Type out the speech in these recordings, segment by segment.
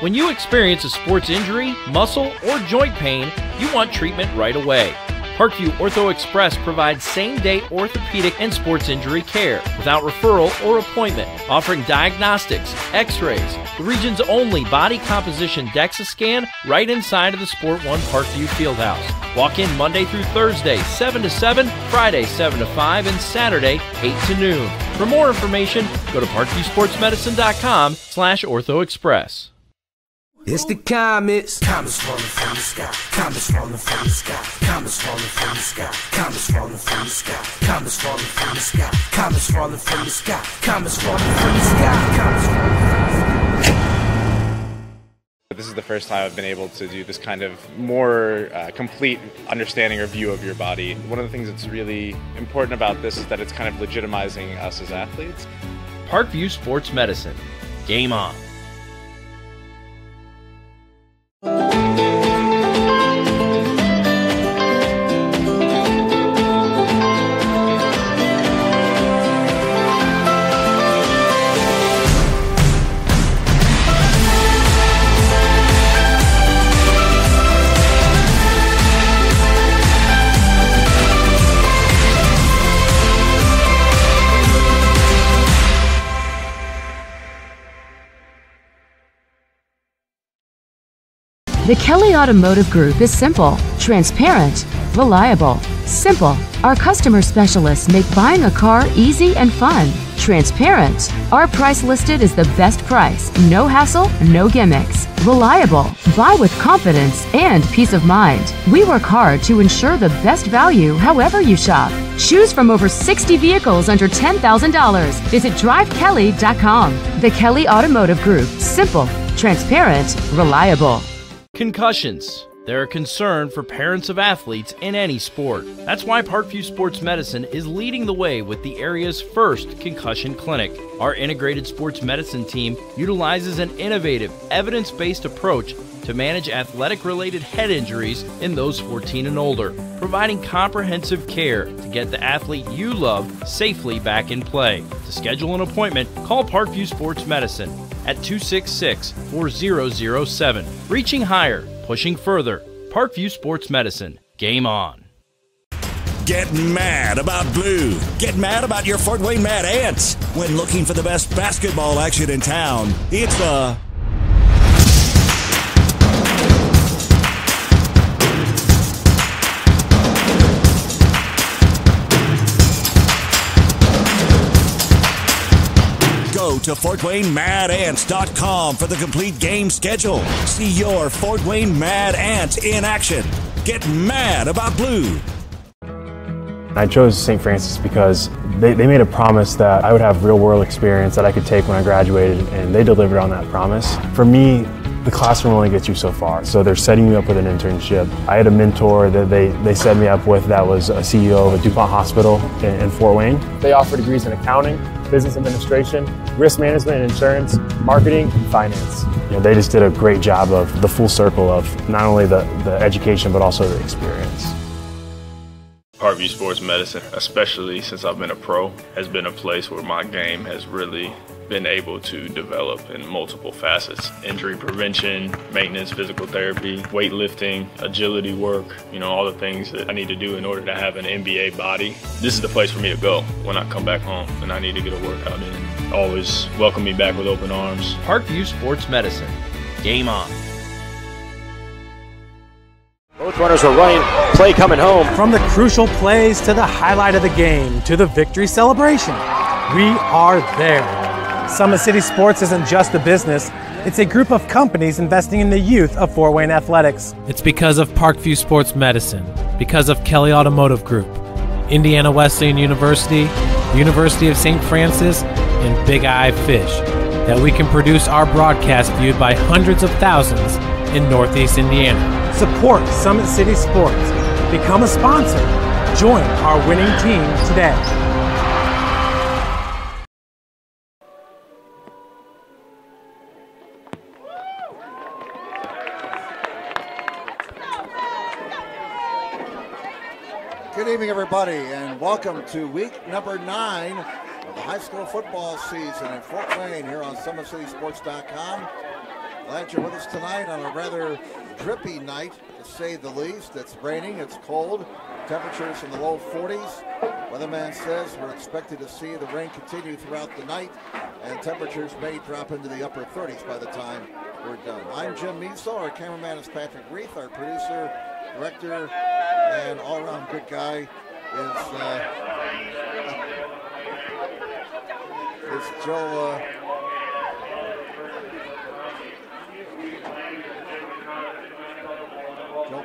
When you experience a sports injury, muscle, or joint pain, you want treatment right away. Parkview Ortho Express provides same-day orthopedic and sports injury care without referral or appointment, offering diagnostics, x-rays, the region's only body composition DEXA scan right inside of the Sport One Parkview Fieldhouse. Walk in Monday through Thursday, 7 to 7, Friday, 7 to 5, and Saturday, 8 to noon. For more information, go to parkviewsportsmedicine.com/orthoexpress. It's the comets. Comets falling from the sky. Comets falling from the sky. Comets falling from the sky. Comets falling from the sky. Comets falling from the sky. Comets falling from the sky. Comets falling from the sky. Comets falling from the sky. This is the first time I've been able to do this kind of more complete understanding or view of your body. One of the things that's really important about this is that it's kind of legitimizing us as athletes. Parkview Sports Medicine. Game on. The Kelly Automotive Group is simple, transparent, reliable. Simple. Our customer specialists make buying a car easy and fun. Transparent. Our price listed is the best price. No hassle, no gimmicks. Reliable. Buy with confidence and peace of mind. We work hard to ensure the best value however you shop. Choose from over 60 vehicles under $10,000. Visit drivekelly.com. The Kelly Automotive Group. Simple, transparent, reliable. Concussions. They're a concern for parents of athletes in any sport. That's why Parkview Sports Medicine is leading the way with the area's first concussion clinic. Our integrated sports medicine team utilizes an innovative, evidence-based approach to manage athletic-related head injuries in those 14 and older, providing comprehensive care to get the athlete you love safely back in play. To schedule an appointment, call Parkview Sports Medicine at 266-4007. Reaching higher, pushing further. Parkview Sports Medicine. Game on. Get mad about blue. Get mad about your Fort Wayne Mad Ants. When looking for the best basketball action in town, it's the Go to FortWayneMadAnts.com for the complete game schedule. See your Fort Wayne Mad Ant in action. Get mad about blue. I chose St. Francis because they made a promise that I would have real-world experience that I could take when I graduated, and they delivered on that promise. For me, the classroom only gets you so far, so they're setting me up with an internship. I had a mentor that they set me up with that was a CEO of a DuPont hospital in Fort Wayne. They offer degrees in accounting, business administration, risk management and insurance, marketing, and finance. You know, they just did a great job of the full circle of not only the education but also the experience. Parkview Sports Medicine, especially since I've been a pro, has been a place where my game has really been able to develop in multiple facets. Injury prevention, maintenance, physical therapy, weightlifting, agility work, all the things that I need to do in order to have an NBA body. This is the place for me to go when I come back home and I need to get a workout in. Always welcome me back with open arms. Parkview Sports Medicine. Game on. Both runners are running, play coming home. From the crucial plays to the highlight of the game to the victory celebration, we are there. Summit City Sports isn't just a business, it's a group of companies investing in the youth of Fort Wayne athletics. It's because of Parkview Sports Medicine, because of Kelly Automotive Group, Indiana Wesleyan University, University of St. Francis, and Big Eye Fish, that we can produce our broadcast viewed by hundreds of thousands in Northeast Indiana. Support Summit City Sports. Become a sponsor. Join our winning team today. Good evening, everybody, and welcome to week number 9 of the high school football season in Fort Wayne here on SummitCitySports.com. Glad you're with us tonight on a rather drippy night, to say the least. It's raining, it's cold, temperatures in the low 40s. Weatherman says we're expected to see the rain continue throughout the night, and temperatures may drop into the upper 30s by the time we're done. I'm Jim Measel. Our cameraman is Patrick Reith. Our producer, director, and all-around good guy is Joe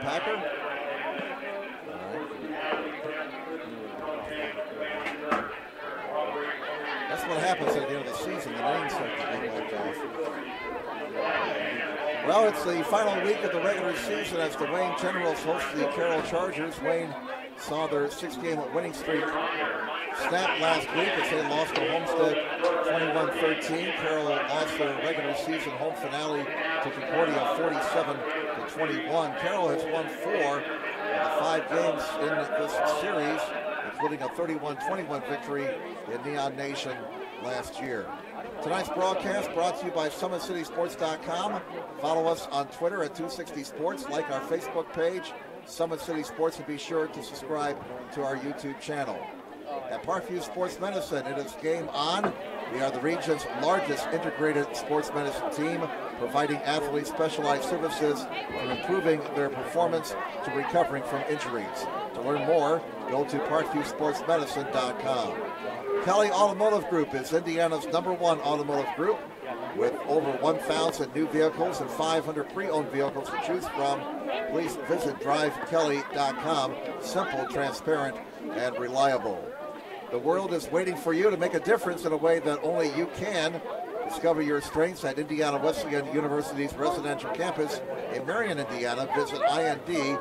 Packer. All right. That's what happens at the end of the season. The names start to get wiped off. Well, it's the final week of the regular season as the Wayne Generals host the Carroll Chargers. Wayne saw their 6-game winning streak snap last week as they lost to Homestead 21-13. Carroll lost their regular season home finale to Concordia 47-21. Carroll has won 4 of the 5 games in this series, including a 31-21 victory in Neon Nation last year. Tonight's broadcast brought to you by SummitCitySports.com. Follow us on Twitter at 260sports. Like our Facebook page, Summit City Sports, and be sure to subscribe to our YouTube channel. At Parkview Sports Medicine, it is game on. We are the region's largest integrated sports medicine team, providing athletes specialized services from improving their performance to recovering from injuries. To learn more, go to ParkviewSportsMedicine.com. Kelly Automotive Group is Indiana's #1 automotive group with over 1,000 new vehicles and 500 pre-owned vehicles to choose from. Please visit DriveKelly.com. Simple, transparent, and reliable. The world is waiting for you to make a difference in a way that only you can. Discover your strengths at Indiana Wesleyan University's residential campus in Marion, Indiana. Visit indwes.edu.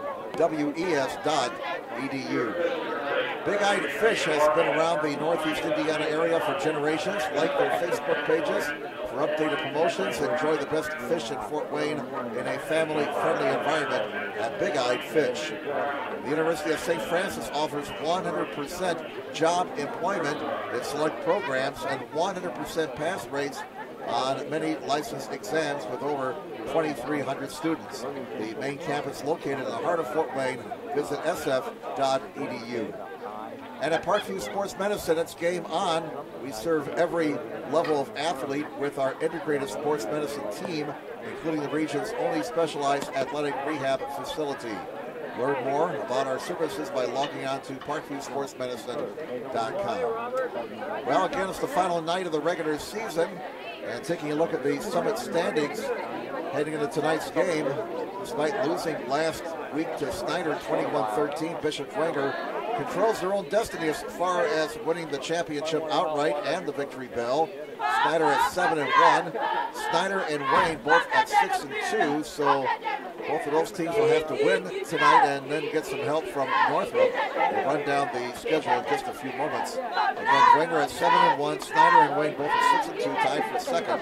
Big-Eyed Fish has been around the Northeast Indiana area for generations. Like their Facebook pages for updated promotions. Enjoy the best fish in Fort Wayne in a family-friendly environment at Big-Eyed Fish. The University of St. Francis offers 100% job employment in select programs and 100% pass rates on many licensed exams with over 2,300 students. The main campus located in the heart of Fort Wayne. Visit sf.edu. And at Parkview Sports Medicine, it's game on. We serve every level of athlete with our integrated sports medicine team, including the region's only specialized athletic rehab facility. Learn more about our services by logging on to ParkviewSportsMedicine.com. Well, again, it's the final night of the regular season, and taking a look at the Summit standings heading into tonight's game, despite losing last week to Snyder 21-13, Bishop Wenger controls their own destiny as far as winning the championship outright and the victory bell. Snyder at 7-1. Snyder and Wayne both at 6-2. So both of those teams will have to win tonight and then get some help from Northrop. We'll run down the schedule in just a few moments. Again, Wenger at 7-1. Snyder and Wayne both at 6-2, tied for second.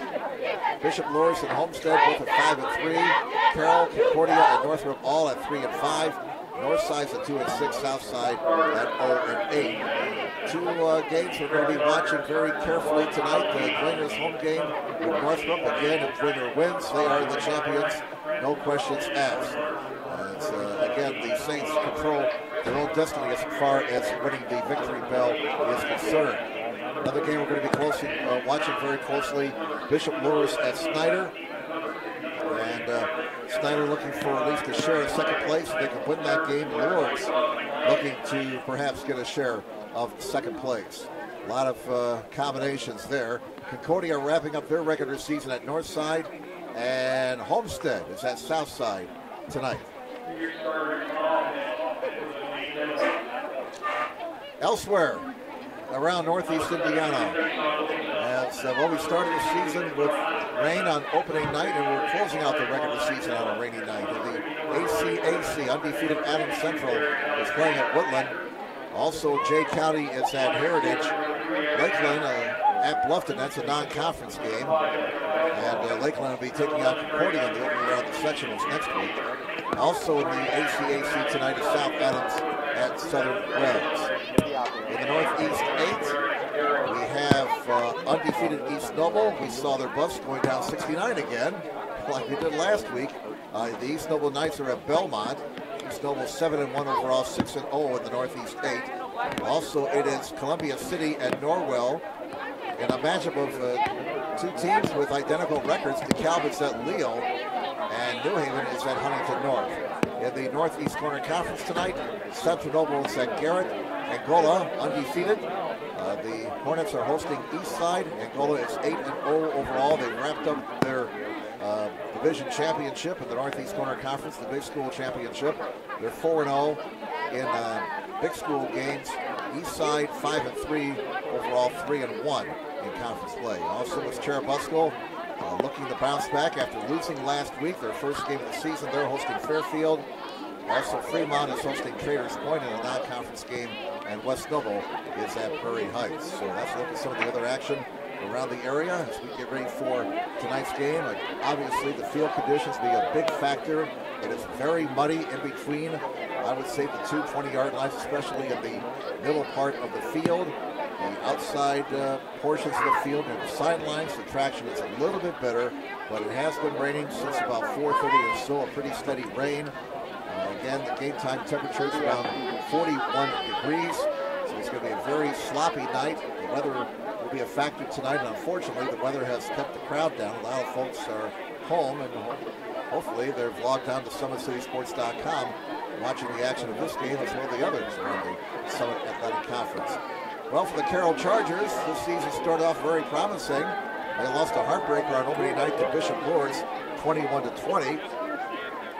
Bishop Lewis and Homestead both at 5-3. Carroll, Concordia, and Northrop all at 3-5. Northside's at 2-6, Southside at 0-8. 2 games we're going to be watching very carefully tonight. The Dwinger's home game with Northrop. Again, if Dwinger wins, they are the champions. No questions asked. Again, the Saints control their own destiny as far as winning the victory bell is concerned. Another game we're going to be watching very closely. Bishop Lewis at Snyder. And Snyder looking for at least a share of second place. If they can win that game, Lewis looking to perhaps get a share of second place. A lot of combinations there. Concordia wrapping up their regular season at Northside, and Homestead is at Southside tonight. Elsewhere around Northeast Indiana, as we started the season with rain on opening night, and we're closing out the regular season on a rainy night. And the ACAC, undefeated Adams Central, is playing at Woodland. Also, Jay County is at Heritage. Lakeland at Bluffton, that's a non-conference game. And Lakeland will be taking out Concordia in the opening round of the sectionals next week. Also in the ACAC tonight is South Adams at Southern Wells. In the Northeast 8, we have undefeated East Noble. We saw their bus going down 69 again. like we did last week. The East Noble Knights are at Belmont. East Noble 7-1 overall, 6-0 in the Northeast 8. Also, it is Columbia City and Norwell in a matchup of two teams with identical records. DeKalb's at Leo, and New Haven is at Huntington North. In the Northeast Corner Conference tonight, Central Noble is at Garrett. Angola, undefeated. The Hornets are hosting Eastside. Angola is 8-0 overall. They wrapped up their division championship in the Northeast Corner Conference, the Big School Championship. They're 4-0 in Big School games. Eastside 5-3 overall, 3-1 in conference play. Also, it's Cherubusco looking to bounce back after losing last week. Their first game of the season, they're hosting Fairfield. Also, Fremont is hosting Traders Point in a non-conference game, and West Noble is at Prairie Heights. So let's look at some of the other action around the area as we get ready for tonight's game. Obviously, the field conditions being a big factor. It is very muddy in between, I would say, the two 20-yard lines, especially in the middle part of the field. The outside portions of the field and the sidelines, the traction is a little bit better, but it has been raining since about 4:30 or so, a pretty steady rain. Again, the game time temperature is around 41 degrees, so it's going to be a very sloppy night. The weather will be a factor tonight, and unfortunately, the weather has kept the crowd down. A lot of folks are home, and hopefully they've logged on to SummitCitySports.com watching the action of this game as well as the others around the Summit Athletic Conference. Well, for the Carroll Chargers, this season started off very promising. They lost a heartbreaker on opening night to Bishop Moores, 21-20.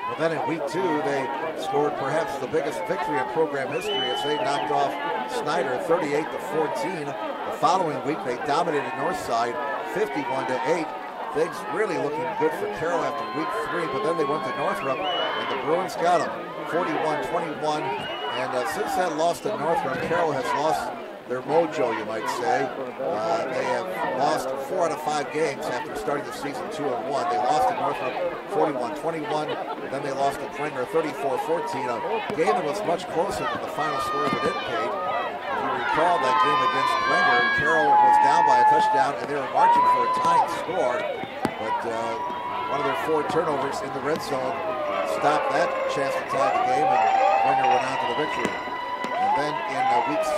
But then in week 2, they scored perhaps the biggest victory in program history as they knocked off Snyder 38-14. The following week, they dominated Northside 51-8. Things really looking good for Carroll after week 3, but then they went to Northrop, and the Bruins got them 41-21. And since that loss to Northrop, Carroll has lost their mojo, you might say. They have lost 4 out of 5 games after starting the season 2-1. They lost to Northrop 41-21, and then they lost to Bringer 34-14, a game that was much closer than the final score that it paid. If you recall that game against Bringer, Carroll was down by a touchdown, and they were marching for a tying score, but one of their 4 turnovers in the red zone stopped that chance to tie the game, and Bringer went on to the victory. And then in week 6,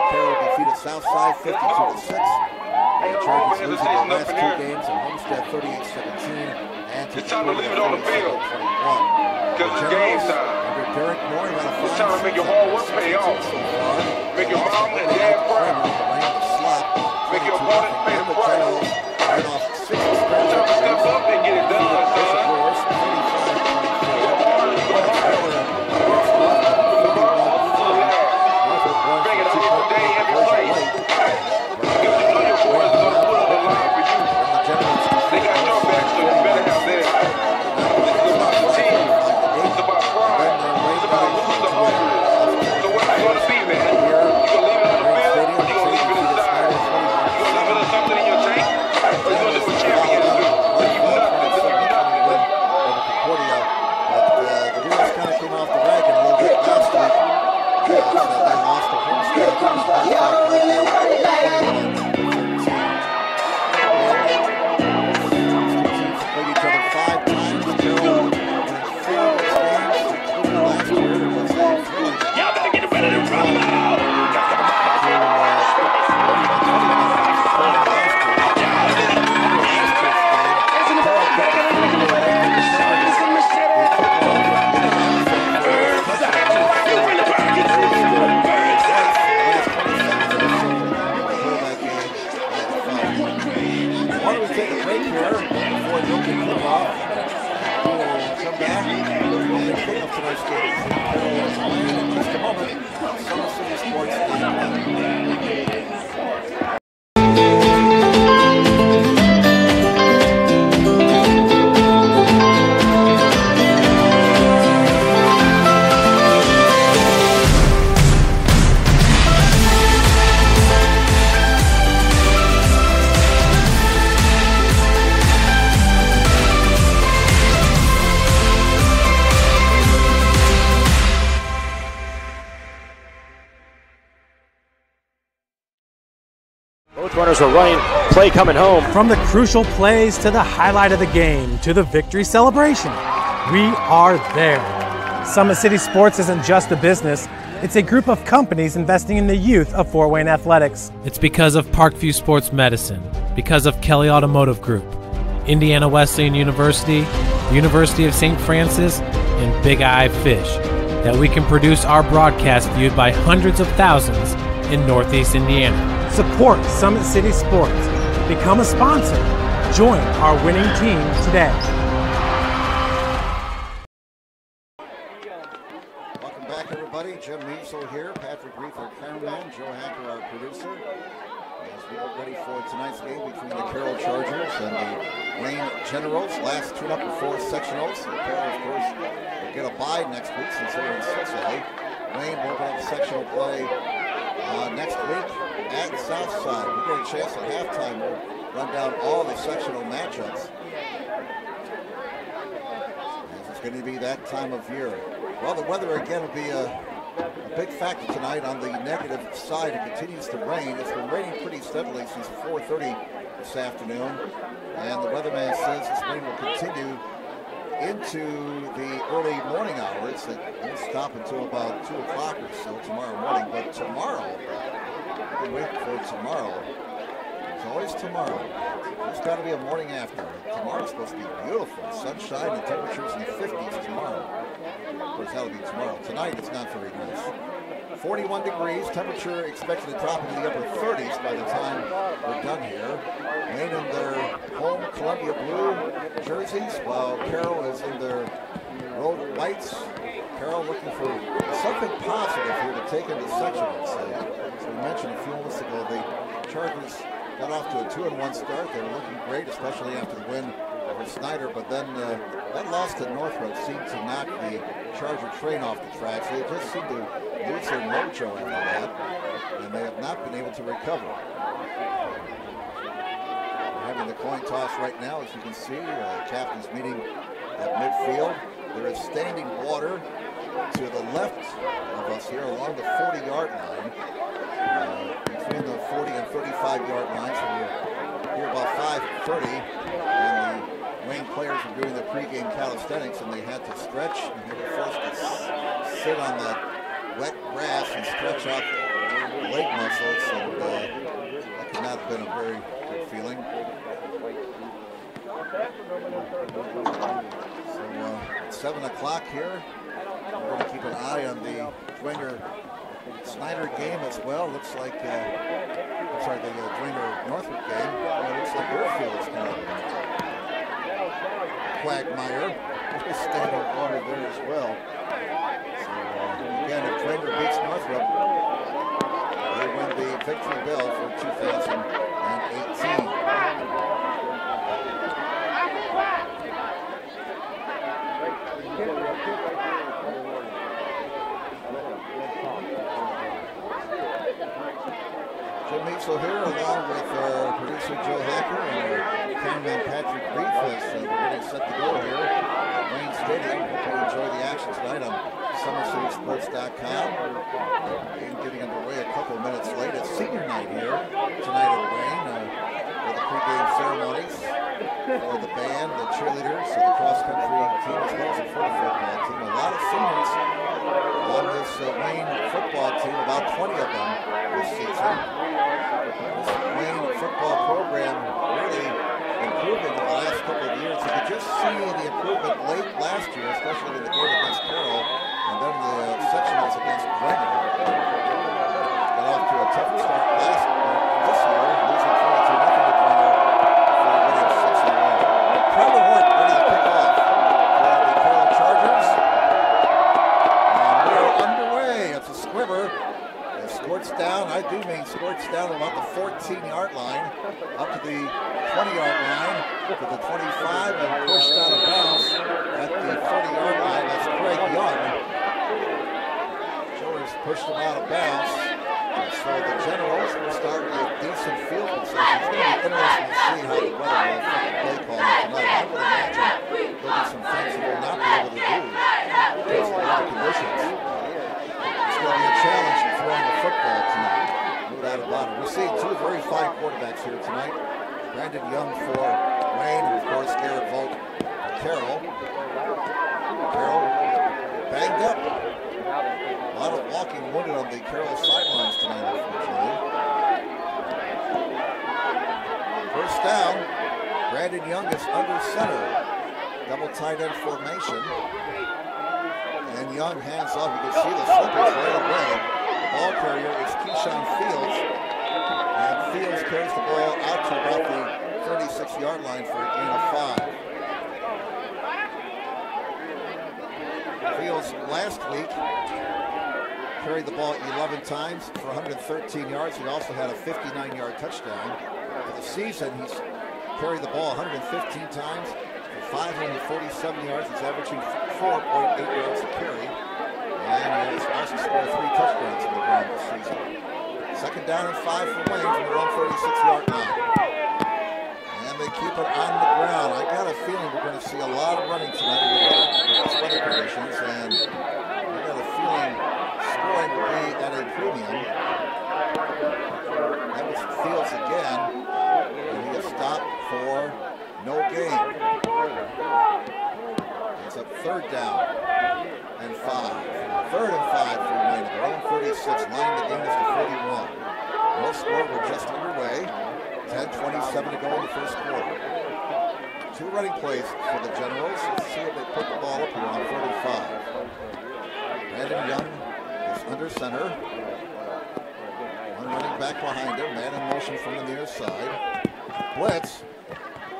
Carroll defeated Southside 52-6. The Chargers losing their last 2 games at Homestead 38-17 and to Toledo 37-21. The Generals under Derek Moore have had a 5-6 make your hard work pay off. Make your mom and dad proud. Make your opponent pay the price. Right off 6 straight step up and get it done. runners are running. Play coming home. From the crucial plays to the highlight of the game to the victory celebration, we are there. Summit City Sports isn't just a business. It's a group of companies investing in the youth of Fort Wayne athletics. It's because of Parkview Sports Medicine, because of Kelly Automotive Group, Indiana Wesleyan University, University of St. Francis, and Big Eye Fish, that we can produce our broadcast viewed by hundreds of thousands in Northeast Indiana. Support Summit City Sports. Become a sponsor. Join our winning team today. Welcome back, everybody. Jim Measel here, Patrick Reef, our cameraman, Joe Hacker, our producer. As we get ready for tonight's game between the Carroll Chargers and the Wayne Generals. Last tune-up before sectionals. So Carroll, of course, will get a bye next week since they're in 6A. Wayne will have sectional play next week at Southside. We get a chance at halftime. We'll run down all the sectional matchups. It's going to be that time of year. Well, the weather again will be a big factor tonight on the negative side. It continues to rain. It's been raining pretty steadily since 4:30 this afternoon. And the weatherman says this rain will continue into the early morning hours. It won't stop until about 2 o'clock or so tomorrow morning. But tomorrow, we can wait for tomorrow. It's always tomorrow. It's got to be a morning after. Tomorrow's supposed to be beautiful. Sunshine and temperatures in the 50s tomorrow. Of course, that'll be tomorrow. Tonight, it's not very nice. 41 degrees. Temperature expected to drop into the upper 30s by the time we're done here. Wayne in their home Columbia blue jerseys, while Carroll is in their road whites. Carroll looking for something positive here to take into sectionals. As we mentioned a few moments ago, the Chargers got off to a 2-1 start. They were looking great, especially after the win over Snyder, but then that loss to Northrop seemed to knock the Charger train off the tracks. They just seemed to lose their mojo after that, and they have not been able to recover. We're having the coin toss right now, as you can see. Captain's meeting at midfield. There is standing water to the left of us here along the 40-yard line. Between the 40 and 35-yard lines. We're here about 5:30, and the Wayne players are doing their pregame calisthenics, and they had to stretch, and they were forced to sit on that wet grass and stretch out the leg muscles, and that could not have been a very good feeling. So it's 7 o'clock here. We're going to keep an eye on the Dwenger-Snyder game as well. Looks like, I'm sorry, the Dwenger-Northrop game. It looks like Airfield is kind of quagmire. There's standing water there as well. So again, if Dwenger beats Northrop, they win the victory bell for 2018. Jim Measel here, along with our producer Joe Hacker and our cameraman Patrick Reef, as we're getting set to go here at Wayne Stadium. Hope you enjoy the action tonight on SummitCitySports.com. Game getting underway a couple of minutes late. It's senior night here tonight at Wayne for the pregame ceremonies for the band, the cheerleaders, and the cross-country team, as well as the football team. A lot of seniors on this Wayne football team, about 20 of them this season. This Wayne football program really improving in the last couple of years. You could just see the improvement late last year, especially in the game against Carroll, and then the sectionals against Dwenger. Got off to a tough start this year, losing 22-0 to Dwenger before winning 6-0. Carroll ready to kick off for the Carroll Chargers. And we are underway. It's a squibber. Squirts down, I do mean squirts down about the 14-yard line, up to the 20-yard line, to the 25, and pushed out of bounds at the 40-yard line. That's Craig Young. Shoulders pushed him out of bounds. And so the Generals will start with decent field position. It's going to be interesting to see how the weather will affect the play calling tonight. I would imagine there'll be some things that we'll not be able to do because of the weather conditions. It's going to be a challenge in throwing the football tonight. No doubt about it. We're seeing two very fine quarterbacks starts here tonight. Brandon Young for Wayne, and of course Garrett Volk for Carroll. Carroll banged up. A lot of walking wounded on the Carroll sidelines tonight, unfortunately. First down, Brandon Young is under center. Double tight end formation. And Young hands off. You can see the slippage right away. The ball carrier is Keyshawn Fields. And Fields carries the ball out to about the 36-yard line for a gain of 5. Fields last week carried the ball 11 times for 113 yards. He also had a 59-yard touchdown. For the season, he's carried the ball 115 times for 547 yards. He's averaging 4.8 yards a carry. And he has also scored 3 touchdowns in the ground this season. Second down and 5 for Wayne from the 136-yard line. And they keep it on the ground. I got a feeling we're going to see a lot of running tonight with these weather conditions. And I got a feeling scoring will be at a premium. That was Fields again. And he is stopped for no gain. It's a third down and 5. Third and 5 for Wayne. Their own 36, line the game is to 41. No score, we're just underway. 10:27 to go in the first quarter. 2 running plays for the Generals. Let's see if they put the ball up here on 35. Brandon Young is under center. One running back behind him. Man in motion from the near side. Blitz.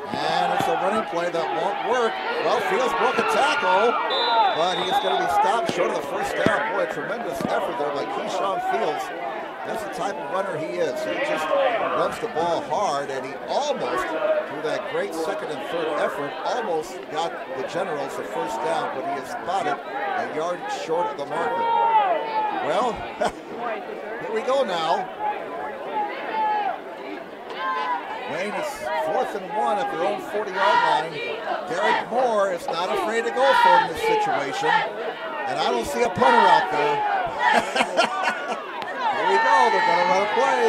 And it's a running play that won't work. Well, Fields broke a tackle, but he is going to be stopped short of the first down. Boy, a tremendous effort there by Keyshawn Fields. That's the type of runner he is. He just runs the ball hard, and he almost, through that great second and third effort, almost got the Generals a first down, but he is spotted a yard short of the marker. Well, here we go now. Wayne is 4th and 1 at their own 40-yard line. Derek Moore is not afraid to go for it in this situation. And I don't see a punter out there. Here we go. They're going to run a play.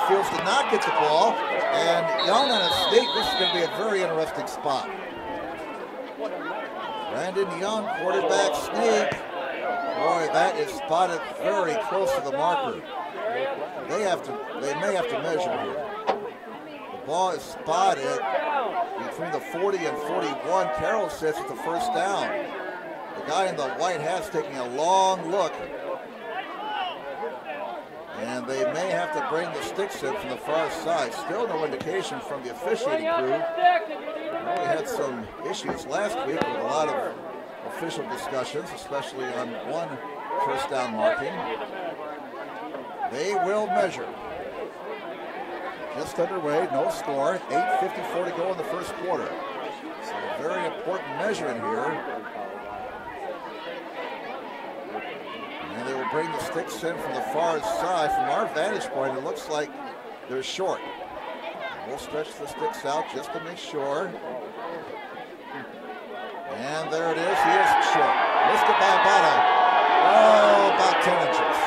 Fields did not get the ball. And Young on a sneak. This is going to be a very interesting spot. Brandon Young, quarterback sneak. Boy, that is spotted very close to the marker. They may have to measure here. The ball is spotted between the 40 and 41. Carroll sits at the first down. The guy in the white hat's taking a long look. And they may have to bring the sticks in from the far side. Still no indication from the officiating crew. We had some issues last week with a lot of official discussions, especially on one first down marking. They will measure. Just underway, no score, 8:54 to go in the first quarter. So a very important measure in here. And they will bring the sticks in from the far side. From our vantage point, it looks like they're short. We'll stretch the sticks out just to make sure. And there it is, he is short. Missed it by about 10 inches.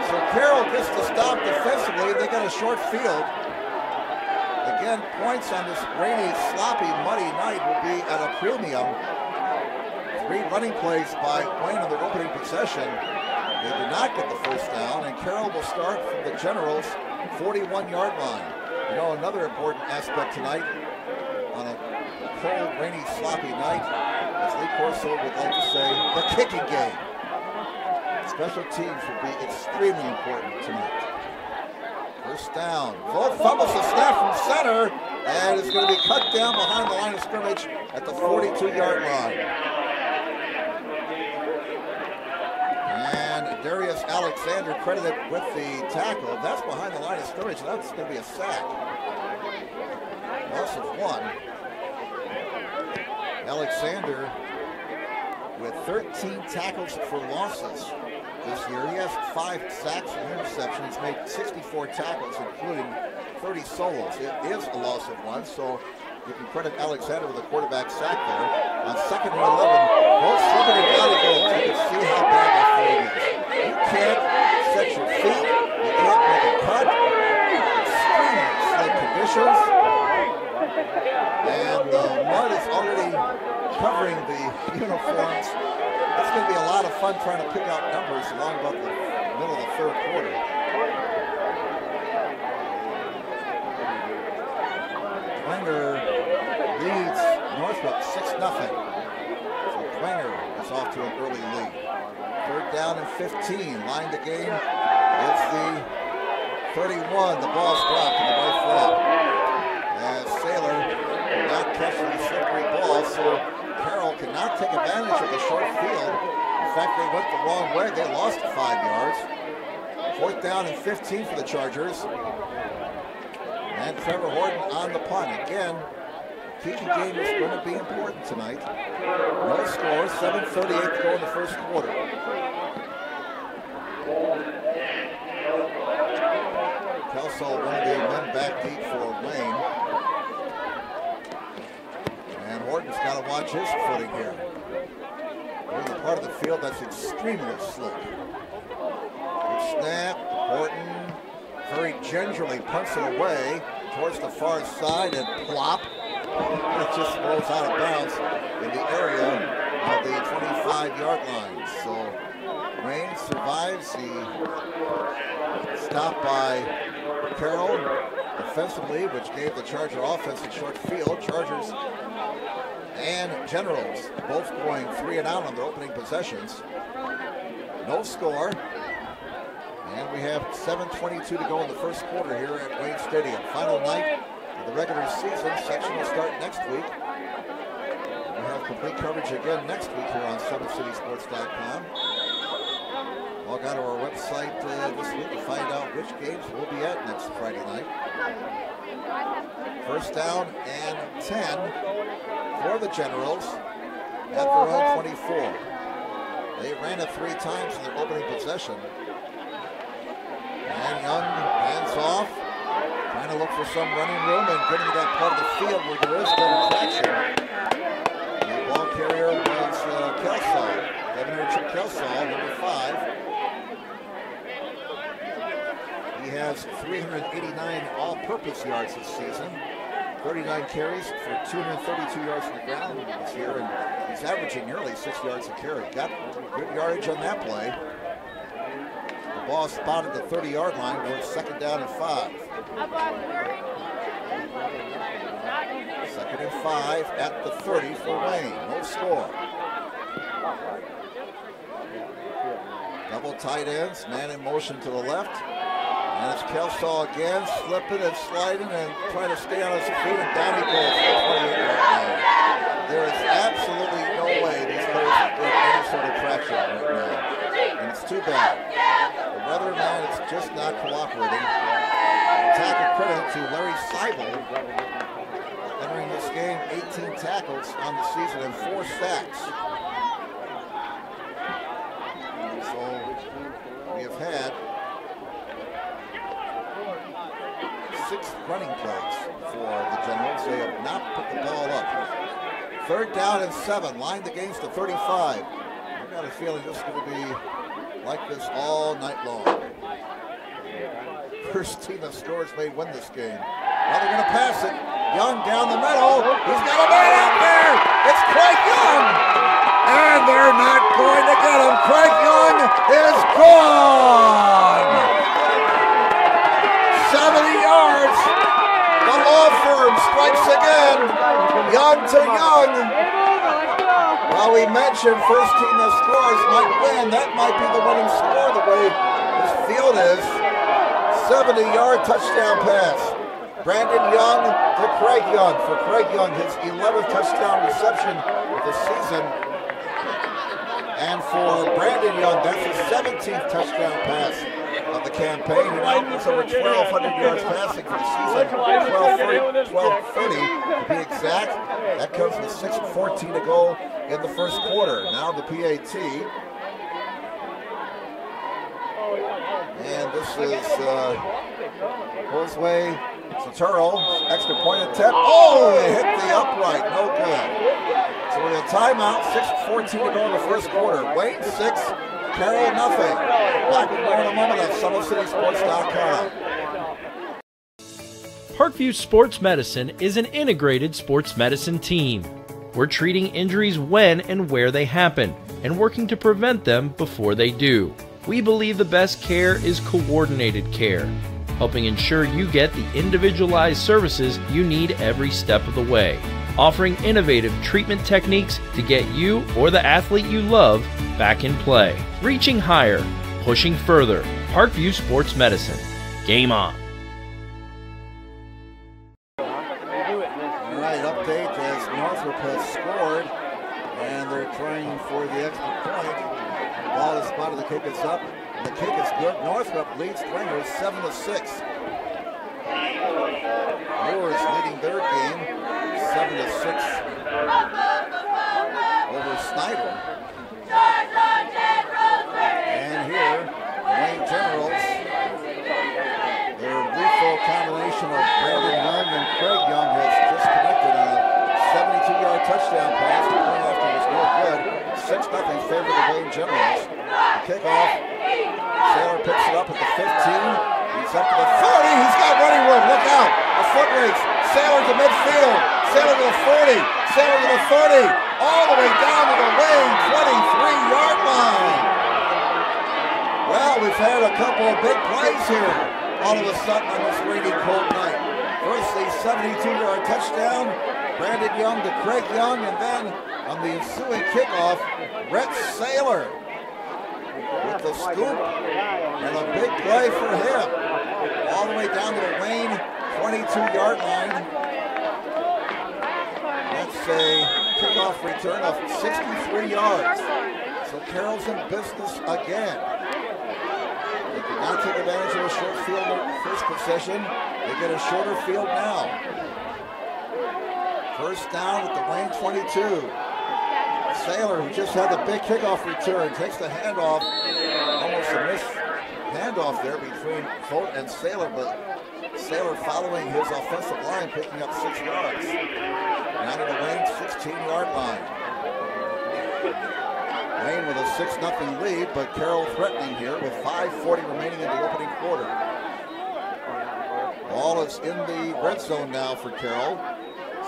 So Carroll gets to stop defensively. They got a short field. Again, points on this rainy, sloppy, muddy night will be at a premium. 3 running plays by Wayne on their opening possession. They did not get the first down, and Carroll will start from the Generals' 41-yard line. You know, another important aspect tonight on a cold, rainy, sloppy night, as Lee Corso would like to say, the kicking game. Special teams will be extremely important tonight. First down. Volk fumbles the snap from center, and it's going to be cut down behind the line of scrimmage at the 42-yard line. And Darius Alexander credited with the tackle. That's behind the line of scrimmage. That's going to be a sack. Loss of 1. Alexander with 13 tackles for losses this year. He has 5 sacks and interceptions. He's made 64 tackles, including 30 solos. It is a loss of 1, so you can credit Alexander with a quarterback sack there. On 2nd and 11, both slipping and down he goes. You can see how bad that thing is. You can't set your feet. You can't make a punt. Extremely slick conditions. And the mud is already covering the uniforms. It's going to be a lot of fun trying to pick out numbers along about the middle of the third quarter. Dwenger leads Northrop 6-0. So Dwenger is off to an early lead. Third down and 15. Line the game. It's the 31. The ball's dropped in the right flat. As Saylor did not catch the slippery ball, so Carroll cannot take advantage of the short field. In fact, they went the wrong way. They lost 5 yards. Fourth down and 15 for the Chargers. And Trevor Horton on the punt. Again, the kicking game is going to be important tonight. No score, 7:38 to go in the first quarter. Kelso, one of the men back deep for Wayne. And Horton's got to watch his footing here. We're in the part of the field that's extremely slick. Good snap. Horton very gingerly punts it away towards the far side and plop. And it just rolls out of bounds in the area of the 25-yard line. So Wayne survives the stop by Carroll defensively, which gave the Charger offense a short field. Chargers and Generals both going 3 and out on their opening possessions. No score. And we have 7:22 to go in the first quarter here at Wayne Stadium. Final night of the regular season. Section will start next week. We'll have complete coverage again next week here on SummitCitySports.com. Log on to our website this week to find out which games we'll be at next Friday night. First down and 10 for the Generals at their own 24. They ran it 3 times in their opening possession. And Young hands off, trying to look for some running room and getting to that part of the field where there is better traction. The ball carrier was Kelso, Governor Chip Kelso, number 5. He has 389 all-purpose yards this season, 39 carries for 232 yards on the ground this year, and he's averaging nearly 6 yards a carry. Got good yardage on that play. The ball spotted the 30-yard line. We're second down and 5. Second and 5 at the 30 for Wayne. No score. Double tight ends. Man in motion to the left. And it's Kelso again, slipping and sliding and trying to stay on his feet, and down he goes for the 28-yard line. There is absolutely no way these players can get any sort of traction right now. And it's too bad. The weatherman is just not cooperating. Tackle credit to Larry Seibel, entering this game 18 tackles on the season and 4 sacks. So we have had 6 running plays for the Generals. They have not put the ball up. Third down and 7. Line the gains to 35. I've got a feeling this is going to be like this all night long. First team that scores may win this game. Now they're going to pass it. Young down the middle. He's got a man out there. It's Craig Young. And they're not going to get him. Craig Young is gone. 70 yards. The law firm strikes again. Young to Young. Well, we mentioned first team that scores might win. That might be the winning score the way this field is. 70-yard touchdown pass. Brandon Young to Craig Young. For Craig Young, his 11th touchdown reception of the season. And for Brandon Young, that's his 17th touchdown pass of the campaign. He now has over 1,200 yards passing for the season. 1,230 to be exact. That comes with 6:14 to go in the first quarter. Now the PAT. And this is Josue Sotero, extra point attempt. Oh, it hit the upright, no good. So with a timeout, 6:14 to go in the first quarter. Wayne 6, Carroll nothing. Back with more in a moment on SummitCitySports.com. Parkview Sports Medicine is an integrated sports medicine team. We're treating injuries when and where they happen and working to prevent them before they do. We believe the best care is coordinated care, helping ensure you get the individualized services you need every step of the way, offering innovative treatment techniques to get you or the athlete you love back in play. Reaching higher, pushing further. Parkview Sports Medicine. Game on. All right, update as Northrop has scored, and they're trying for the extra point. Ball is spotted, the kick is up, and the kick is good. Northrop leads Stringers 7-6. Moore is leading their game 7-6 over Snyder. And here, Wayne Generals, their lethal combination of Brandon Young and Craig Young has just connected on a 72-yard touchdown pass. The point after was no good. 6-0 favor the Wayne Generals. Kickoff. Sailor picks it up at the 15. He's up to the 30. He's got running room. Look out. A foot race. Sailor to midfield. Sailor to the 40. Sailor to the 30. All the way down to the Wayne 23-yard line. Well, we've had a couple of big plays here all of a sudden on this rainy, cold night. First, a 72-yard touchdown. Brandon Young to Craig Young, and then on the ensuing kickoff, Rhett Sailor with the scoop and a big play for him. All the way down to the Wayne 22-yard line. That's a kickoff return of 63 yards. So Carroll's in business again. They could not take advantage of a short field first possession. They get a shorter field now. First down at the Wayne 22. Sailor, who just had the big kickoff return, takes the handoff. Almost a missed handoff there between Vogt and Sailor, but Sailor following his offensive line, picking up 6 yards. Now to the Wayne 16-yard line. Wayne with a 6-0 lead, but Carroll threatening here with 5:40 remaining in the opening quarter. Ball is in the red zone now for Carroll.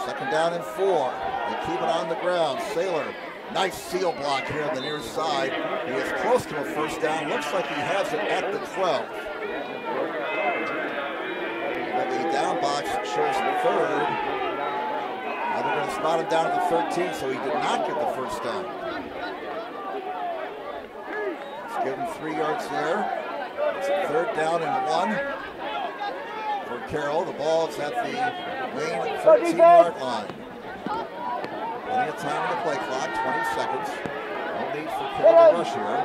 Second down and 4. They keep it on the ground. Sailor, nice seal block here on the near side. He is close to a first down. Looks like he has it at the 12. But the down box shows third. Now they're going to spot him down at the 13, so he did not get the first down. Let's give him 3 yards there. It's third down and 1 for Carroll. The ball is at the Wayne 13-yard line. Plenty of time on the play clock, 20 seconds. No need for Carroll to rush here.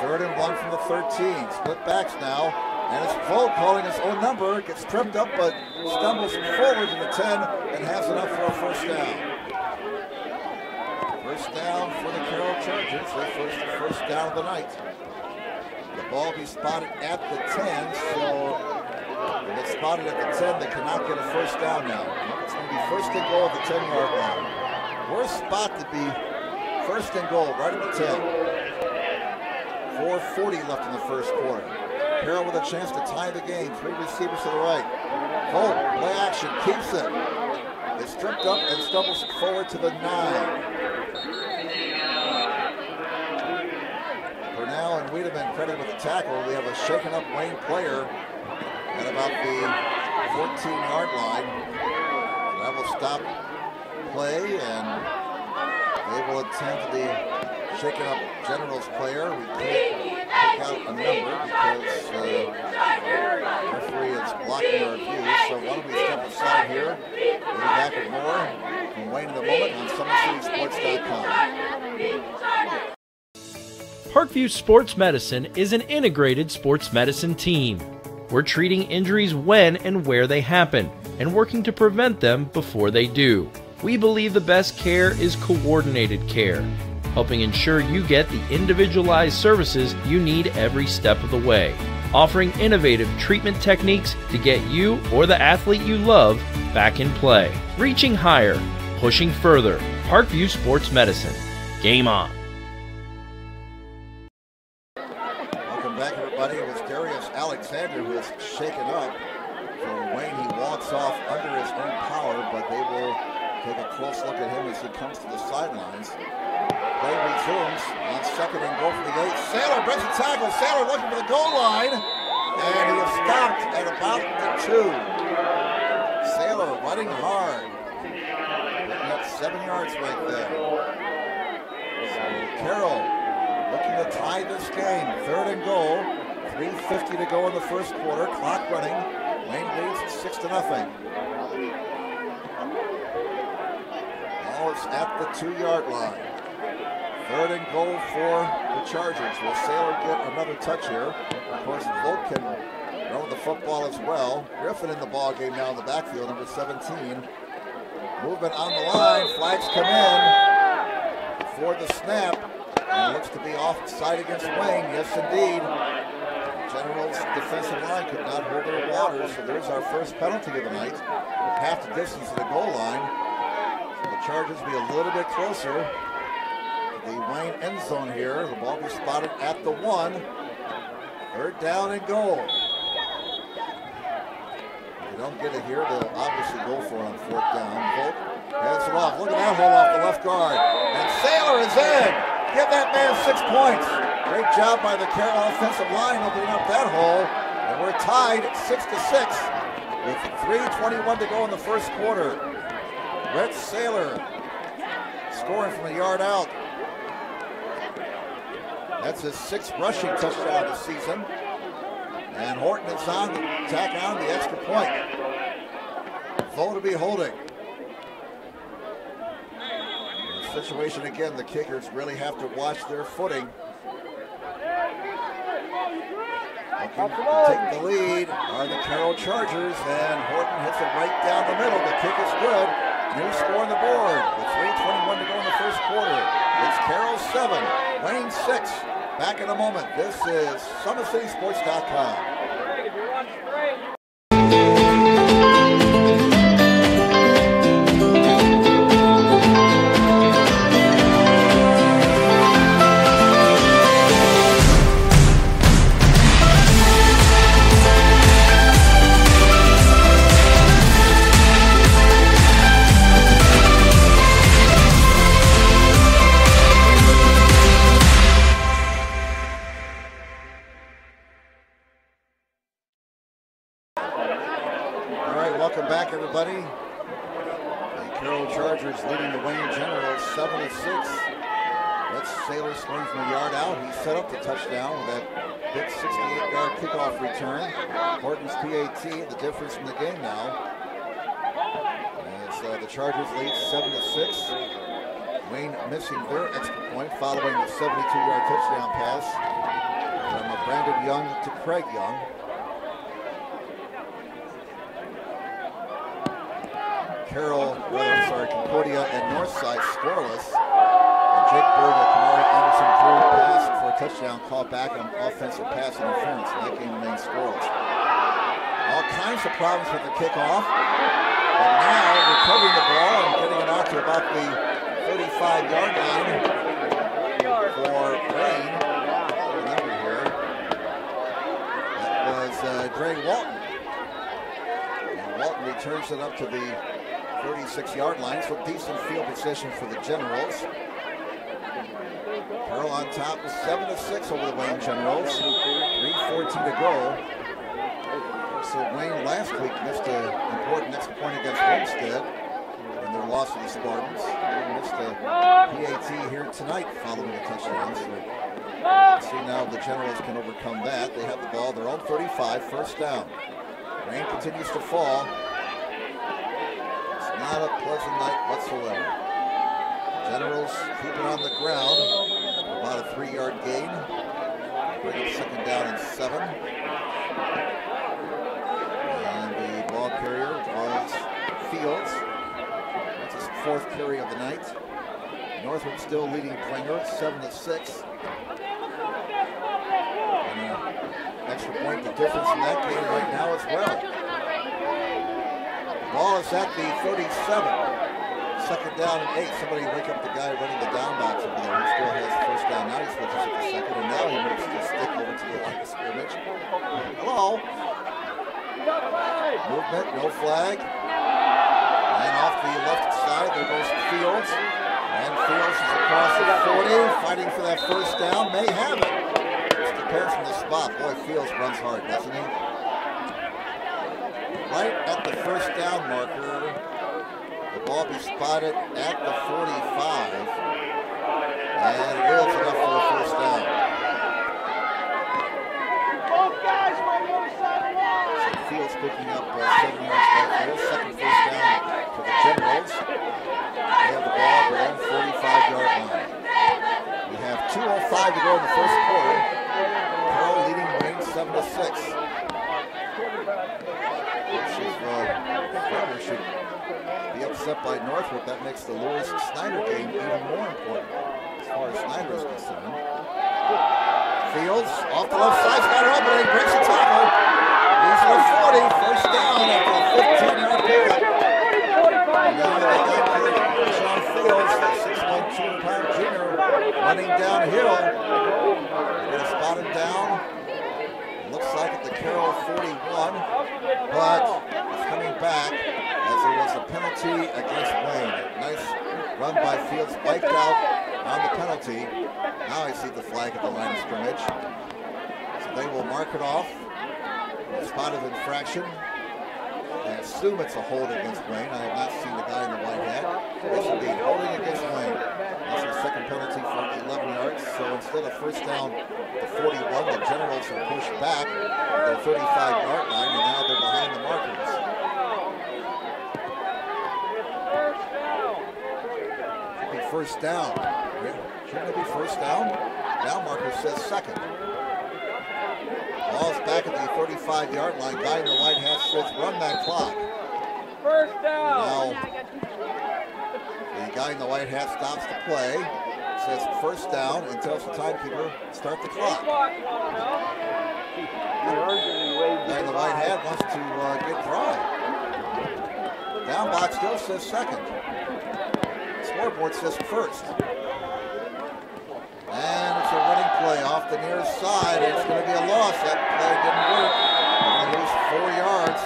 Third and 1 from the 13. Split backs now. And it's Vogt calling his own number. Gets tripped up, but stumbles forward to the 10 and has enough for a first down. First down for the Carroll Chargers. Their first down of the night. The ball be spotted at the 10, so if it's spotted at the 10, they cannot get a first down now. It's going to be first and goal at the 10-yard line. Worst spot to be first and goal, right at the 10. 4:40 left in the first quarter. Carroll with a chance to tie the game. 3 receivers to the right. Vogt, play action, keeps it. It's stripped up and stumbles forward to the 9. Purnell and Wiedemann credited with the tackle. We have a shaken up Wayne player at about the 14-yard line. That will stop play, and they will attend to the shaken up Generals player. We can't pick out a number because the referee is blocking our view. So why don't we step aside here? We'll be back with more from Wayne in a moment on SummitCitySports.com. Parkview Sports Medicine is an integrated sports medicine team. We're treating injuries when and where they happen and working to prevent them before they do. We believe the best care is coordinated care, helping ensure you get the individualized services you need every step of the way, offering innovative treatment techniques to get you or the athlete you love back in play. Reaching higher, pushing further. Parkview Sports Medicine. Game on. Welcome back, everybody. It was Darius Alexander who was shaken up. So Wayne, he walks off under his own power, but they will take a close look at him as he comes to the sidelines. Play resumes on 2nd and goal for the 8. Saylor breaks the tackle. Saylor looking for the goal line, and he is stopped at about the 2. Saylor running hard. Picking up 7 yards right there. So Carroll looking to tie this game. 3rd and goal. 3:50 to go in the first quarter. Clock running. Wayne leads 6-0. Ball is at the 2-yard line. 3rd and goal for the Chargers. Will Saylor get another touch here? Of course, Vogt can run the football as well. Griffin in the ball game now in the backfield, number 17. Movement on the line. Flags come in for the snap. And it looks to be offside against Wayne. Yes, indeed. General's defensive line could not hold their water, so there's our first penalty of the night. Half the distance to the goal line. So the Chargers be a little bit closer to the Wayne end zone here. The ball be spotted at the 1. 3rd down and goal. If you don't get it here, they'll obviously go for it on 4th down. Vogt heads it off. Look at that hole off the left guard. And Saylor is in. Give that man 6 points. Great job by the Carroll offensive line opening up that hole. And we're tied 6-6 with 3:21 to go in the first quarter. Rhett Saylor scoring from a yard out. That's his 6th rushing touchdown this season. And Horton is on to tack on the extra point. Vogt to be holding. Situation again, the kickers really have to watch their footing. Looking to take the lead are the Carroll Chargers, and Horton hits it right down the middle. The kick is good. New score on the board with 3:21 to go in the first quarter. It's Carroll 7, Wayne 6. Back in a moment. This is SummitCitySports.com. Everybody, the Carroll Chargers leading the Wayne Generals 7-6. That's Saylor scoring from a yard out. He set up the touchdown with that big 68-yard kickoff return. Horton's PAT, the difference in the game now. As the Chargers lead 7-6. Wayne missing their extra point following the 72-yard touchdown pass from Brandon Young to Craig Young. Concordia and Northside scoreless. And Jake Berg, a Kamari Anderson threw pass for a touchdown called back on offensive pass interference, and that game remains scoreless. All kinds of problems with the kickoff, but now recovering the ball and getting it out to about the 35-yard line for Wayne. Remember here, that was Greg Walton. And Walton returns it up to the 36-yard line, so decent field position for the Generals. Carroll on top is 7-6 over the Wayne Generals. 3:14 to go. So Wayne last week missed an important extra point against Homestead in their loss to the Spartans. They missed a PAT here tonight following a touchdown. So let's see now if the Generals can overcome that. They have the ball, their own 35, 1st down. Rain continues to fall. Not a pleasant night whatsoever. Generals keep it on the ground. About a 3-yard gain. Bring it 2nd down and 7. And the ball carrier was Fields. That's his 4th carry of the night. Northwood still leading Klinger at 7-6. And an extra point, the difference in that game right now as well. Ball is at the 37. 2nd down and 8. Somebody wake up the guy running the down box over there. He still has 1st down. Now he switches at the 2nd, and now he moves the stick over to the line of scrimmage. Hello. Movement, no flag. And off the left side, there goes Fields. And Fields is across the 40, fighting for that first down. May have it. Just depends on the spot. Boy, Fields runs hard, doesn't he? Right at the first down marker. The ball be spotted at the 45. And it is enough for a first down. So Fields picking up 7 yards right there. Second first down for the Generals. They have the ball at their own 45-yard line. We have 2:05 to go in the first quarter. Carroll leading Wayne 7-6. Farmer should be upset by Northwood. That makes the Lewis-Snyder game even more important as far as Snyder is concerned. Fields off the left side, got an opening, breaks the tackle. He's at the 40, first down after a 15-yard pickup. And now they got Sean Fields, the 6'1", 200-pound junior, running downhill. They're going to spot him down. Looks like at the Carroll 41, but it's coming back as there was a penalty against Wayne. Nice run by Fields, spiked out on the penalty. Now I see the flag at the line of scrimmage. So they will mark it off. A spot of infraction. I assume it's a hold against Wayne. I have not seen the guy in the white hat. Yes, indeed, holding against Wayne. That's the second penalty for 11 yards. So instead of first down the 41, the Generals are pushed back to the 35-yard line, and now they're behind the markers. Should be first down. Shouldn't it be first down? Down marker says second. Ball's back at the 35-yard line. Guy in the white hat says run that clock. First down. Now, the guy in the white hat stops the play, says first down, and tells the timekeeper start the clock. Guy in the white hat wants to get dry. Down box still says second. Scoreboard says first. And it's a running play off the near side. It's going to be a loss. That play didn't work. They're going to lose 4 yards.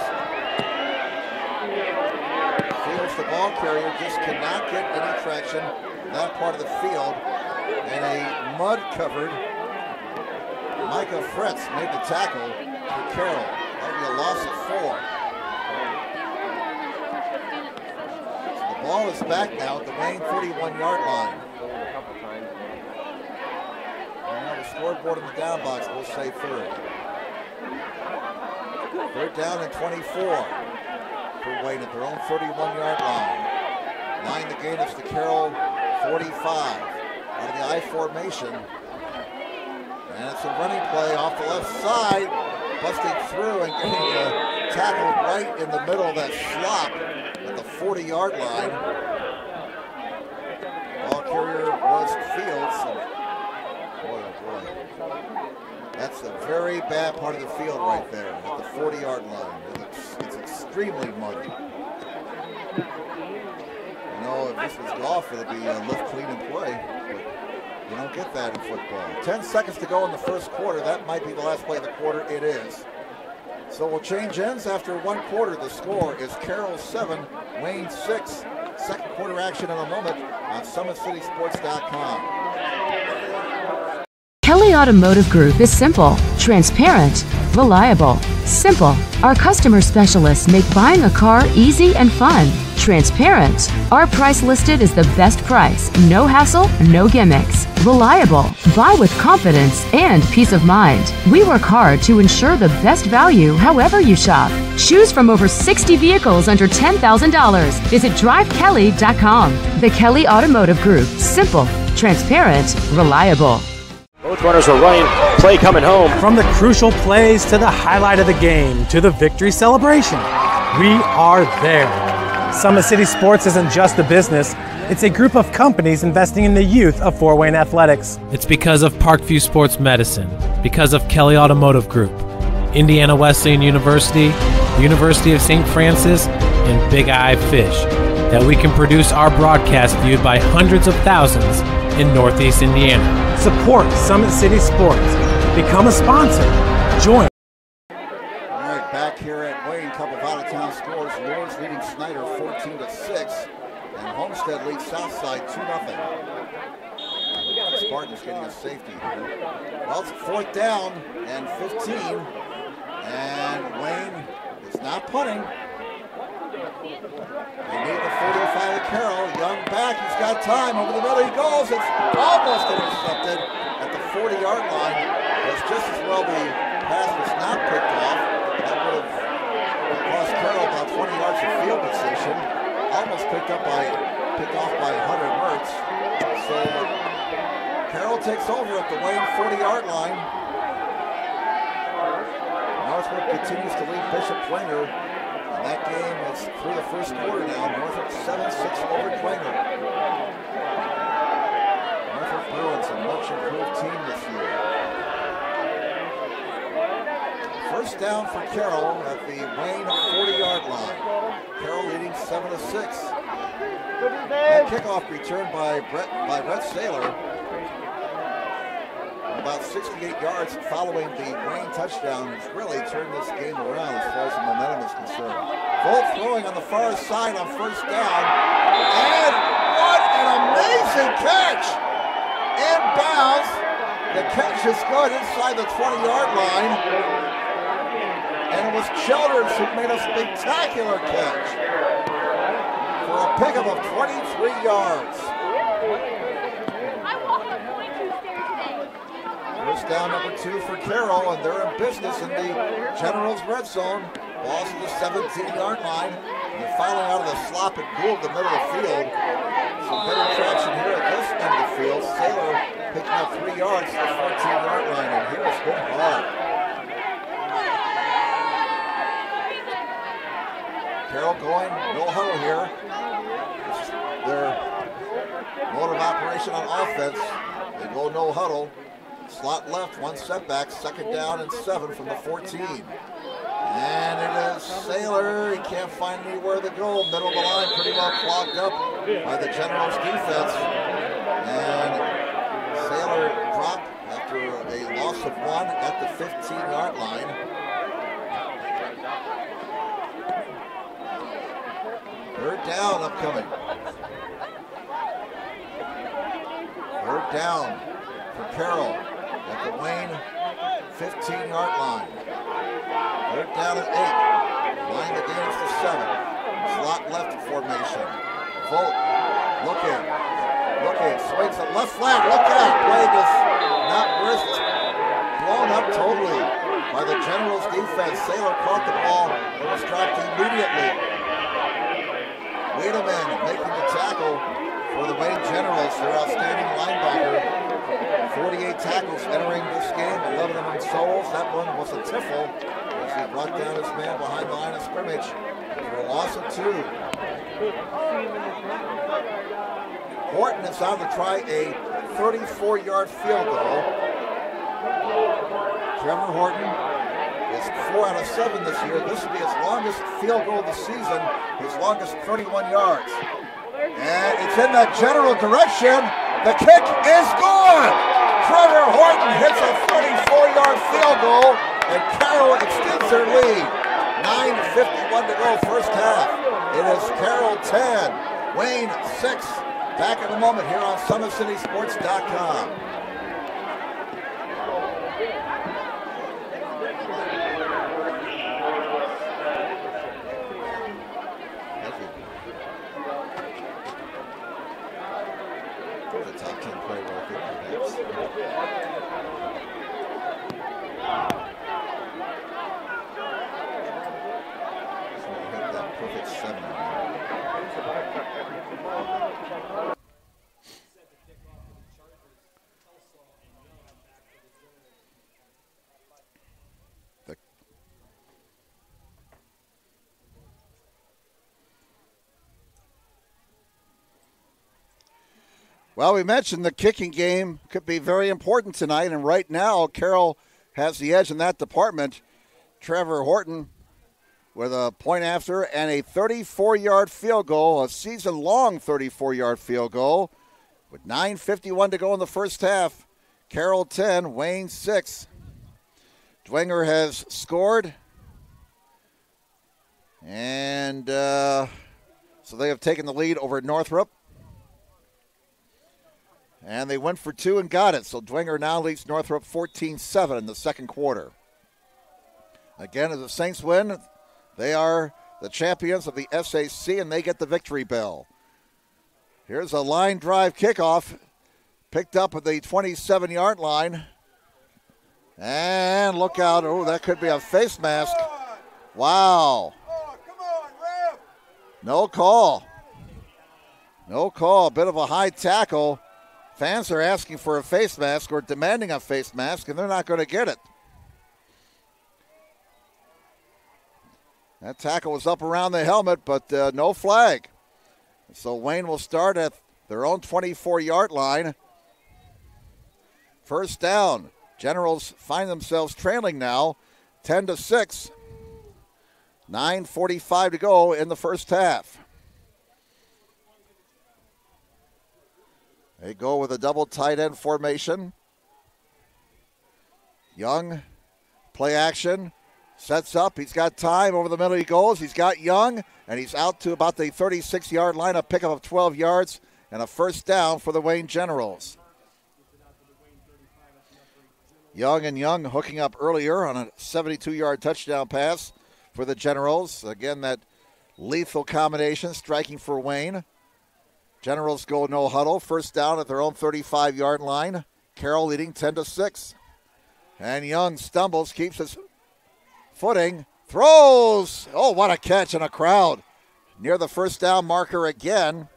Fields, the ball carrier, just cannot get any traction in that part of the field. And a mud-covered Micah Fretz made the tackle for Carroll. That'll be a loss of 4. So the ball is back now at the Wayne 31-yard line. Scoreboard in the down box will say third. Third down and 24 for Wayne at their own 31-yard line. Line the gain is to Carroll 45 out of the I formation. And it's a running play off the left side, busting through and getting tackled right in the middle of that slot at the 40-yard line. Ball carrier was Fields. Boy, oh boy. That's a very bad part of the field right there at the 40-yard line. It's extremely muddy. You know, if this was golf, it would be lift, clean, and play. But you don't get that in football. 10 seconds to go in the first quarter. That might be the last play of the quarter. It is. So we'll change ends after one quarter. The score is Carroll 7, Wayne 6. Second quarter action in a moment on SummitCitySports.com. Kelly Automotive Group is simple, transparent, reliable. Simple. Our customer specialists make buying a car easy and fun. Transparent. Our price listed is the best price. No hassle, no gimmicks. Reliable. Buy with confidence and peace of mind. We work hard to ensure the best value however you shop. Choose from over 60 vehicles under $10,000. Visit drivekelly.com. The Kelly Automotive Group. Simple, transparent, reliable. Both runners are running, play coming home. From the crucial plays to the highlight of the game to the victory celebration, we are there. Summit City Sports isn't just a business, it's a group of companies investing in the youth of Fort Wayne athletics. It's because of Parkview Sports Medicine, because of Kelly Automotive Group, Indiana Wesleyan University, the University of St. Francis, and Big Eye Fish, that we can produce our broadcast viewed by hundreds of thousands in Northeast Indiana. Support Summit City Sports. Become a sponsor. Join. All right, back here at Wayne. A couple of out-of-town scores. Lourdes leading Snyder 14-6. And Homestead leads Southside 2-0. Spartans getting a safety here. Well, it's 4th down and 15. And Wayne is not punting. They need the 45 of Carroll. Young back, he's got time. Over the middle he goes. It's almost intercepted at the 40-yard line. It's just as well the pass was not picked off. That would have cost Carroll about 20 yards of field position. Almost picked off by Hunter Mertz. So Carroll takes over at the Wayne 40-yard line. Northwood continues to lead Bishop Dwenger. And that game is through the first quarter now. Norfolk 7-6 over Dwenger. Norfolk Bruins, a much improved team this year. First down for Carroll at the Wayne 40-yard line. Carroll leading 7-6. That kickoff returned by Brett Saylor. About 68 yards following the Wayne touchdown, has really turned this game around as far as the momentum is concerned. Volt throwing on the far side on first down. And what an amazing catch! Inbounds. The catch is good inside the 20-yard line. And it was Childers who made a spectacular catch for a pickup of 23 yards. First down number 2 for Carroll, and they're in business in the Generals red zone. Ball's to the 17-yard line. And they're fouling out of the slop and Gould in the middle of the field. Some better traction here at this end of the field. Saylor picking up 3 yards to the 14-yard line, and he was hit hard. Carroll going no huddle here. Their mode of operation on offense. They go no huddle. Slot left, 1 setback, 2nd down and 7 from the 14. And it is Saylor. He can't find anywhere to go. Middle of the line pretty well clogged up by the Generals defense. And Saylor dropped after a loss of 1 at the 15-yard line. Third down upcoming. Third down for Carroll at the Wayne 15-yard line. Third down at 8. Line the gains to 7. Slot left formation. Volt looking, swings it left flat. Look out! Play does not wrist. Blown up totally by the Generals defense. Saylor caught the ball and was dropped immediately. Wiedemann making the tackle for the Wayne Generals, their outstanding linebacker. 48 tackles entering this game, 11 of them solos. That one was a tiffle as he brought down his man behind the line of scrimmage for a loss of 2. Horton is on to try a 34-yard field goal. Trevor Horton is 4 out of 7 this year. This will be his longest field goal of the season, his longest 31 yards. And it's in the general direction. The kick is gone. Trevor Horton hits a 34-yard field goal, and Carroll extends their lead. 9:51 to go, first half. It is Carroll 10, Wayne 6. Back in a moment here on SummitCitySports.com. The top 10 player I think perhaps. So we hit that perfect 7. Well, we mentioned the kicking game could be very important tonight, and right now Carroll has the edge in that department. Trevor Horton with a point after and a 34-yard field goal, a season-long 34-yard field goal with 9:51 to go in the first half. Carroll 10, Wayne 6. Dwenger has scored And so they have taken the lead over Northrop. And they went for 2 and got it. So Dwenger now leads Northrop 14-7 in the second quarter. Again, as the Saints win, they are the champions of the SAC, and they get the victory bell. Here's a line drive kickoff, picked up at the 27-yard line. And look out. Oh, that could be a face mask. Wow. No call. No call. A bit of a high tackle. Fans are asking for a face mask or demanding a face mask, and they're not going to get it. That tackle was up around the helmet, but no flag. So Wayne will start at their own 24-yard line. First down. Generals find themselves trailing now, 10-6. 9:45 to go in the first half. They go with a double tight end formation. Young, play action, sets up. He's got time. Over the middle he goes. He's got Young, and he's out to about the 36-yard line, a pickup of 12 yards, and a first down for the Wayne Generals. Young hooking up earlier on a 72-yard touchdown pass for the Generals. Again, that lethal combination, striking for Wayne. Generals go no huddle. First down at their own 35-yard line. Carroll leading 10-6. And Young stumbles, keeps his footing, throws. Oh, what a catch in a crowd. Near the first down marker again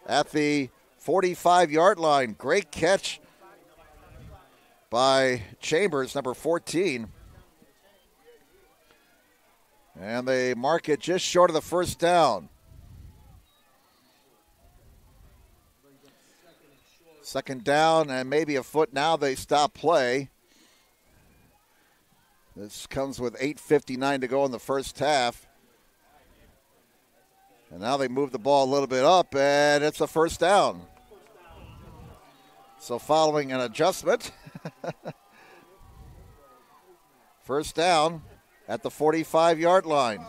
at the 45-yard line. Great catch by Chambers, number 14. And they mark it just short of the first down. Second down and maybe a foot now. They stop play. This comes with 8:59 to go in the first half. And now they move the ball a little bit up, and it's a first down. So following an adjustment, first down at the 45-yard line.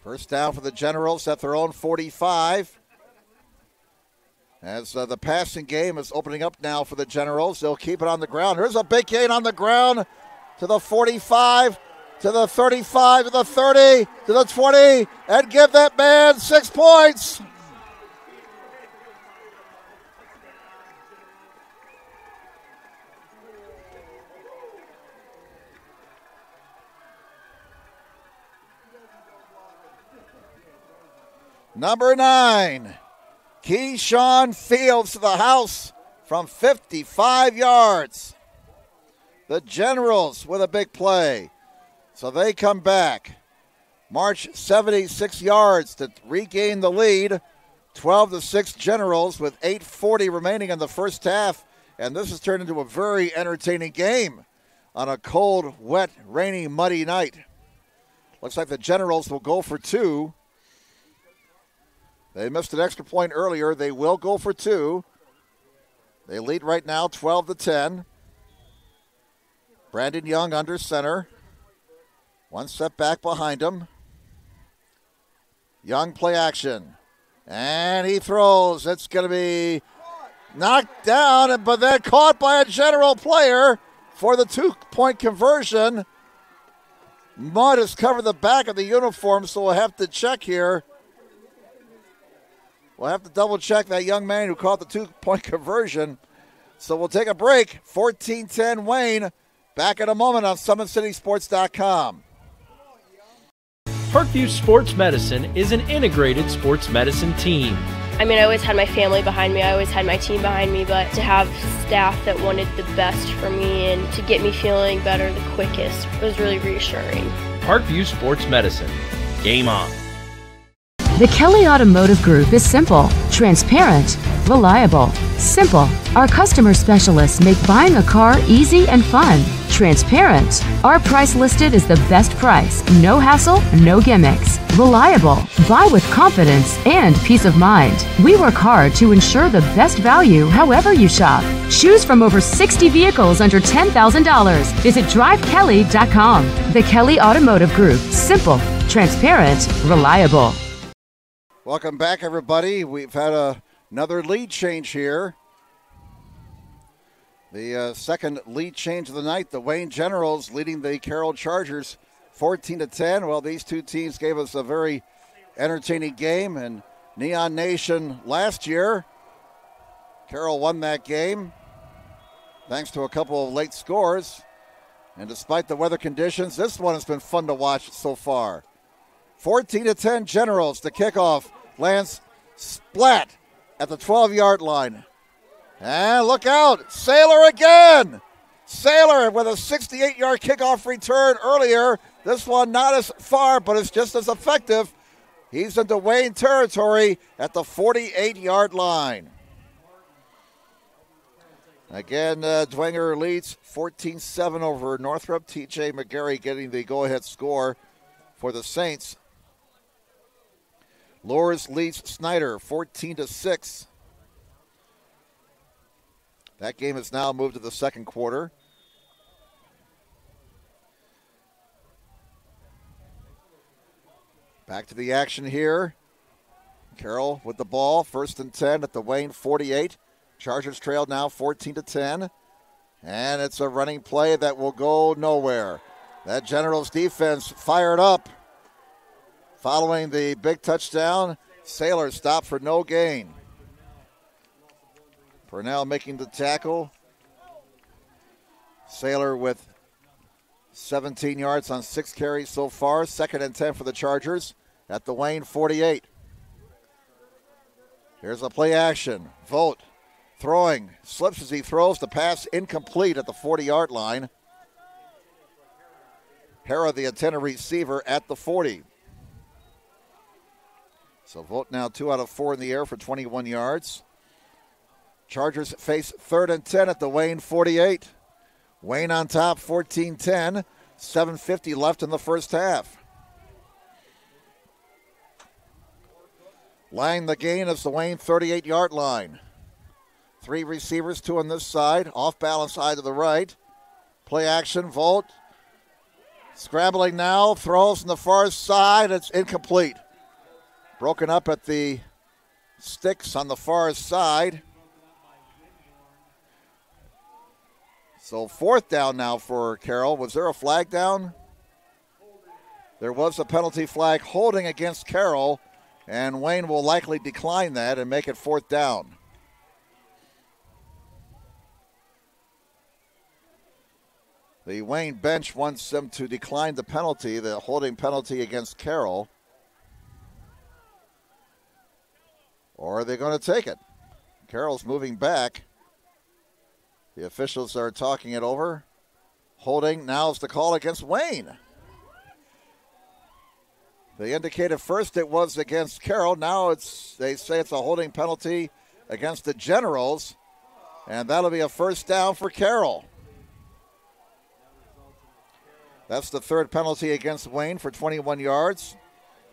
First down for the Generals at their own 45. As the passing game is opening up now for the Generals. They'll keep it on the ground. Here's a big gain on the ground to the 45, to the 35, to the 30, to the 20, and give that man 6 points. Number 9, Keyshawn Fields to the house from 55 yards. The Generals with a big play. So they come back. March 76 yards to regain the lead. 12-6 Generals with 8:40 remaining in the first half. And this has turned into a very entertaining game on a cold, wet, rainy, muddy night. Looks like the Generals will go for 2. They missed an extra point earlier. They will go for 2. They lead right now 12-10. Brandon Young under center. One step back behind him. Young play action. And he throws. It's going to be knocked down, but then caught by a General player for the 2-point conversion. Mud has covered the back of the uniform, so we'll have to check here. We'll have to double-check that young man who caught the 2-point conversion. So we'll take a break. 14-10 Wayne. Back in a moment on SummitCitySports.com. Parkview Sports Medicine is an integrated sports medicine team. I mean, I always had my family behind me. I always had my team behind me. But to have staff that wanted the best for me and to get me feeling better the quickest was really reassuring. Parkview Sports Medicine. Game on. The Kelly Automotive Group is simple, transparent, reliable, simple. Our customer specialists make buying a car easy and fun. Transparent. Our price listed is the best price. No hassle, no gimmicks. Reliable. Buy with confidence and peace of mind. We work hard to ensure the best value however you shop. Choose from over 60 vehicles under $10,000. Visit drivekelly.com. The Kelly Automotive Group. Simple, transparent, reliable. Welcome back, everybody. We've had another lead change here. The second lead change of the night. The Wayne Generals leading the Carroll Chargers 14-10. Well, these two teams gave us a very entertaining game. And Neon Nation last year, Carroll won that game thanks to a couple of late scores. And despite the weather conditions, this one has been fun to watch so far. 14-10 Generals. The kickoff lands splat at the 12-yard line. And look out, Saylor again. Saylor with a 68-yard kickoff return earlier. This one not as far, but it's just as effective. He's into Wayne territory at the 48-yard line. Again, Dwenger leads 14-7 over Northrop. TJ McGarry getting the go-ahead score for the Saints. Lours leads Snyder 14-6. That game has now moved to the second quarter. Back to the action here. Carroll with the ball, 1st and 10 at the Wayne 48. Chargers trail now 14-10. And it's a running play that will go nowhere. That Generals defense fired up. Following the big touchdown, Saylor stopped for no gain. Purnell making the tackle. Saylor with 17 yards on 6 carries so far. 2nd and 10 for the Chargers at the Wayne 48. Here's a play action. Vogt throwing. Slips as he throws. The pass incomplete at the 40-yard line. Hera, the intended receiver, at the 40. So Vogt now 2 out of 4 in the air for 21 yards. Chargers face 3rd and 10 at the Wayne 48. Wayne on top, 14-10. 7:50 left in the first half. Lang the gain is the Wayne 38-yard line. 3 receivers, 2 on this side. Off balance side to the right. Play action, Vogt. Scrambling now, throws on the far side. It's incomplete. Broken up at the sticks on the far side. So 4th down now for Carroll. Was there a flag down? There was a penalty flag holding against Carroll, and Wayne will likely decline that and make it 4th down. The Wayne bench wants them to decline the penalty, the holding penalty against Carroll. Or are they going to take it? Carroll's moving back. The officials are talking it over. Holding, now's the call against Wayne. They indicated first it was against Carroll. Now they say it's a holding penalty against the Generals. And that'll be a 1st down for Carroll. That's the 3rd penalty against Wayne for 21 yards.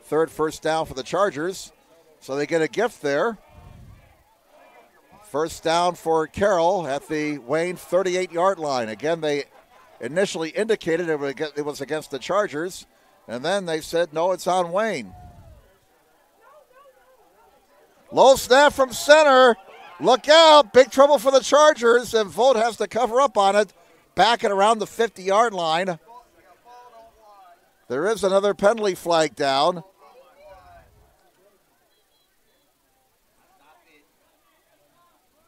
3rd 1st down for the Chargers. So they get a gift there. 1st down for Carroll at the Wayne 38-yard line. Again, they initially indicated it was against the Chargers, and then they said, no, it's on Wayne. Low snap from center. Look out. Big trouble for the Chargers, and Vogt has to cover up on it. Back at around the 50-yard line. There is another penalty flag down.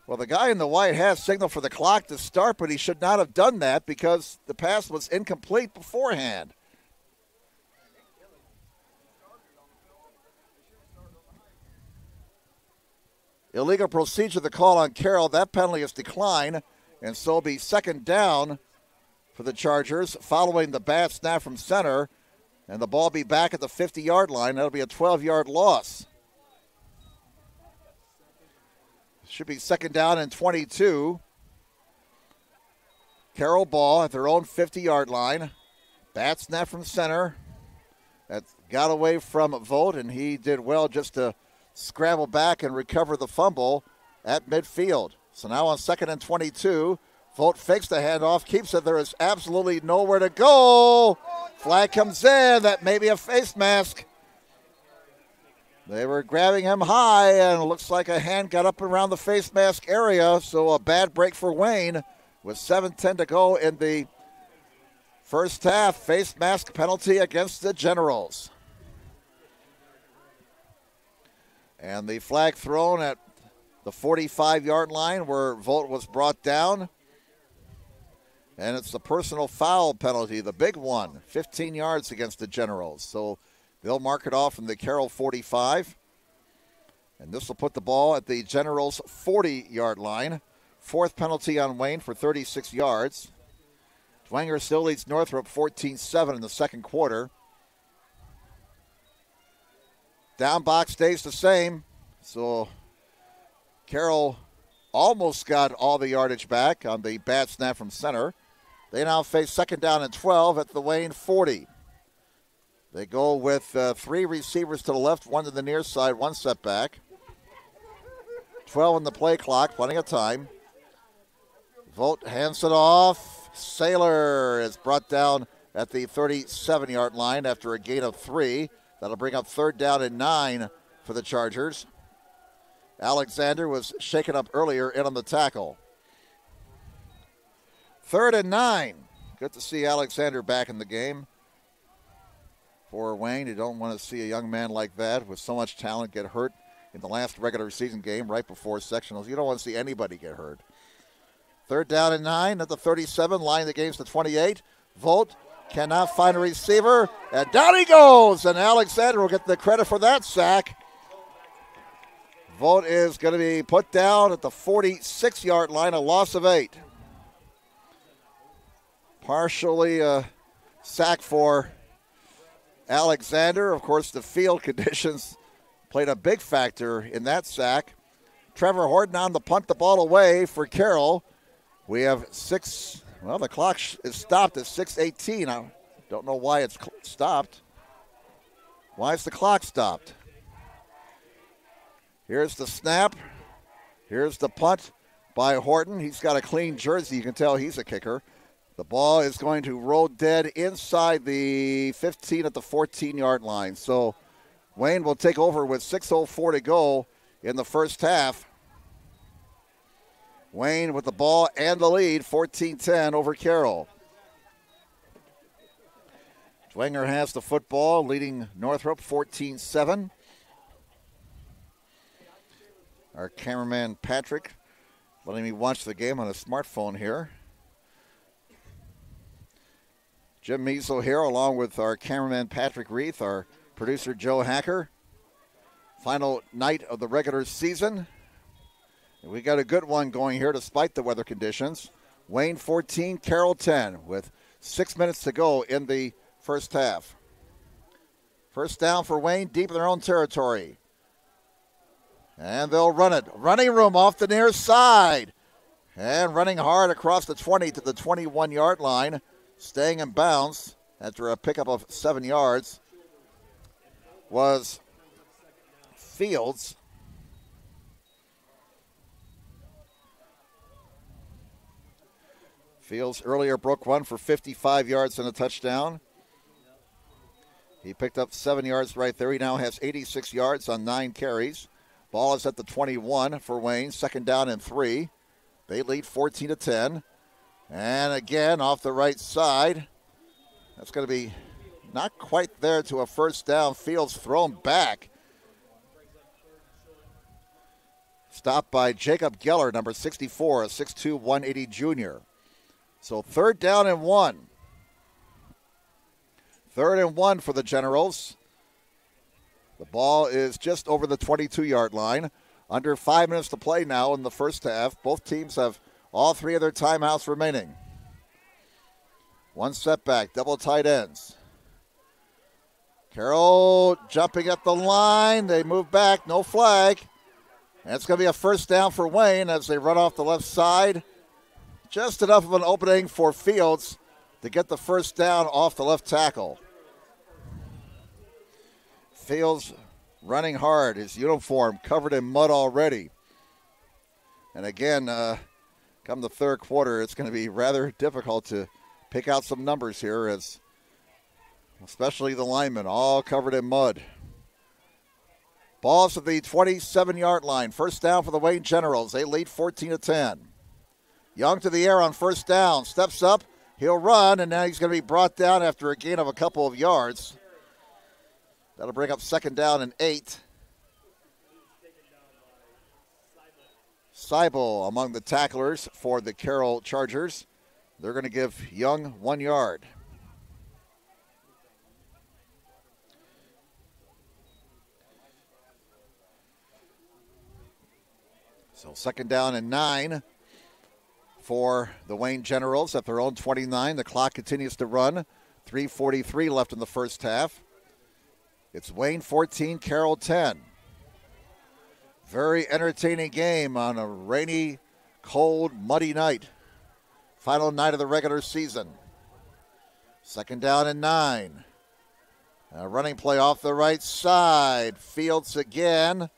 Well, the guy in the white hat signaled for the clock to start, but he should not have done that because the pass was incomplete beforehand. Illegal procedure, the call on Carroll. That penalty is declined, and so it'll be 2nd down for the Chargers following the bad snap from center, and the ball be back at the 50-yard line. That'll be a 12-yard loss. Should be second down and 22. Carroll ball at their own 50-yard line. Bat snap from center. That got away from Vogt, and he did well just to scramble back and recover the fumble at midfield. So now on second and 22, Vogt fakes the handoff, keeps it. There is absolutely nowhere to go. Flag comes in. That may be a face mask. They were grabbing him high, and it looks like a hand got up around the face mask area, so a bad break for Wayne with 7:10 to go in the first half. Face mask penalty against the Generals. And the flag thrown at the 45-yard line where Vogt was brought down. And it's the personal foul penalty, the big one, 15 yards against the Generals. So they'll mark it off from the Carroll 45. And this will put the ball at the Generals' 40-yard line. Fourth penalty on Wayne for 36 yards. Dwenger still leads Northrop 14-7 in the second quarter. Down box stays the same. So Carroll almost got all the yardage back on the bad snap from center. They now face second down and 12 at the Wayne 40. They go with three receivers to the left, one to the near side, one setback. 12 on the play clock, plenty of time. Vogt hands it off. Saylor is brought down at the 37-yard line after a gain of 3. That'll bring up third down and 9 for the Chargers. Alexander was shaken up earlier in on the tackle. Third and 9. Good to see Alexander back in the game. For Wayne, you don't want to see a young man like that with so much talent get hurt in the last regular season game right before sectionals. You don't want to see anybody get hurt. Third down and 9 at the 37, line the game's the 28. Vogt cannot find a receiver, and down he goes, and Alexander will get the credit for that sack. Vogt is going to be put down at the 46-yard line, a loss of 8. Partially a sack for Alexander. Of course, the field conditions played a big factor in that sack. Trevor Horton on the punt the ball away for Carroll. We have the clock is stopped at 6:18. I don't know why it's stopped. Why is the clock stopped? Here's the snap. Here's the punt by Horton. He's got a clean jersey. You can tell he's a kicker. The ball is going to roll dead inside the 15 at the 14-yard line. So Wayne will take over with 6:04 to go in the first half. Wayne with the ball and the lead, 14-10 over Carroll. Dwenger has the football, leading Northrop 14-7. Our cameraman Patrick letting me watch the game on a smartphone here. Jim Measle here along with our cameraman Patrick Reith, our producer Joe Hacker. Final night of the regular season. We got a good one going here despite the weather conditions. Wayne 14, Carroll 10 with 6 minutes to go in the first half. First down for Wayne, deep in their own territory. And they'll run it. Running room off the near side. And running hard across the 20 to the 21-yard line. Staying in bounds after a pickup of 7 yards was Fields. Fields earlier broke one for 55 yards and a touchdown. He picked up 7 yards right there. He now has 86 yards on 9 carries. Ball is at the 21 for Wayne. Second down and 3. They lead 14-10. And again, off the right side. That's going to be not quite there to a first down. Fields thrown back. Stopped by Jacob Geller, number 64, a 6'2", 180 junior. So third down and 1. Third and 1 for the Generals. The ball is just over the 22-yard line. Under 5 minutes to play now in the first half. Both teams have all 3 of their timeouts remaining. One setback, double tight ends. Carroll jumping at the line. They move back, no flag. And it's going to be a first down for Wayne as they run off the left side. Just enough of an opening for Fields to get the first down off the left tackle. Fields running hard, his uniform covered in mud already. And again, come the third quarter, it's going to be rather difficult to pick out some numbers here, as especially the linemen all covered in mud. Ball's at the 27-yard line. First down for the Wayne Generals. They lead 14-10. Young to the air on first down. Steps up. He'll run, and now he's going to be brought down after a gain of a couple of yards. That'll bring up second down and 8. Seibel among the tacklers for the Carroll Chargers. They're going to give Young 1 yard. So second down and 9 for the Wayne Generals at their own 29. The clock continues to run. 3:43 left in the first half. It's Wayne 14, Carroll 10. Very entertaining game on a rainy, cold, muddy night. Final night of the regular season. Second down and 9. A running play off the right side. Fields again.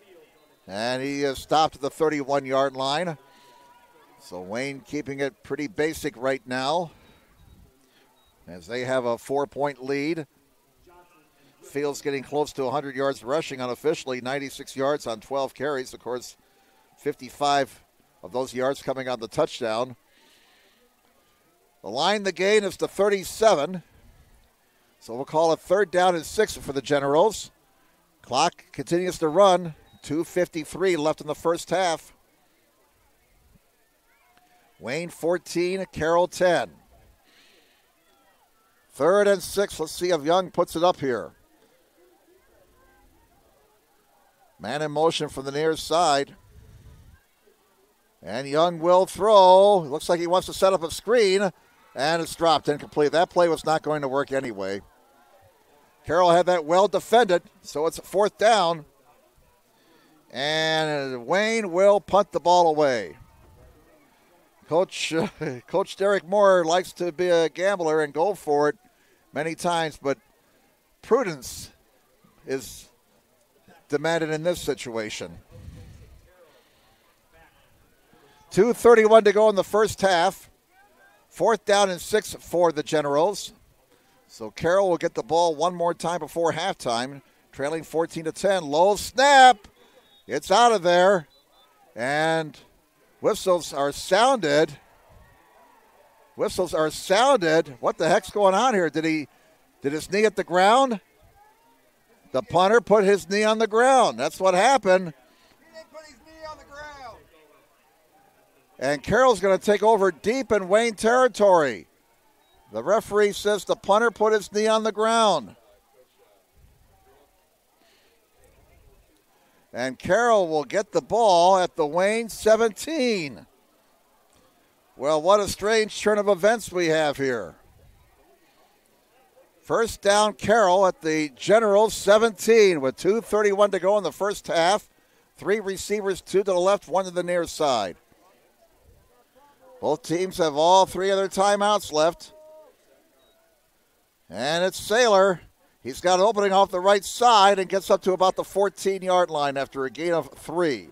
And he is stopped at the 31-yard line. So Wayne keeping it pretty basic right now, as they have a 4-point lead. Fields getting close to 100 yards rushing unofficially, 96 yards on 12 carries. Of course, 55 of those yards coming on the touchdown. The line, the gain is to 37. So we'll call it third down and 6 for the Generals. Clock continues to run. 2:53 left in the first half. Wayne 14, Carroll 10. Third and 6. Let's see if Young puts it up here. Man in motion from the near side. And Young will throw. Looks like he wants to set up a screen. And it's dropped incomplete. That play was not going to work anyway. Carroll had that well defended, so it's a fourth down. And Wayne will punt the ball away. Coach Derek Moore likes to be a gambler and go for it many times, but prudence is demanded in this situation. 2:31 to go in the first half. Fourth down and 6 for the Generals. So Carroll will get the ball one more time before halftime, trailing 14-10. Low snap. It's out of there. And whistles are sounded. Whistles are sounded. What the heck's going on here? Did his knee hit the ground? The punter put his knee on the ground. That's what happened. He didn't put his knee on the ground. And Carroll's going to take over deep in Wayne territory. The referee says the punter put his knee on the ground. And Carroll will get the ball at the Wayne 17. Well, what a strange turn of events we have here. First down, Carroll at the Generals 17 with 2:31 to go in the first half. 3 receivers, 2 to the left, 1 to the near side. Both teams have all 3 of their timeouts left. And it's Saylor. He's got an opening off the right side and gets up to about the 14-yard line after a gain of 3.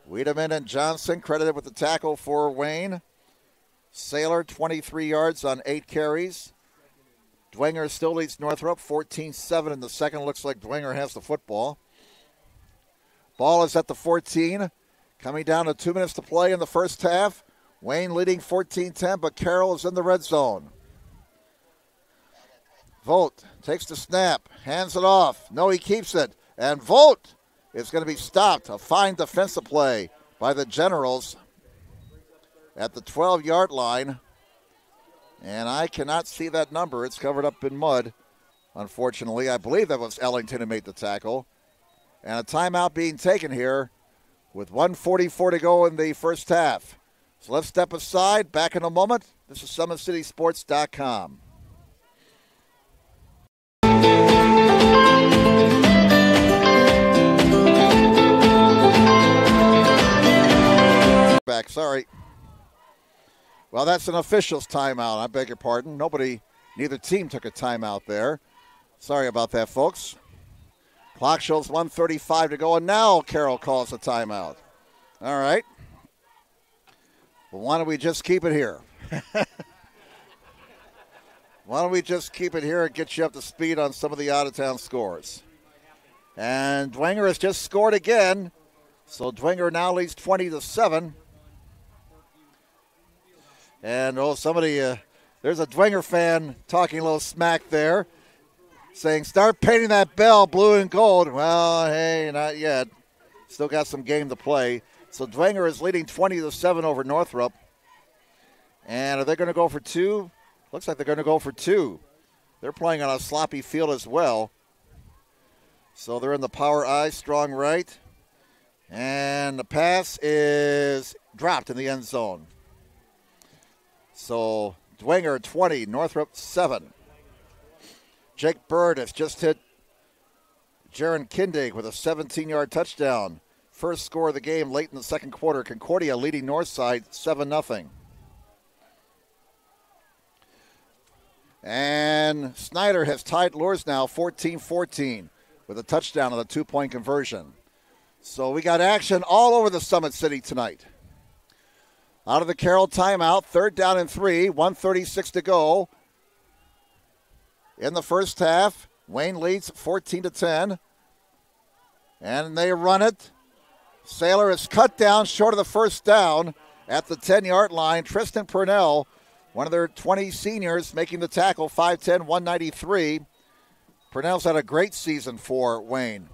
Wiedemann and Johnson credited with the tackle for Wayne. Saylor, 23 yards on 8 carries. Dwenger still leads Northrop, 14-7 in the second. Looks like Dwenger has the football. Ball is at the 14. Coming down to 2 minutes to play in the first half. Wayne leading 14-10, but Carroll is in the red zone. Vogt takes the snap, hands it off. No, he keeps it. And Vogt is going to be stopped. A fine defensive play by the Generals at the 12-yard line. And I cannot see that number. It's covered up in mud, unfortunately. I believe that was Ellington who made the tackle. And a timeout being taken here with 1:44 to go in the first half. So let's step aside. Back in a moment. This is SummitCitySports.com. Well, that's an official's timeout. I beg your pardon. Neither team took a timeout there. Sorry about that, folks. Clock shows 1:35 to go, and now Carroll calls a timeout. All right. Well, why don't we just keep it here? Why don't we just keep it here and get you up to speed on some of the out-of-town scores? And Dwenger has just scored again, so Dwenger now leads 20-7. And, there's a Dwenger fan talking a little smack there, saying, start painting that bell blue and gold. Well, hey, not yet. Still got some game to play. So Dwenger is leading 20-7 over Northrop. And are they going to go for two? Looks like they're going to go for two. They're playing on a sloppy field as well. So they're in the power I, strong right. And the pass is dropped in the end zone. So Dwenger 20, Northrop 7. Jake Bird has just hit Jaron Kindig with a 17-yard touchdown. First score of the game late in the second quarter. Concordia leading Northside 7-0. And Snyder has tied Lourdes now 14-14 with a touchdown on the two-point conversion. So we got action all over the Summit City tonight. Out of the Carroll timeout, 3rd down and 3, 1:36 to go. In the first half, Wayne leads 14-10. And they run it. Saylor is cut down short of the first down at the 10-yard line. Tristan Purnell, one of their 20 seniors, making the tackle, 5'10", 193. Purnell's had a great season for Wayne.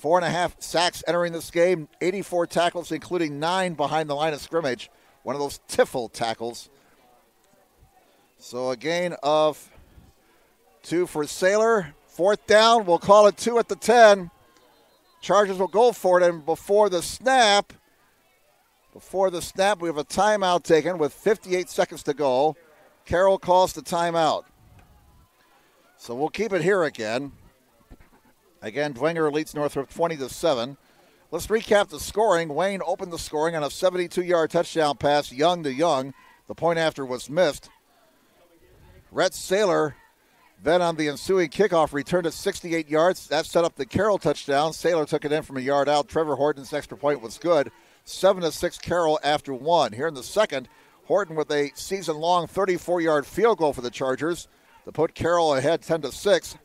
4.5 sacks entering this game, 84 tackles, including 9 behind the line of scrimmage. One of those Tiffle tackles. So a gain of 2 for Saylor. 4th down, we'll call it 2 at the 10. Chargers will go for it, and before the snap, we have a timeout taken with 58 seconds to go. Carroll calls the timeout. So we'll keep it here again. Again, Dwenger leads Northrop 20-7. Let's recap the scoring. Wayne opened the scoring on a 72-yard touchdown pass, Young to Young. The point after was missed. Rhett Saylor then on the ensuing kickoff returned at 68 yards. That set up the Carroll touchdown. Saylor took it in from a yard out. Trevor Horton's extra point was good. 7-6 Carroll after 1. Here in the second, Horton with a season-long 34-yard field goal for the Chargers to put Carroll ahead 10-6.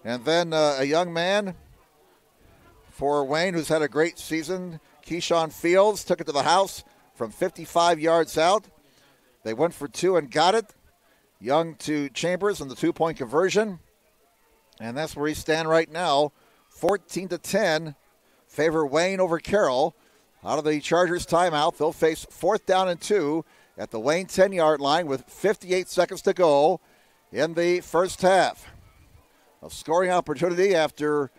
And then a young man for Wayne who's had a great season, Keyshawn Fields, took it to the house from 55 yards out. They went for 2 and got it. Young to Chambers on the 2-point conversion. And that's where we stand right now. 14-10. Favor Wayne over Carroll. Out of the Chargers timeout, they'll face 4th down and 2 at the Wayne 10-yard line with 58 seconds to go in the first half. A scoring opportunity after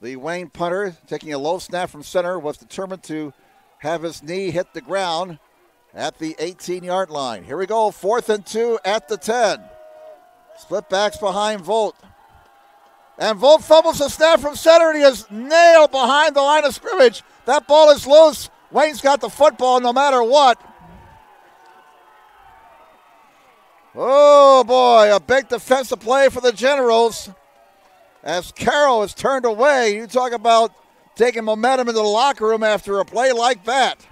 the Wayne punter, taking a low snap from center, was determined to have his knee hit the ground at the 18-yard line. Here we go, 4th and 2 at the 10. Split backs behind Volt. And Volt fumbles the snap from center, and he is nailed behind the line of scrimmage. That ball is loose. Wayne's got the football no matter what. Oh, boy, a big defensive play for the Generals as Carroll is turned away. You talk about taking momentum into the locker room after a play like that.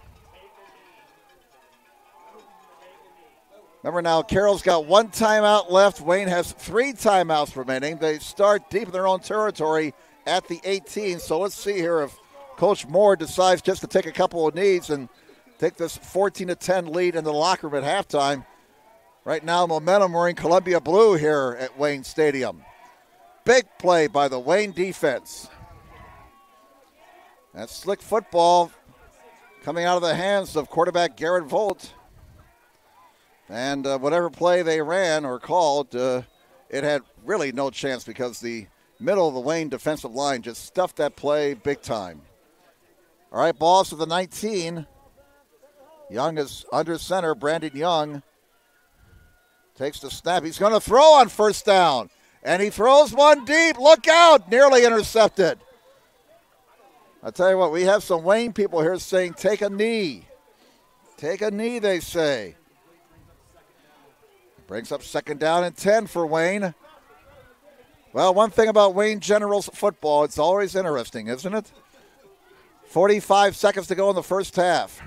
Remember now, Carroll's got 1 timeout left. Wayne has 3 timeouts remaining. They start deep in their own territory at the 18. So let's see here if Coach Moore decides just to take a couple of knees and take this 14-10 lead in the locker room at halftime. Right now, momentum, we're in Columbia Blue here at Wayne Stadium. Big play by the Wayne defense. That's slick football coming out of the hands of quarterback Garrett Volt. And whatever play they ran or called, it had really no chance because the middle of the Wayne defensive line just stuffed that play big time. All right, balls to the 19. Young is under center. Brandon Young takes the snap. He's going to throw on 1st down. And he throws one deep. Look out. Nearly intercepted. I tell you what, we have some Wayne people here saying take a knee. Take a knee, they say. Brings up second down and 10 for Wayne. Well, one thing about Wayne Generals football, it's always interesting, isn't it? 45 seconds to go in the first half.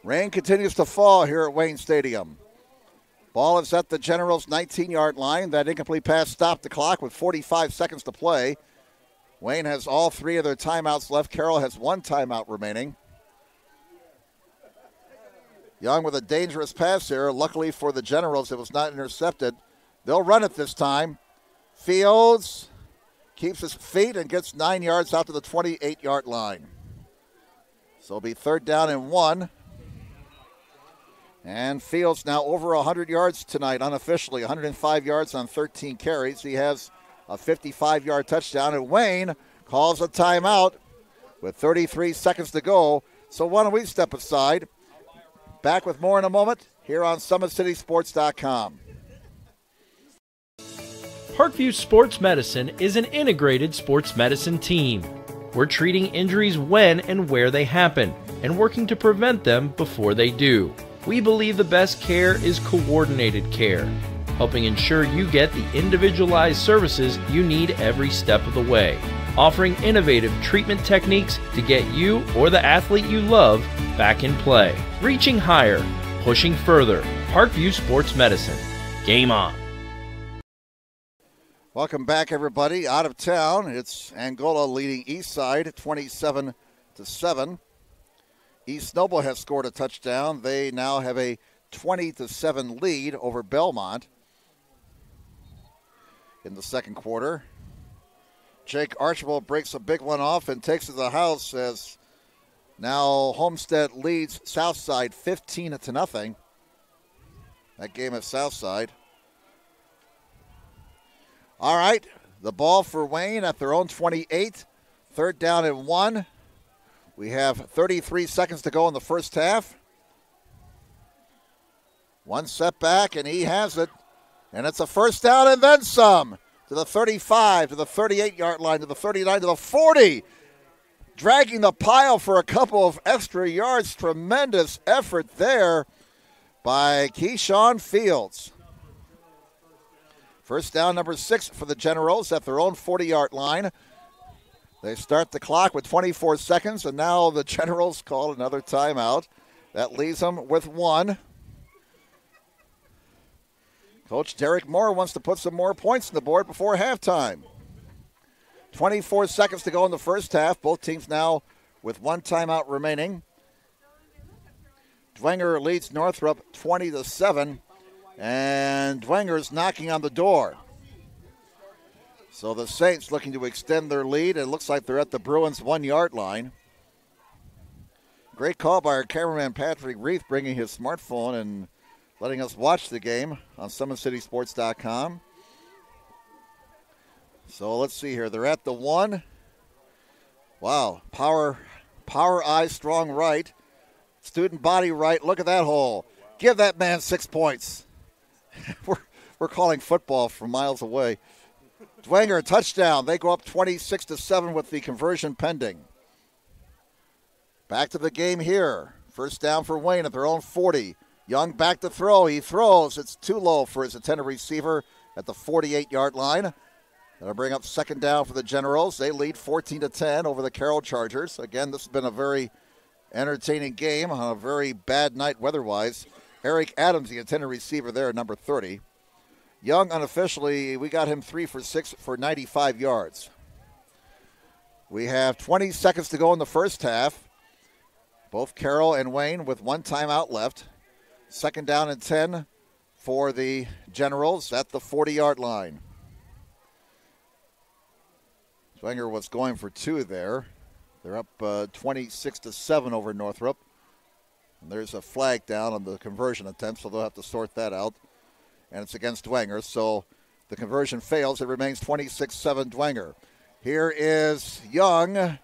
Rain continues to fall here at Wayne Stadium. Ball is at the Generals' 19-yard line. That incomplete pass stopped the clock with 45 seconds to play. Wayne has all three of their timeouts left. Carroll has one timeout remaining. Young with a dangerous pass here. Luckily for the Generals, it was not intercepted. They'll run it this time. Fields keeps his feet and gets 9 yards out to the 28-yard line. So it'll be third down and 1. And Fields now over 100 yards tonight, unofficially. 105 yards on 13 carries. He has a 55-yard touchdown. And Wayne calls a timeout with 33 seconds to go. So why don't we step aside? Back with more in a moment here on SummitCitySports.com. Parkview Sports Medicine is an integrated sports medicine team. We're treating injuries when and where they happen and working to prevent them before they do. We believe the best care is coordinated care, helping ensure you get the individualized services you need every step of the way, offering innovative treatment techniques to get you or the athlete you love back in play. Reaching higher, pushing further. Parkview Sports Medicine. Game on. Welcome back, everybody. Out of town, it's Angola leading Eastside 27-7. East Noble has scored a touchdown. They now have a 20-7 lead over Belmont in the second quarter. Jake Archibald breaks a big one off and takes it to the house as now Homestead leads Southside 15-0. That game at Southside. All right, the ball for Wayne at their own 28. Third down and 1. We have 33 seconds to go in the first half. One setback, and he has it. And it's a first down and then some. To the 35, to the 38-yard line, to the 39, to the 40. Dragging the pile for a couple of extra yards. Tremendous effort there by Keyshawn Fields. First down, number 6 for the Generals at their own 40-yard line. They start the clock with 24 seconds, and now the Generals call another timeout. That leaves them with 1. Coach Derek Moore wants to put some more points on the board before halftime. 24 seconds to go in the first half. Both teams now with one timeout remaining. Dwenger leads Northrop 20-7. And Dwenger's knocking on the door. So the Saints looking to extend their lead. It looks like they're at the Bruins 1-yard line. Great call by our cameraman Patrick Reith, bringing his smartphone and letting us watch the game on SummitCitySports.com. So let's see here. They're at the 1. Wow. Power eye, strong right. Student body right. Look at that hole. Give that man 6 points. We're calling football from miles away. Dwenger, touchdown. They go up 26-7 with the conversion pending. Back to the game here. First down for Wayne at their own 40. Young back to throw. He throws. It's too low for his intended receiver at the 48-yard line. That'll bring up second down for the Generals. They lead 14-10 over the Carroll Chargers. Again, this has been a very entertaining game on a very bad night weather-wise. Eric Adams, the intended receiver there, number 30. Young, unofficially, we got him 3 for 6 for 95 yards. We have 20 seconds to go in the first half. Both Carroll and Wayne with one timeout left. Second down and 10 for the Generals at the 40-yard line. Dwenger was going for 2 there. They're up 26-7 over Northrop. And there's a flag down on the conversion attempt, so they'll have to sort that out. And it's against Dwenger, so the conversion fails. It remains 26-7 Dwenger. Here is Young,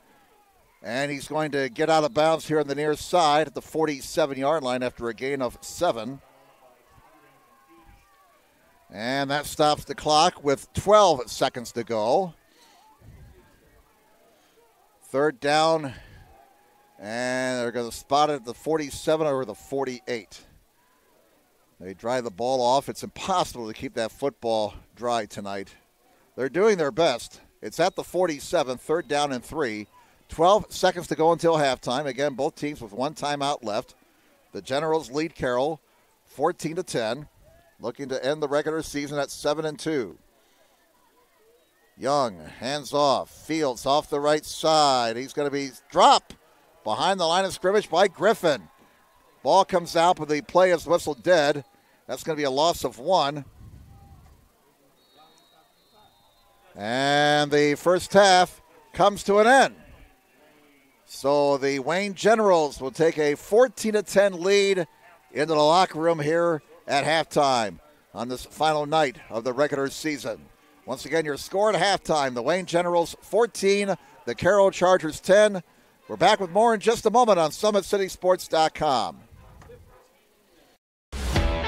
and he's going to get out of bounds here on the near side at the 47-yard line after a gain of 7. And that stops the clock with 12 seconds to go. Third down, and they're going to spot it at the 47 or the 48. They dry the ball off. It's impossible to keep that football dry tonight. They're doing their best. It's at the 47, 3rd down and 3. 12 seconds to go until halftime. Again, both teams with one timeout left. The Generals lead Carroll 14-10, looking to end the regular season at 7-2. Young, hands off. Fields off the right side. He's going to be dropped behind the line of scrimmage by Griffin. Ball comes out, but the play is whistled dead. That's going to be a loss of 1. And the first half comes to an end. So the Wayne Generals will take a 14-10 lead into the locker room here at halftime on this final night of the regular season. Once again, your score at halftime, the Wayne Generals 14, the Carroll Chargers 10. We're back with more in just a moment on SummitCitySports.com.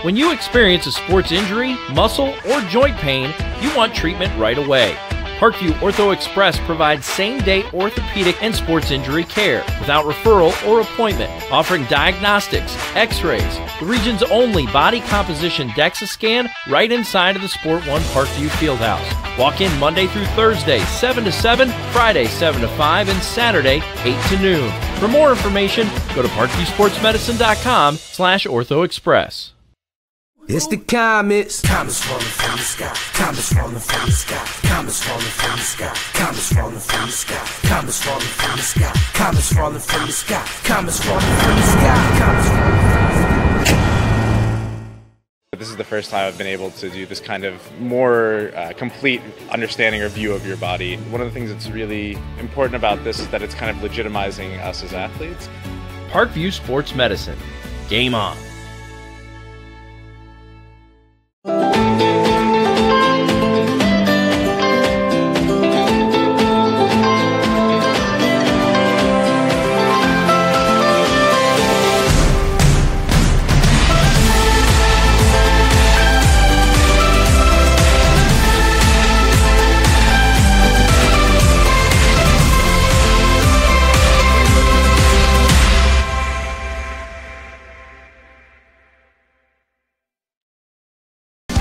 When you experience a sports injury, muscle, or joint pain, you want treatment right away. Parkview Ortho Express provides same-day orthopedic and sports injury care without referral or appointment, offering diagnostics, x-rays, the region's only body composition DEXA scan right inside of the Sport One Parkview Fieldhouse. Walk in Monday through Thursday, 7 to 7, Friday, 7 to 5, and Saturday, 8 to noon. For more information, go to parkviewsportsmedicine.com/orthoexpress. It's the Comets. Comets falling from the sky. Comets falling from the sky. Comets falling from the sky. Comets falling from the sky. Comets falling from the sky. Comets falling from the sky. Comets falling from the sky. Comets falling from the sky. This is the first time I've been able to do this kind of more complete understanding or view of your body. One of the things that's really important about this is that it's kind of legitimizing us as athletes. Parkview Sports Medicine. Game on.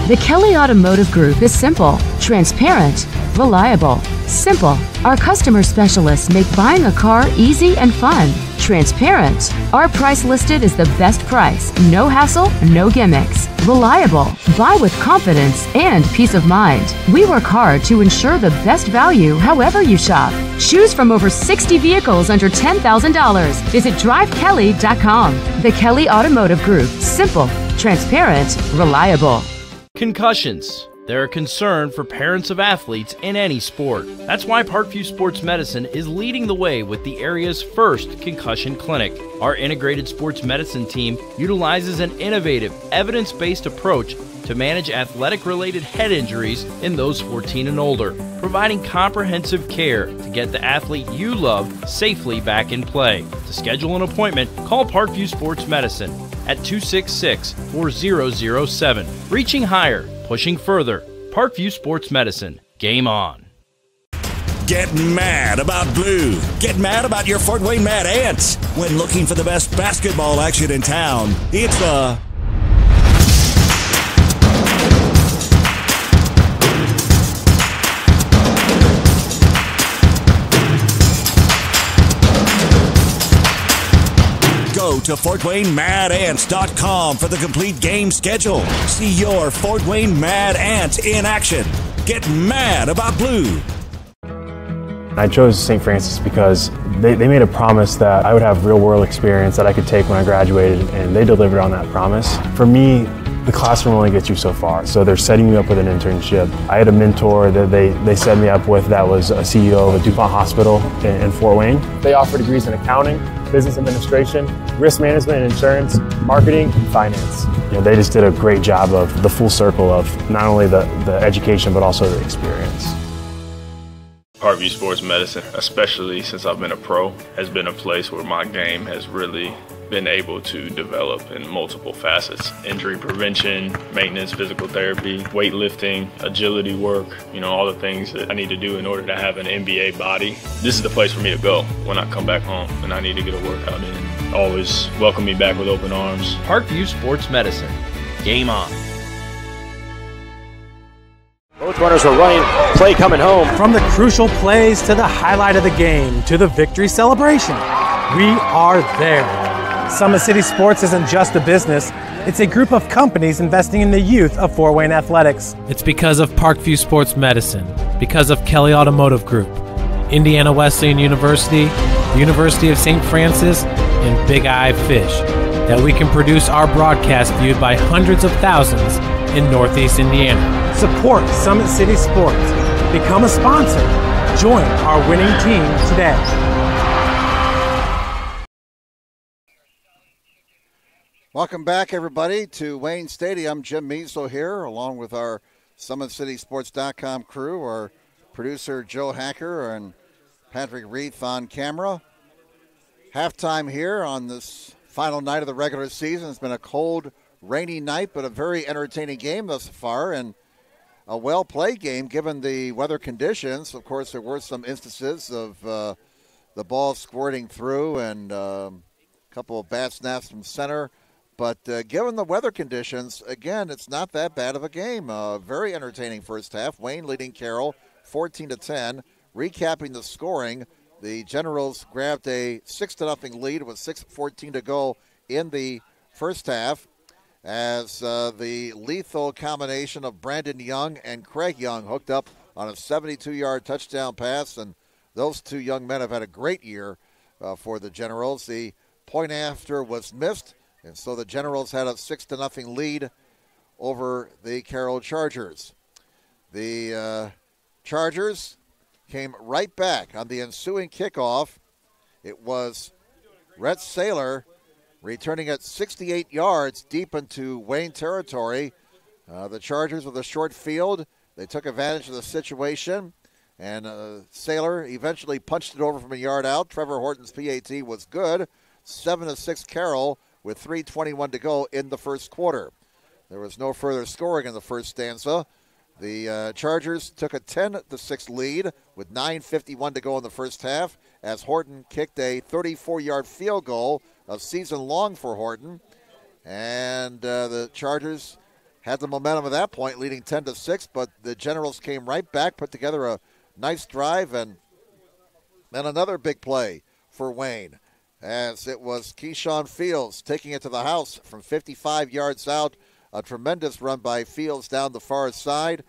The Kelly Automotive Group is simple, transparent, reliable. Simple. Our customer specialists make buying a car easy and fun. Transparent. Our price listed is the best price. No hassle, no gimmicks. Reliable. Buy with confidence and peace of mind. We work hard to ensure the best value however you shop. Choose from over 60 vehicles under $10,000. Visit drivekelly.com. The Kelly Automotive Group. Simple, transparent, reliable. Concussions. They're a concern for parents of athletes in any sport. That's why Parkview Sports Medicine is leading the way with the area's first concussion clinic. Our integrated sports medicine team utilizes an innovative, evidence-based approach to manage athletic-related head injuries in those 14 and older, providing comprehensive care to get the athlete you love safely back in play. To schedule an appointment, call Parkview Sports Medicine at 266-4007. Reaching higher, pushing further. Parkview Sports Medicine. Game on. Get mad about blue. Get mad about your Fort Wayne Mad Ants. When looking for the best basketball action in town, it's the Go to FortWayneMadAnts.com for the complete game schedule. See your Fort Wayne Mad Ants in action. Get mad about blue. I chose St. Francis because they made a promise that I would have real-world experience that I could take when I graduated, and they delivered on that promise. For me, the classroom only gets you so far, so they're setting you up with an internship. I had a mentor that they set me up with that was a CEO of a DuPont hospital in Fort Wayne. They offer degrees in accounting, business administration, risk management and insurance, marketing, and finance. You know, they just did a great job of the full circle of not only the education but also the experience. Parkview Sports Medicine, especially since I've been a pro, has been a place where my game has really been able to develop in multiple facets. Injury prevention, maintenance, physical therapy, weightlifting, agility work, all the things that I need to do in order to have an NBA body. This is the place for me to go when I come back home and I need to get a workout in. Always welcome me back with open arms. Parkview Sports Medicine. Game on. Both runners are running, play coming home. From the crucial plays to the highlight of the game to the victory celebration, we are there. Summit City Sports isn't just a business, it's a group of companies investing in the youth of Fort Wayne athletics. It's because of Parkview Sports Medicine, because of Kelly Automotive Group, Indiana Wesleyan University, the University of St. Francis, and Big Eye Fish, that we can produce our broadcast viewed by hundreds of thousands in Northeast Indiana. Support Summit City Sports. Become a sponsor. Join our winning team today. Welcome back, everybody, to Wayne Stadium. Jim Measle here, along with our SummitCitySports.com crew, our producer Joe Hacker and Patrick Reith on camera. Halftime here on this final night of the regular season. It's been a cold, rainy night, but a very entertaining game thus far, and a well-played game given the weather conditions. Of course, there were some instances of the ball squirting through and a couple of bad snaps from center. But given the weather conditions, again, it's not that bad of a game. Very entertaining first half. Wayne leading Carroll 14-10. Recapping the scoring, the Generals grabbed a 6-0 lead with 6:14 to go in the first half, as the lethal combination of Brandon Young and Craig Young hooked up on a 72-yard touchdown pass, and those two young men have had a great year for the Generals. The point after was missed, and so the Generals had a 6-0 lead over the Carroll Chargers. The Chargers came right back on the ensuing kickoff. It was Rhett Saylor returning at 68 yards deep into Wayne territory. The Chargers with a short field. They took advantage of the situation, and Saylor eventually punched it over from a yard out. Trevor Horton's PAT was good. 7-6 Carroll with 3:21 to go in the first quarter. There was no further scoring in the first stanza. The Chargers took a 10-6 lead with 9:51 to go in the first half as Horton kicked a 34-yard field goal, a season long for Horton. And the Chargers had the momentum at that point, leading 10-6, but the Generals came right back, put together a nice drive, and then another big play for Wayne, as it was Keyshawn Fields taking it to the house from 55 yards out. A tremendous run by Fields down the far side.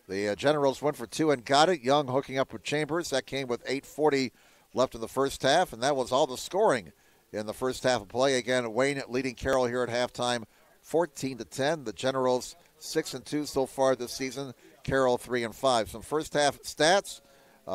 The Generals went for two and got it. Young hooking up with Chambers. That came with 8:40 left in the first half, and that was all the scoring in the first half of play. Again, Wayne leading Carroll here at halftime, 14-10. The Generals 6-2 so far this season. Carroll 3-5. Some first half stats.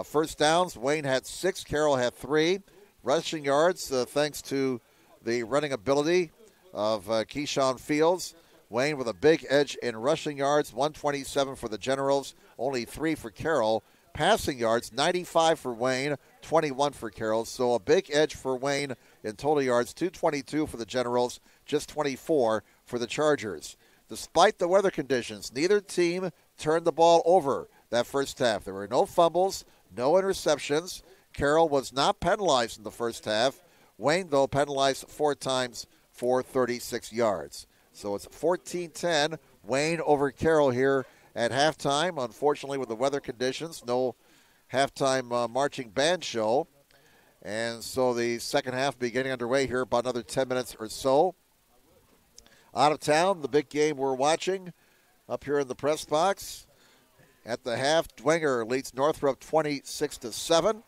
First downs, Wayne had 6, Carroll had 3. Rushing yards, thanks to the running ability of Keyshawn Fields. Wayne with a big edge in rushing yards, 127 for the Generals, only 3 for Carroll. Passing yards, 95 for Wayne, 21 for Carroll. So a big edge for Wayne in total yards, 222 for the Generals, just 24 for the Chargers. Despite the weather conditions, neither team turned the ball over that first half. There were no fumbles, no interceptions. Carroll was not penalized in the first half. Wayne, though, penalized 4 times for 36 yards. So it's 14-10, Wayne over Carroll here at halftime. Unfortunately, with the weather conditions, no halftime marching band show. And so the second half will be getting underway here about another 10 minutes or so. Out of town, the big game we're watching up here in the press box. At the half, Dwenger leads Northrop 26-7.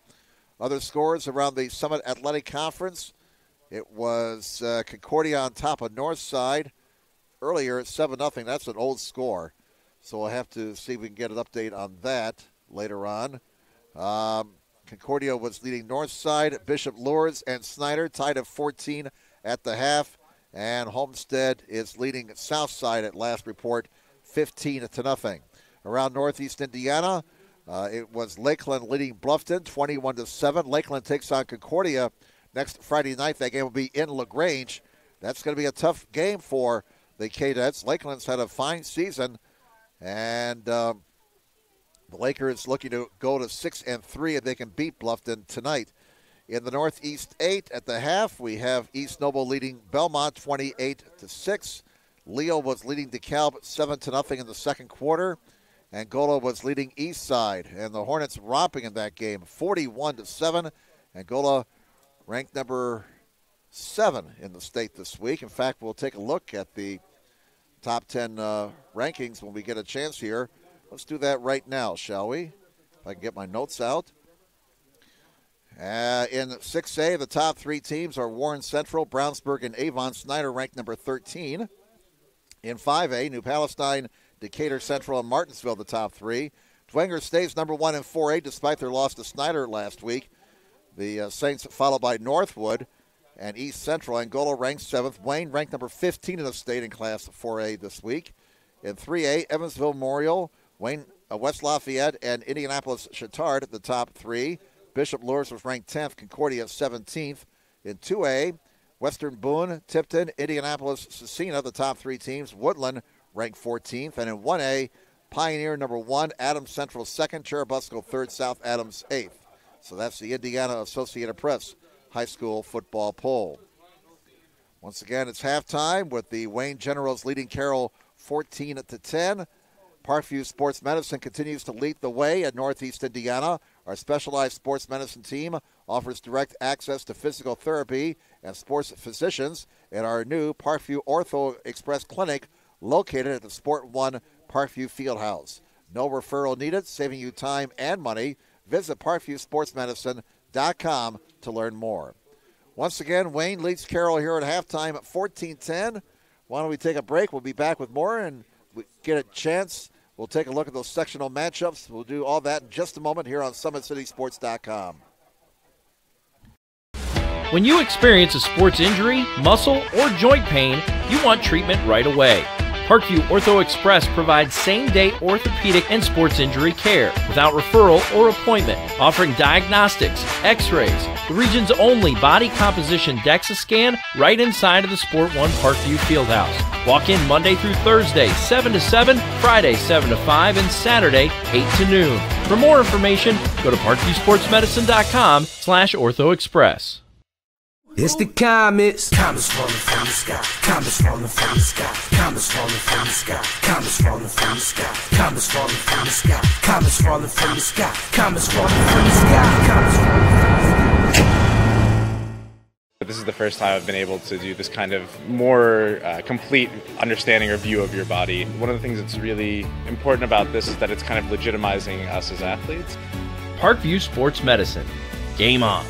Other scores around the Summit Athletic Conference. It was Concordia on top of Northside earlier at 7-0. That's an old score. So we'll have to see if we can get an update on that later on. Concordia was leading Northside. Bishop Lourdes and Snyder tied at 14 at the half. And Homestead is leading Southside at last report 15-0. Around Northeast Indiana, it was Lakeland leading Bluffton 21-7. Lakeland takes on Concordia next Friday night. That game will be in LaGrange. That's going to be a tough game for the Cadets. Lakeland's had a fine season, and the Lakers looking to go to 6-3 if they can beat Bluffton tonight. In the Northeast 8 at the half, we have East Noble leading Belmont 28-6. Leo was leading DeKalb 7-0 in the second quarter. Angola was leading Eastside, and the Hornets romping in that game, 41-7. Angola ranked number 7 in the state this week. In fact, we'll take a look at the top 10 rankings when we get a chance here. Let's do that right now, shall we? If I can get my notes out. In 6A, the top 3 teams are Warren Central, Brownsburg, and Avon. Snyder ranked number 13. In 5A, New Palestine, Decatur Central, and Martinsville, the top 3. Dwenger stays number 1 in 4A despite their loss to Snyder last week. The Saints followed by Northwood and East Central. Angola ranked 7th. Wayne ranked number 15 in the state in Class 4A this week. In 3A, Evansville Memorial, Wayne, West Lafayette, and Indianapolis Chittard, the top 3. Bishop Luers was ranked 10th. Concordia 17th. In 2A, Western Boone, Tipton, Indianapolis, Cecina, the top 3 teams. Woodland ranked 14th. And in 1A, Pioneer number 1, Adams Central 2nd, Churubusco 3rd, South Adams 8th. So that's the Indiana Associated Press high school football poll. Once again, it's halftime with the Wayne Generals leading Carroll 14-10. Parkview Sports Medicine continues to lead the way at Northeast Indiana. Our specialized sports medicine team offers direct access to physical therapy and sports physicians at our new Parkview Ortho Express Clinic located at the Sport 1 Parkview Fieldhouse. No referral needed, saving you time and money. Visit ParkviewSportsMedicine.com to learn more. Once again, Wayne leads Carroll here at halftime at 14-10. Why don't we take a break? We'll be back with more, and we get a chance. We'll take a look at those sectional matchups. We'll do all that in just a moment here on SummitCitySports.com. When you experience a sports injury, muscle, or joint pain, you want treatment right away. Parkview Ortho Express provides same-day orthopedic and sports injury care without referral or appointment, offering diagnostics, x-rays, the region's only body composition DEXA scan right inside of the Sport 1 Parkview Fieldhouse. Walk in Monday through Thursday, 7 to 7, Friday, 7 to 5, and Saturday, 8 to noon. For more information, go to ParkviewSportsMedicine.com/OrthoExpress. It's the Comets. Comets falling from the sky. Comets falling from the sky. Comets falling from the sky. Comets falling from the sky. Comets falling from the sky. Comets falling from the sky. Comets falling from the sky. Comets falling from the sky. This is the first time I've been able to do this kind of more complete understanding or view of your body. One of the things that's really important about this is that it's kind of legitimizing us as athletes. Parkview Sports Medicine. Game on.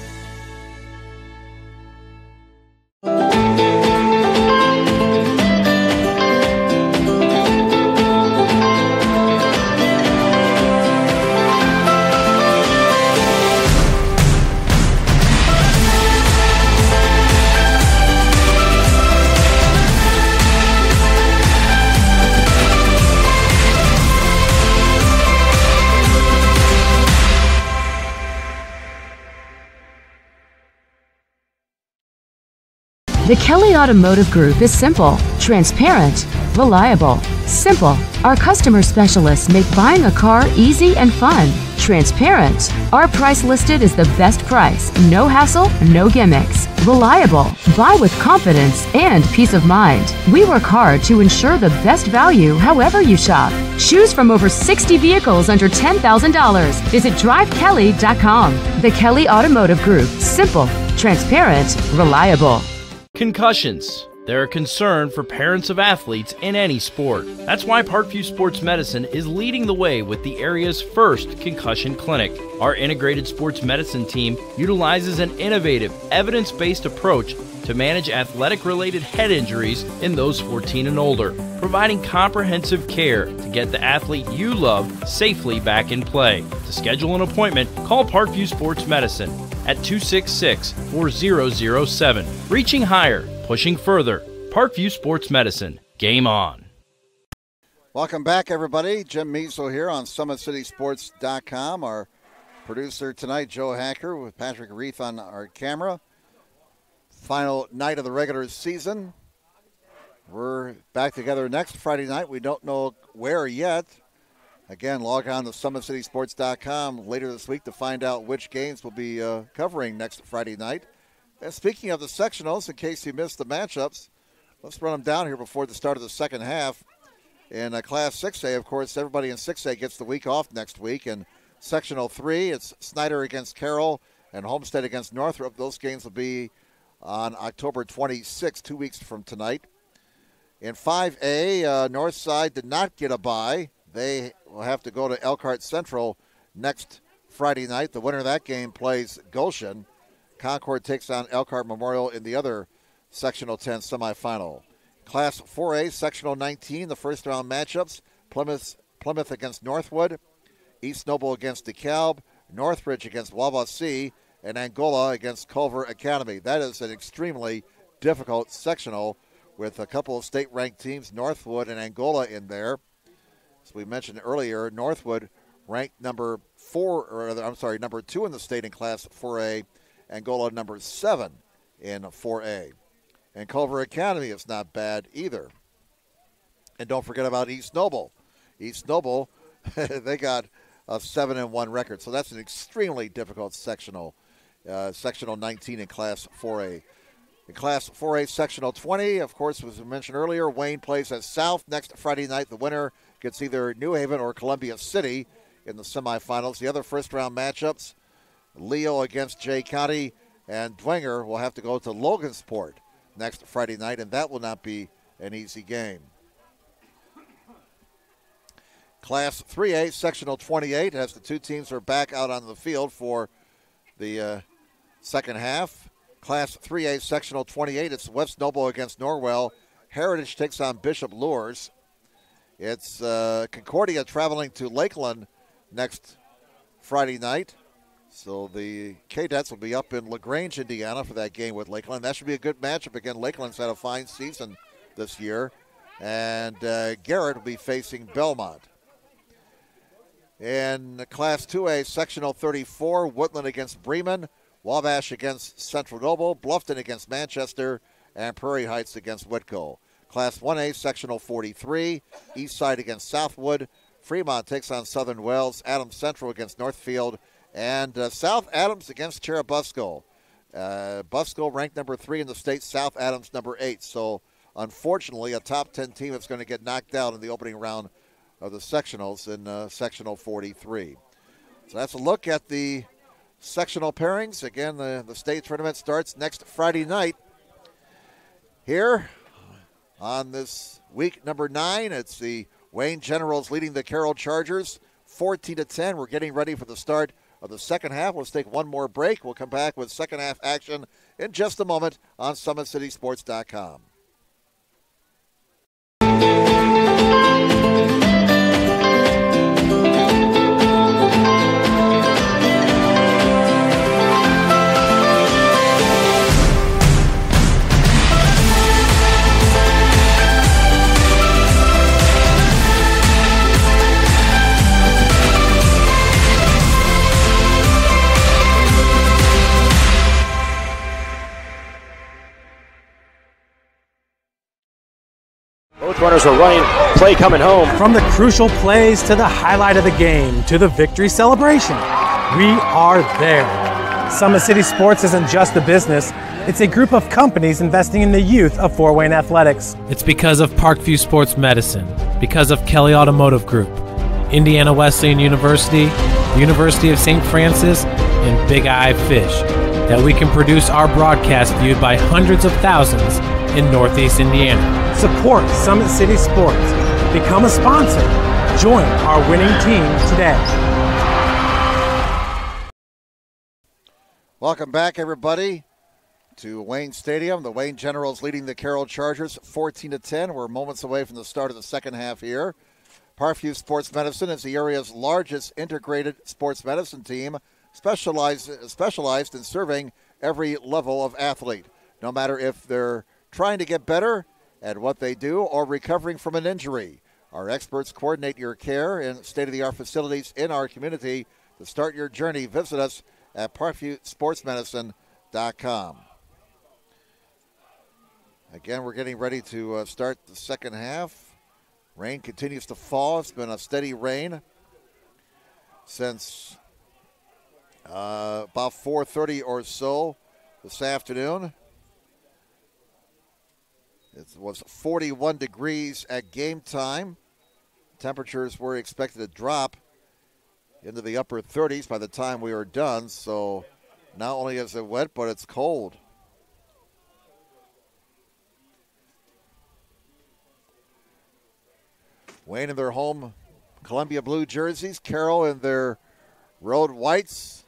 The Kelly Automotive Group is simple, transparent, reliable. Simple. Our customer specialists make buying a car easy and fun. Transparent. Our price listed is the best price. No hassle, no gimmicks. Reliable. Buy with confidence and peace of mind. We work hard to ensure the best value however you shop. Choose from over 60 vehicles under $10,000. Visit drivekelly.com. The Kelly Automotive Group. Simple, transparent, reliable. Concussions. They're a concern for parents of athletes in any sport. That's why Parkview Sports Medicine is leading the way with the area's first concussion clinic. Our integrated sports medicine team utilizes an innovative, evidence-based approach to manage athletic-related head injuries in those 14 and older, providing comprehensive care to get the athlete you love safely back in play. To schedule an appointment, call Parkview Sports Medicine at 266-4007. Reaching higher, pushing further. Parkview Sports Medicine. Game on. Welcome back, everybody. Jim Measle here on SummitCitySports.com. Our producer tonight, Joe Hacker, with Patrick Reith on our camera. Final night of the regular season. We're back together next Friday night. We don't know where yet. Again, log on to SummitCitySports.com later this week to find out which games we'll be covering next Friday night. And speaking of the sectionals, in case you missed the matchups, Let's run them down here before the start of the second half. In Class 6A, of course, everybody in 6A gets the week off next week. In Sectional 3, it's Snyder against Carroll and Homestead against Northrop. Those games will be on October 26th, 2 weeks from tonight. In 5A, Northside did not get a bye. They will have to go to Elkhart Central next Friday night. The winner of that game plays Goshen. Concord takes on Elkhart Memorial in the other Sectional 10 semifinal. Class 4A, Sectional 19, the first round matchups. Plymouth against Northwood, East Noble against DeKalb, Northridge against Wawasee, and Angola against Culver Academy. That is an extremely difficult sectional with a couple of state-ranked teams, Northwood and Angola, in there. As we mentioned earlier, Northwood ranked number 2 in the state in Class 4A, Angola number 7 in 4A. And Culver Academy is not bad either. And don't forget about East Noble. East Noble, they got a 7-1 record. So that's an extremely difficult sectional. Sectional 19 in Class 4A. In Class 4A, Sectional 20, of course, as we mentioned earlier, Wayne plays at South next Friday night. The winner gets either New Haven or Columbia City in the semifinals. The other first-round matchups, Leo against Jay County, and Dwenger will have to go to Logansport next Friday night, and that will not be an easy game. Class 3A, Sectional 28, as the two teams are back out on the field for the second half. Class 3A, Sectional 28, it's West Noble against Norwell. Heritage takes on Bishop Lures. It's Concordia traveling to Lakeland next Friday night. So the Cadets will be up in LaGrange, Indiana for that game with Lakeland. That should be a good matchup. Again, Lakeland's had a fine season this year. And Garrett will be facing Belmont. In Class 2A, Sectional 34, Woodland against Bremen, Wabash against Central Noble, Bluffton against Manchester, and Prairie Heights against Whitco. Class 1A, Sectional 43, Eastside against Southwood, Fremont takes on Southern Wells, Adams Central against Northfield, and South Adams against Cherubusco. Busco ranked number 3 in the state, South Adams number 8. So, unfortunately, a top 10 team that's going to get knocked out in the opening round of the sectionals in Sectional 43. So that's a look at the sectional pairings. Again, the state tournament starts next Friday night. Here on this week number 9, it's the Wayne Generals leading the Carroll Chargers 14-10. We're getting ready for the start of the second half. Let's take one more break. We'll come back with second half action in just a moment on SummitCitySports.com. Both runners are running, play coming home. From the crucial plays to the highlight of the game to the victory celebration, we are there. Summit City Sports isn't just a business, it's a group of companies investing in the youth of Fort Wayne athletics. It's because of Parkview Sports Medicine, because of Kelly Automotive Group, Indiana Wesleyan University, the University of St. Francis, and Big Eye Fish, that we can produce our broadcast viewed by hundreds of thousands in Northeast Indiana. Support Summit City Sports. Become a sponsor. Join our winning team today. Welcome back, everybody, to Wayne Stadium. The Wayne Generals leading the Carroll Chargers 14-10. We're moments away from the start of the second half here. Parkview Sports Medicine is the area's largest integrated sports medicine team, specialized in serving every level of athlete, no matter if they're trying to get better at what they do or recovering from an injury. Our experts coordinate your care in state-of-the-art facilities in our community. To start your journey, visit us at ParkviewSportsMedicine.com. Again, we're getting ready to start the second half. Rain continues to fall. It's been a steady rain since about 4:30 or so this afternoon. It was 41 degrees at game time. Temperatures were expected to drop into the upper 30s by the time we are done. So not only is it wet, but it's cold. Wayne in their home Columbia blue jerseys. Carroll in their road whites.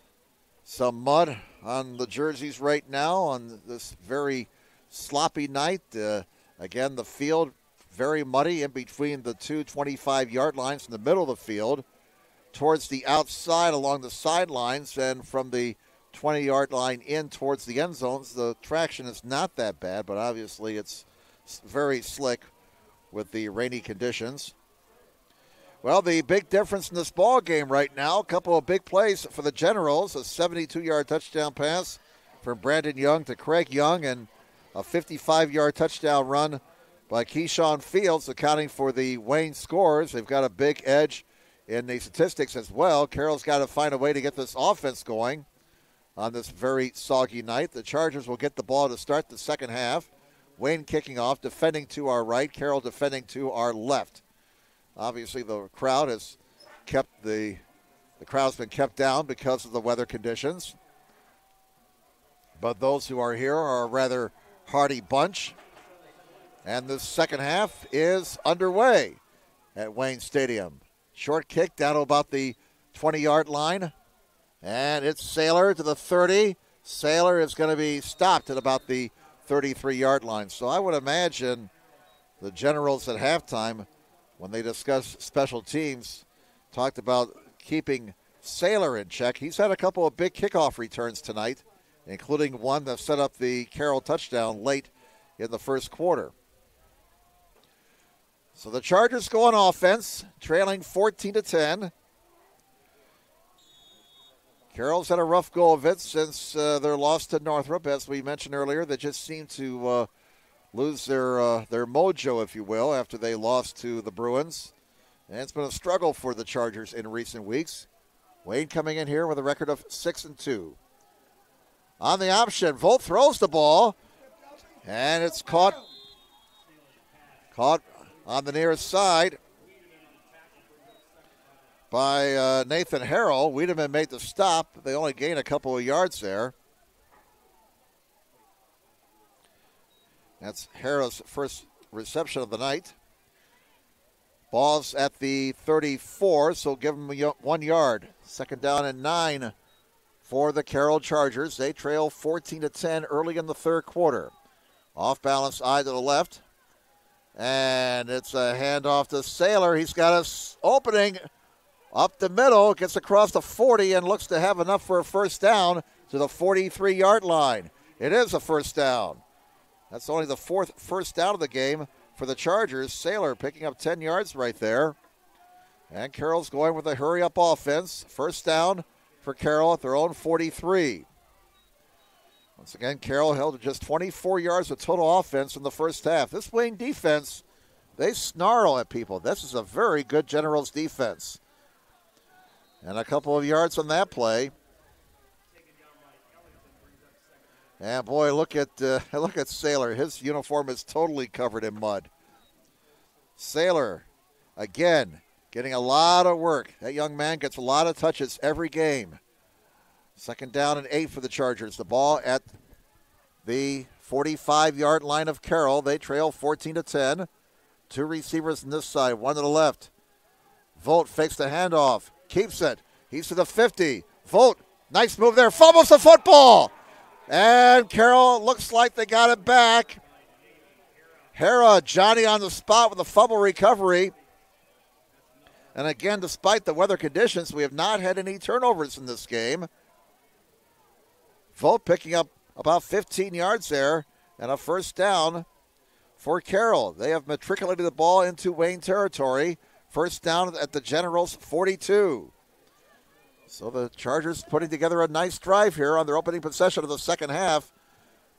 Some mud on the jerseys right now on this very sloppy night. Again, the field very muddy in between the two 25-yard lines in the middle of the field. Towards the outside along the sidelines, and from the 20-yard line in towards the end zones, the traction is not that bad, but obviously it's very slick with the rainy conditions. Well, the big difference in this ball game right now, a couple of big plays for the Generals, a 72-yard touchdown pass from Brandon Young to Craig Young, and a 55-yard touchdown run by Keyshawn Fields, accounting for the Wayne scores. They've got a big edge in the statistics as well. Carroll's got to find a way to get this offense going on this very soggy night. The Chargers will get the ball to start the second half. Wayne kicking off, defending to our right, Carroll defending to our left. Obviously, the crowd has kept the crowd's been kept down because of the weather conditions. But those who are here are a rather hearty bunch. And the second half is underway at Wayne Stadium. Short kick down to about the 20-yard line. And it's Saylor to the 30. Saylor is going to be stopped at about the 33-yard line. So I would imagine the Generals at halftime, when they discussed special teams, talked about keeping Saylor in check. He's had a couple of big kickoff returns tonight, including one that set up the Carroll touchdown late in the first quarter. So the Chargers go on offense, trailing 14-10. Carroll's had a rough go of it since their loss to Northrop. As we mentioned earlier, they just seem to lose their mojo, if you will, after they lost to the Bruins. And it's been a struggle for the Chargers in recent weeks. Wayne coming in here with a record of 6-2. On the option, Volt throws the ball, and it's caught on the near side by Nathan Harrell. Wiedemann made the stop. They only gain a couple of yards there. That's Harrell's first reception of the night. Ball's at the 34, so give them 1 yard. Second down and 9 for the Carroll Chargers. They trail 14-10 early in the third quarter. Off balance eye to the left. And it's a handoff to Saylor. He's got us opening up the middle. Gets across the 40 and looks to have enough for a first down to the 43-yard line. It is a first down. That's only the fourth first down of the game for the Chargers. Saylor picking up 10 yards right there. And Carroll's going with a hurry-up offense. First down for Carroll at their own 43. Once again, Carroll held to just 24 yards of total offense in the first half. This Wayne defense, they snarl at people. This is a very good Generals defense. And a couple of yards on that play. And boy, look at Saylor. His uniform is totally covered in mud. Saylor, again, getting a lot of work. That young man gets a lot of touches every game. Second down and 8 for the Chargers. The ball at the 45-yard line of Carroll. They trail 14-10. Two receivers on this side, one to the left. Volt fakes the handoff, keeps it. He's to the 50. Volt, nice move there, fumbles the football. And Carroll looks like they got it back. Hera, Johnny on the spot with a fumble recovery. And again, despite the weather conditions, we have not had any turnovers in this game. Volt picking up about 15 yards there and a first down for Carroll. They have matriculated the ball into Wayne territory. First down at the Generals' 42. So the Chargers putting together a nice drive here on their opening possession of the second half.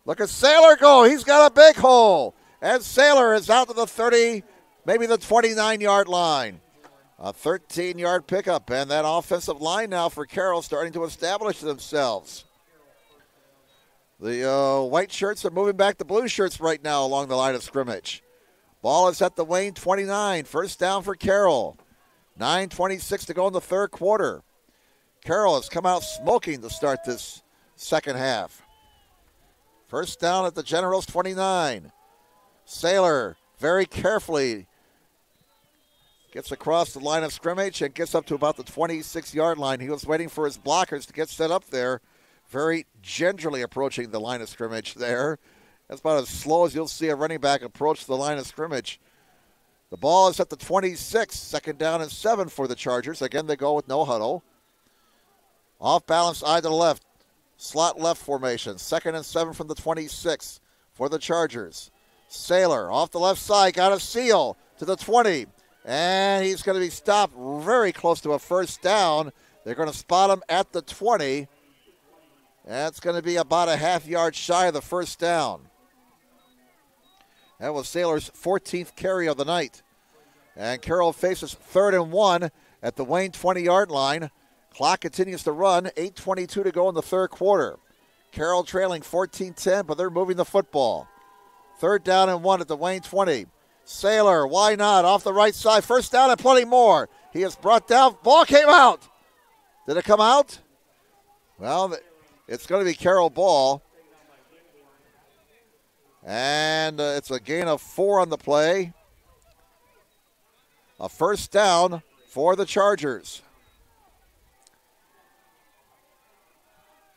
Look at Saylor go. He's got a big hole. And Saylor is out to the 30, maybe the 29-yard line. A 13-yard pickup. And that offensive line now for Carroll starting to establish themselves. The white shirts are moving back to blue shirts right now along the line of scrimmage. Ball is at the Wayne 29. First down for Carroll. 9:26 to go in the third quarter. Carroll has come out smoking to start this second half. First down at the Generals 29. Saylor very carefully gets across the line of scrimmage and gets up to about the 26-yard line. He was waiting for his blockers to get set up there, very gingerly approaching the line of scrimmage there. That's about as slow as you'll see a running back approach the line of scrimmage. The ball is at the 26. Second down and 7 for the Chargers. Again, they go with no huddle. Off balance, eye to the left. Slot left formation. Second and 7 from the 26 for the Chargers. Saylor off the left side, got a seal to the 20. And he's going to be stopped very close to a first down. They're going to spot him at the 20. That's going to be about a half-yard shy of the first down. That was Saylor's 14th carry of the night. And Carroll faces 3rd and 1 at the Wayne 20-yard line. Clock continues to run. 8:22 to go in the third quarter. Carroll trailing 14-10, but they're moving the football. 3rd down and 1 at the Wayne 20. Saylor, why not? Off the right side. First down and plenty more. He is brought down. Ball came out. Did it come out? Well, it's going to be Carroll ball. And it's a gain of 4 on the play. A first down for the Chargers.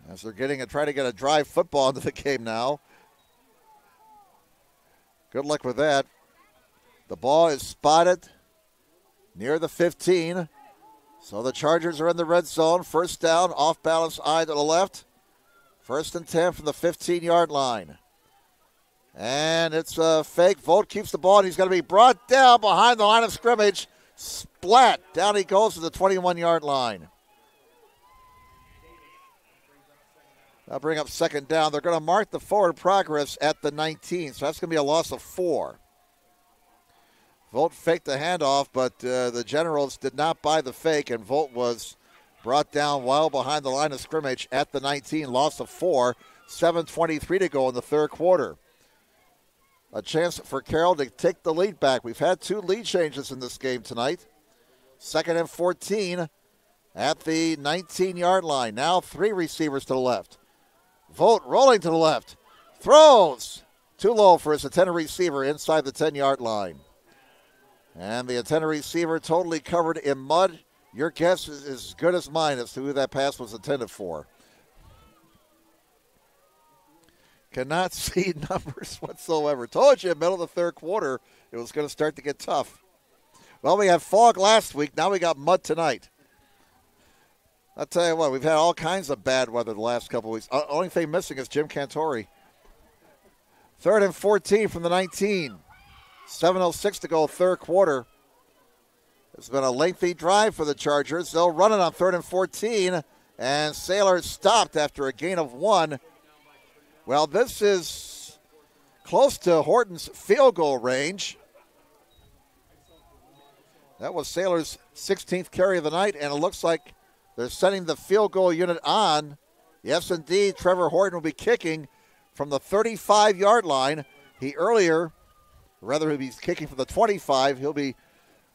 As they're trying to get a drive football into the game now. Good luck with that. The ball is spotted near the 15. So the Chargers are in the red zone. First down, off balance, eye to the left. 1st and 10 from the 15-yard line. And it's a fake. Vogt keeps the ball, and he's going to be brought down behind the line of scrimmage. Splat. Down he goes to the 21-yard line. That'll bring up second down. They're going to mark the forward progress at the 19, so that's going to be a loss of 4. Vogt faked the handoff, but the Generals did not buy the fake, and Vogt was brought down well behind the line of scrimmage at the 19, loss of 4. 7:23 to go in the third quarter. A chance for Carroll to take the lead back. We've had 2 lead changes in this game tonight. 2nd and 14 at the 19-yard line. Now 3 receivers to the left. Vogt rolling to the left. Throws. Too low for his intended receiver inside the 10-yard line. And the intended receiver totally covered in mud. Your guess is as good as mine as to who that pass was intended for. Cannot see numbers whatsoever. Told you, middle of the third quarter, it was going to start to get tough. Well, we had fog last week. Now we got mud tonight. I'll tell you what, we've had all kinds of bad weather the last couple of weeks. Only thing missing is Jim Cantori. 3rd and 14 from the 19. 7:06 to go, third quarter. It's been a lengthy drive for the Chargers. They'll run it on 3rd and 14, and Saylor stopped after a gain of 1. Well, this is close to Horton's field goal range. That was Saylor's 16th carry of the night, and it looks like they're sending the field goal unit on. Yes, indeed, Trevor Horton will be kicking from the 35-yard line. He'll be kicking from the 25. He'll be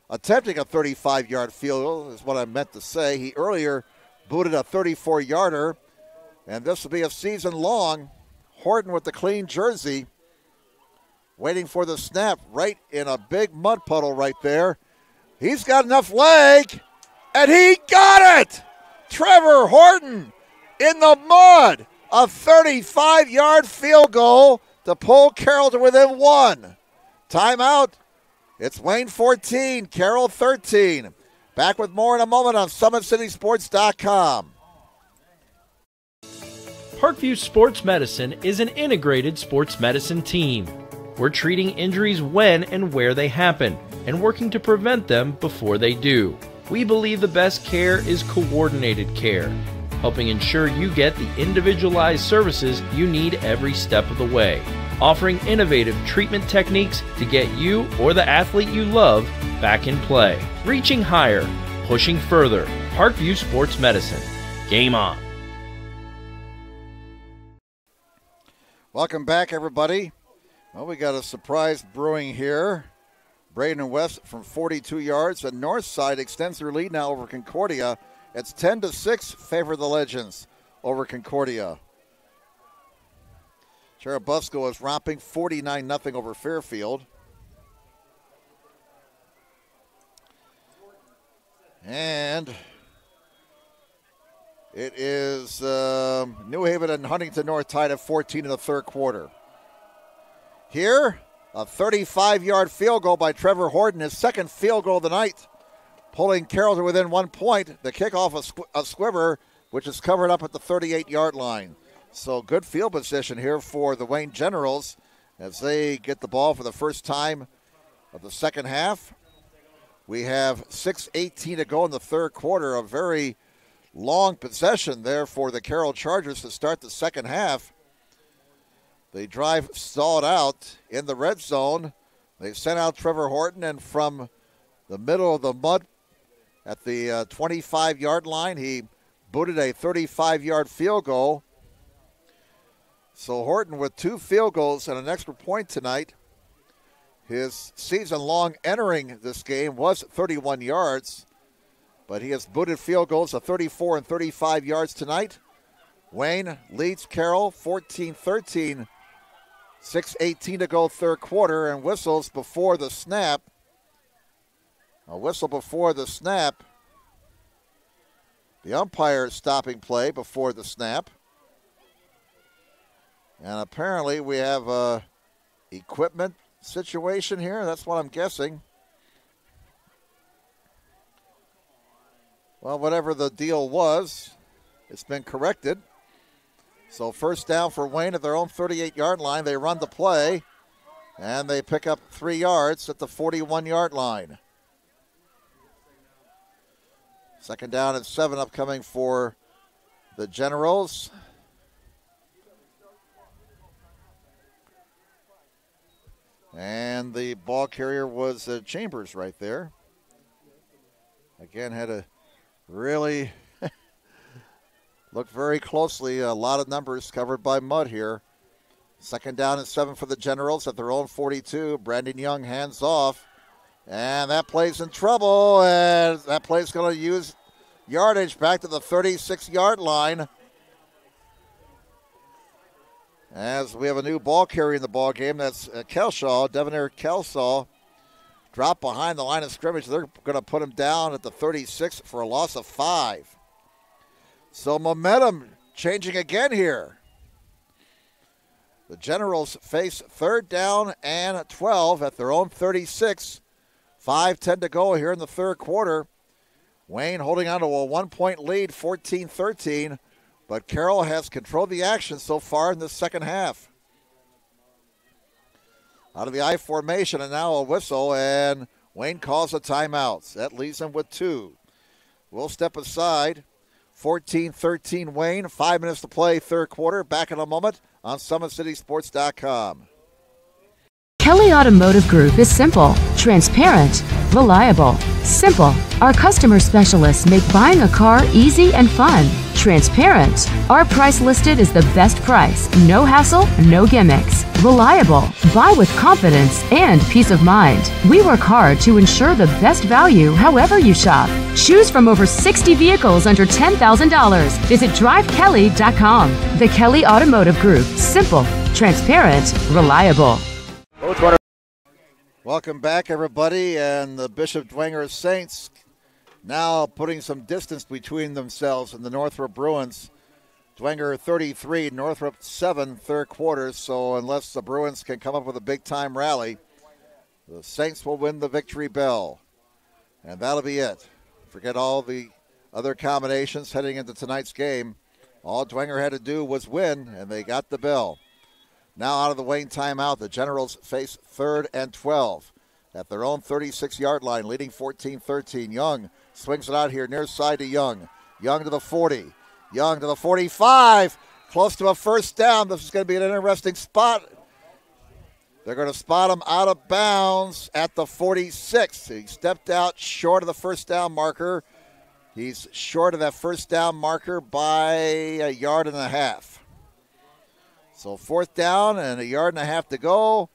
attempting a 35-yard field goal, is what I meant to say. He earlier booted a 34-yarder, and this will be a season-long. Horton with the clean jersey, waiting for the snap right in a big mud puddle right there. He's got enough leg, and he got it! Trevor Horton in the mud. A 35-yard field goal to pull Carroll to within 1. Timeout. It's Wayne 14, Carroll 13. Back with more in a moment on SummitCitySports.com. Parkview Sports Medicine is an integrated sports medicine team. We're treating injuries when and where they happen and working to prevent them before they do. We believe the best care is coordinated care, helping ensure you get the individualized services you need every step of the way, offering innovative treatment techniques to get you or the athlete you love back in play. Reaching higher, pushing further. Parkview Sports Medicine. Game on. Welcome back, everybody. Well, we got a surprise brewing here. Braden West from 42 yards. The north side extends their lead now over Concordia. It's 10-6, favor the Legends over Concordia. Cherubusco is romping 49-0 over Fairfield. And it is New Haven and Huntington North tied at 14 in the third quarter. Here, a 35-yard field goal by Trevor Horton, his second field goal of the night, pulling Carroll to within 1 point. The kickoff a squiver, which is covered up at the 38-yard line. So good field position here for the Wayne Generals as they get the ball for the first time of the second half. We have 6:18 to go in the third quarter, a very long possession there for the Carroll Chargers to start the second half. The drive stalled out in the red zone. They sent out Trevor Horton, and from the middle of the mud at the 25-yard line, he booted a 35-yard field goal. So Horton with 2 field goals and an extra point tonight. His season-long entering this game was 31 yards. But he has booted field goals of 34 and 35 yards tonight. Wayne leads Carroll 14-13. 6:18 to go third quarter, and whistles before the snap. A whistle before the snap. The umpire stopping play before the snap. And apparently we have a equipment situation here. That's what I'm guessing. Well, whatever the deal was, it's been corrected. So first down for Wayne at their own 38-yard line. They run the play, and they pick up 3 yards at the 41-yard line. Second down and 7 upcoming for the Generals. And the ball carrier was Chambers right there. Again, had a really look very closely. A lot of numbers covered by mud here. Second down and 7 for the Generals at their own 42. Brandon Young hands off. And that play's in trouble. And that play's going to use yardage back to the 36-yard line. As we have a new ball carrier in the ball game. That's Kelshaw, Devonair Kelshaw. Drop behind the line of scrimmage. They're going to put him down at the 36 for a loss of 5. So momentum changing again here. The Generals face third down and 12 at their own 36. 5:10 to go here in the third quarter. Wayne holding on to a 1-point lead, 14-13. But Carroll has controlled the action so far in the second half. Out of the I formation, and now a whistle, and Wayne calls a timeout. That leaves him with 2. We'll step aside. 14-13 Wayne. 5 minutes to play, third quarter. Back in a moment on SummitCitySports.com. Kelly Automotive Group is simple, transparent, reliable. Simple. Our customer specialists make buying a car easy and fun. Transparent. Our price listed is the best price. No hassle, no gimmicks. Reliable. Buy with confidence and peace of mind. We work hard to ensure the best value however you shop. Choose from over 60 vehicles under $10,000. Visit drivekelly.com. The Kelly Automotive Group. Simple, transparent, reliable. Welcome back, everybody, and the Bishop Dwenger Saints now putting some distance between themselves and the Northrop Bruins. Dwenger 33, Northrop 7, third quarter, so unless the Bruins can come up with a big-time rally, the Saints will win the victory bell, and that'll be it. Forget all the other combinations heading into tonight's game. All Dwenger had to do was win, and they got the bell. Now out of the Wayne timeout, the Generals face third and 12 at their own 36-yard line, leading 14-13. Young swings it out here near side to Young. Young to the 40. Young to the 45. Close to a first down. This is going to be an interesting spot. They're going to spot him out of bounds at the 46. He stepped out short of the first down marker. He's short of that first down marker by 1.5 yards. So 4th down and 1.5 yards to go.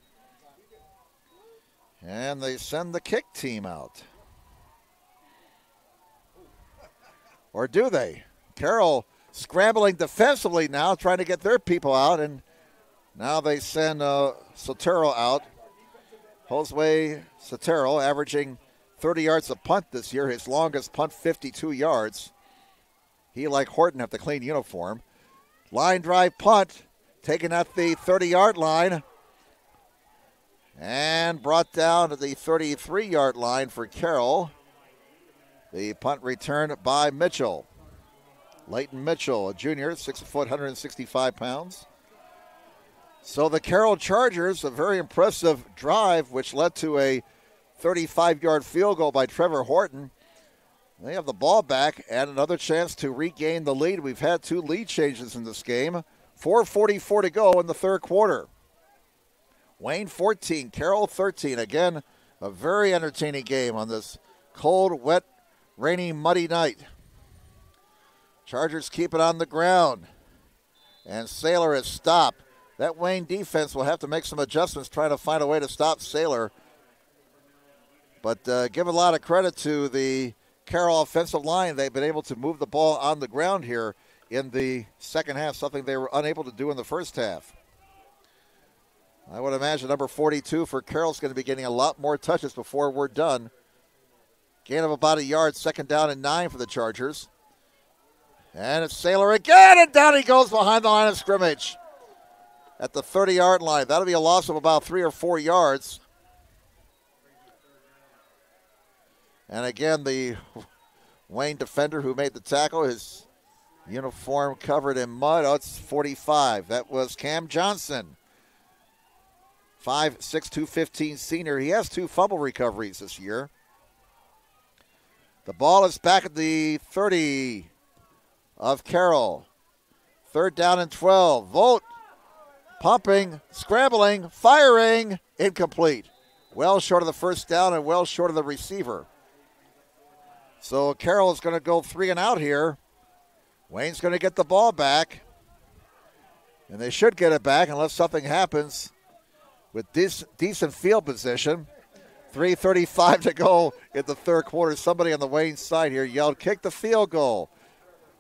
And they send the kick team out. Or do they? Carroll scrambling defensively now, trying to get their people out. And now they send Sotero out. Josue Sotero averaging 30 yards a punt this year. His longest punt, 52 yards. He, like Horton, have the clean uniform. Line drive punt, taken at the 30-yard line. And brought down to the 33-yard line for Carroll. The punt return by Mitchell. Leighton Mitchell, a junior, 6 foot, 165 pounds. So the Carroll Chargers, a very impressive drive, which led to a 35-yard field goal by Trevor Horton. They have the ball back and another chance to regain the lead. We've had 2 lead changes in this game. 4:44 to go in the third quarter. Wayne 14, Carroll 13. Again, a very entertaining game on this cold, wet, rainy, muddy night. Chargers keep it on the ground. And Saylor is stopped. That Wayne defense will have to make some adjustments trying to find a way to stop Saylor. But give a lot of credit to the Carroll offensive line. They've been able to move the ball on the ground here in the second half, something they were unable to do in the first half. I would imagine number 42 for Carroll's going to be getting a lot more touches before we're done. Gain of about 1 yard, 2nd down and 9 for the Chargers. And it's Saylor again, and down he goes behind the line of scrimmage at the 30-yard line. That'll be a loss of about 3 or 4 yards. And again, the Wayne defender who made the tackle, his uniform covered in mud. Oh, it's 45. That was Cam Johnson. 5'6", 215 senior. He has 2 fumble recoveries this year. The ball is back at the 30 of Carroll. 3rd down and 12. Volt pumping, scrambling, firing, incomplete. Well short of the 1st down and well short of the receiver. So Carroll is going to go 3 and out here. Wayne's going to get the ball back. And they should get it back unless something happens with decent field position. 3:35 to go in the third quarter. Somebody on the Wayne side here yelled, kick the field goal.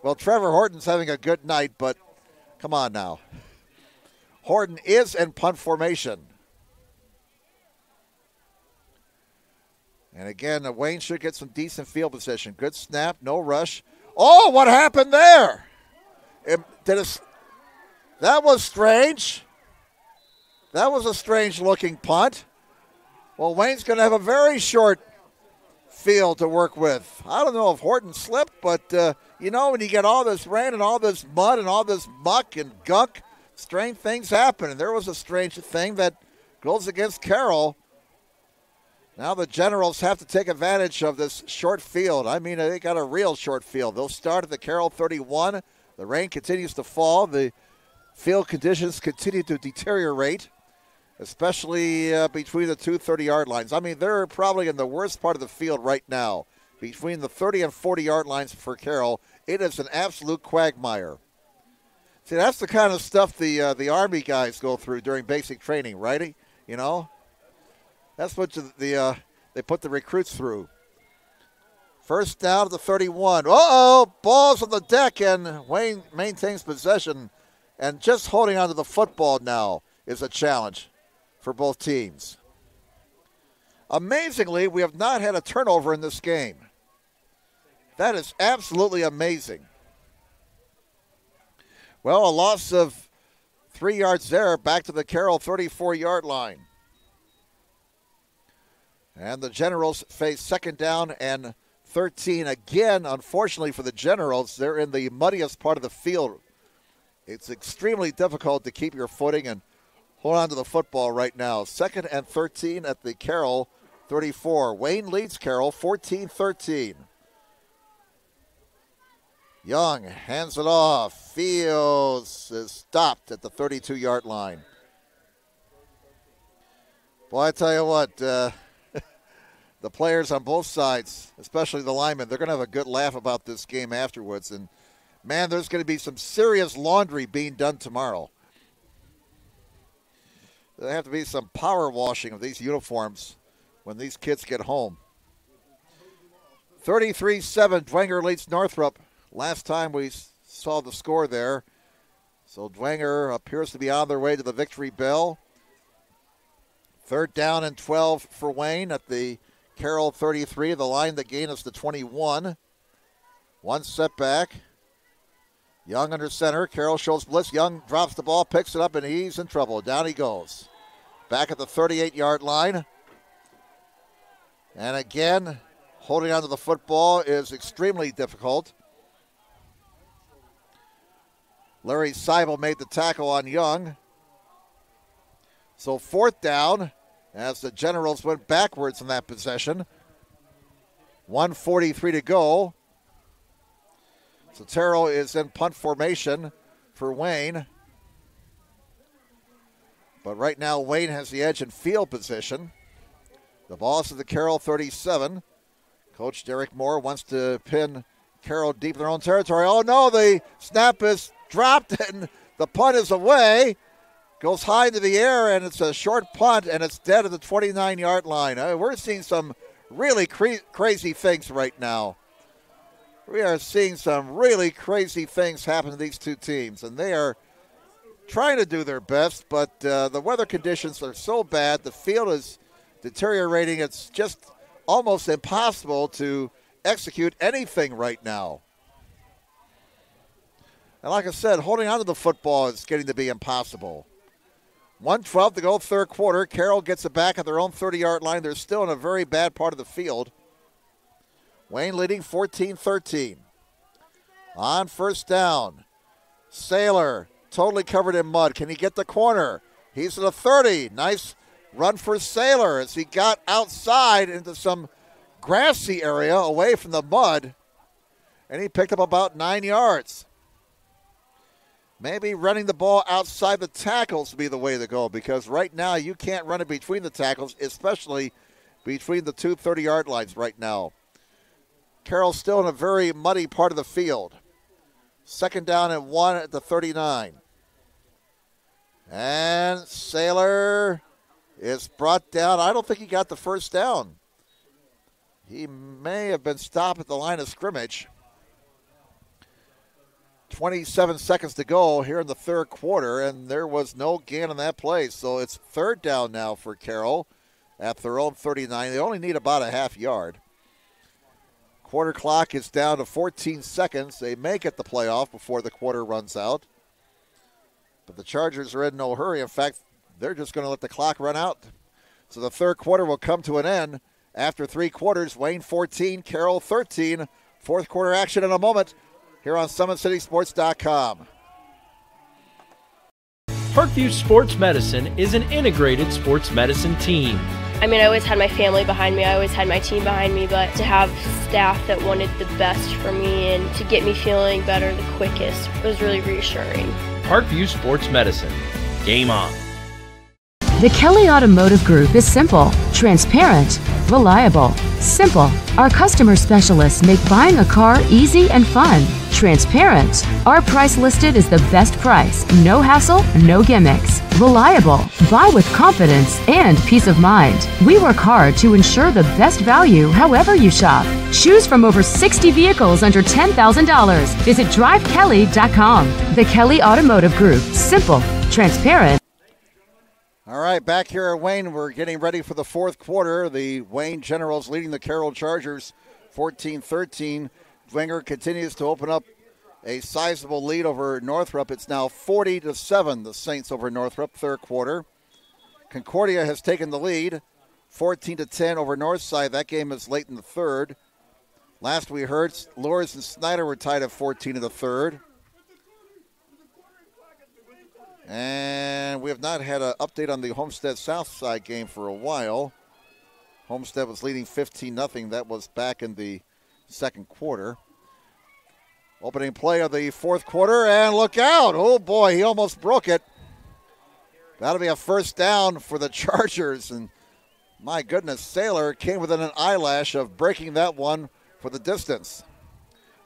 Well, Trevor Horton's having a good night, but come on now. Horton is in punt formation. And again, Wayne should get some decent field position. Good snap, no rush. Oh, what happened there? That was strange. That was a strange-looking punt. Well, Wayne's going to have a very short field to work with. I don't know if Horton slipped, but, when you get all this rain and all this mud and all this muck and gunk, strange things happen. And there was a strange thing that goes against Carroll. Now the Generals have to take advantage of this short field. I mean, they got a real short field. They'll start at the Carroll 31. The rain continues to fall. The field conditions continue to deteriorate, especially between the 2 30-yard lines. I mean, they're probably in the worst part of the field right now. Between the 30 and 40-yard lines for Carroll, it is an absolute quagmire. See, that's the kind of stuff the Army guys go through during basic training, right? You know? That's what they put the recruits through. 1st down to the 31. Uh-oh, ball's on the deck, and Wayne maintains possession. And just holding onto the football now is a challenge for both teams. Amazingly, we have not had a turnover in this game. That is absolutely amazing. Well, a loss of 3 yards there, back to the Carroll 34-yard line. And the Generals face 2nd down and 13. Again, unfortunately for the Generals, they're in the muddiest part of the field. It's extremely difficult to keep your footing and hold on to the football right now. 2nd and 13 at the Carroll 34. Wayne leads Carroll 14-13. Young hands it off. Fields is stopped at the 32-yard line. Boy, I tell you what, the players on both sides, especially the linemen, they're going to have a good laugh about this game afterwards. And, man, there's going to be some serious laundry being done tomorrow. There have to be some power washing of these uniforms when these kids get home. 33-7, Dwenger leads Northrop. Last time we saw the score there. So Dwenger appears to be on their way to the victory bell. 3rd down and 12 for Wayne at the Carroll 33. The line that gain is to 21. One setback. Young under center. Carroll shows blitz. Young drops the ball, picks it up, and he's in trouble. Down he goes. Back at the 38-yard line. And again, holding onto the football is extremely difficult. Larry Seibel made the tackle on Young. So 4th down as the Generals went backwards in that possession. 1:43 to go. Sotero is in punt formation for Wayne. But right now, Wayne has the edge in field position. The ball is at the Carroll 37. Coach Derek Moore wants to pin Carroll deep in their own territory. Oh, no, the snap is dropped and the punt is away. Goes high into the air, and it's a short punt, and it's dead at the 29-yard line. We're seeing some really crazy things right now. We are seeing some really crazy things happen to these two teams, and they are trying to do their best, but the weather conditions are so bad. The field is deteriorating. It's just almost impossible to execute anything right now. And like I said, holding on to the football is getting to be impossible. 1:12 to go, 3rd quarter. Carroll gets it back at their own 30-yard line. They're still in a very bad part of the field. Wayne leading 14-13. On 1st down, Saylor totally covered in mud. Can he get the corner? He's at the 30. Nice run for Saylor as he got outside into some grassy area away from the mud, and he picked up about 9 yards. Maybe running the ball outside the tackles would be the way to go, because right now you can't run it between the tackles, especially between the two 30-yard lines right now. Carroll's still in a very muddy part of the field. 2nd down and 1 at the 39. And Saylor is brought down. I don't think he got the 1st down. He may have been stopped at the line of scrimmage. 27 seconds to go here in the 3rd quarter, and there was no gain on that play. So it's 3rd down now for Carroll at their own 39. They only need about a half yard. Quarter clock is down to 14 seconds. They may get the playoff before the quarter runs out. But the Chargers are in no hurry. In fact, they're just going to let the clock run out. So the 3rd quarter will come to an end after 3 quarters. Wayne 14, Carroll 13. 4th quarter action in a moment here on SummitCitySports.com. Parkview Sports Medicine is an integrated sports medicine team. I mean, I always had my family behind me. I always had my team behind me, but to have staff that wanted the best for me and to get me feeling better the quickest was really reassuring. Parkview Sports Medicine. Game on. The Kelly Automotive Group is simple, transparent, reliable. Simple. Our customer specialists make buying a car easy and fun. Transparent. Our price listed is the best price. No hassle, no gimmicks. Reliable. Buy with confidence and peace of mind. We work hard to ensure the best value however you shop. Choose from over 60 vehicles under $10,000. Visit drivekelly.com. The Kelly Automotive Group. Simple, transparent. All right, back here at Wayne, we're getting ready for the 4th quarter. The Wayne Generals leading the Carroll Chargers 14-13. Dwenger continues to open up a sizable lead over Northrop. It's now 40-7, the Saints over Northrop, 3rd quarter. Concordia has taken the lead, 14-10 over Northside. That game is late in the 3rd. Last we heard, Loras and Snyder were tied at 14 in the 3rd. And we have not had an update on the Homestead Southside game for a while. Homestead was leading 15-0. That was back in the 2nd quarter. Opening play of the 4th quarter, and look out. Oh, boy, he almost broke it. That'll be a 1st down for the Chargers. And my goodness, Saylor came within an eyelash of breaking that one for the distance.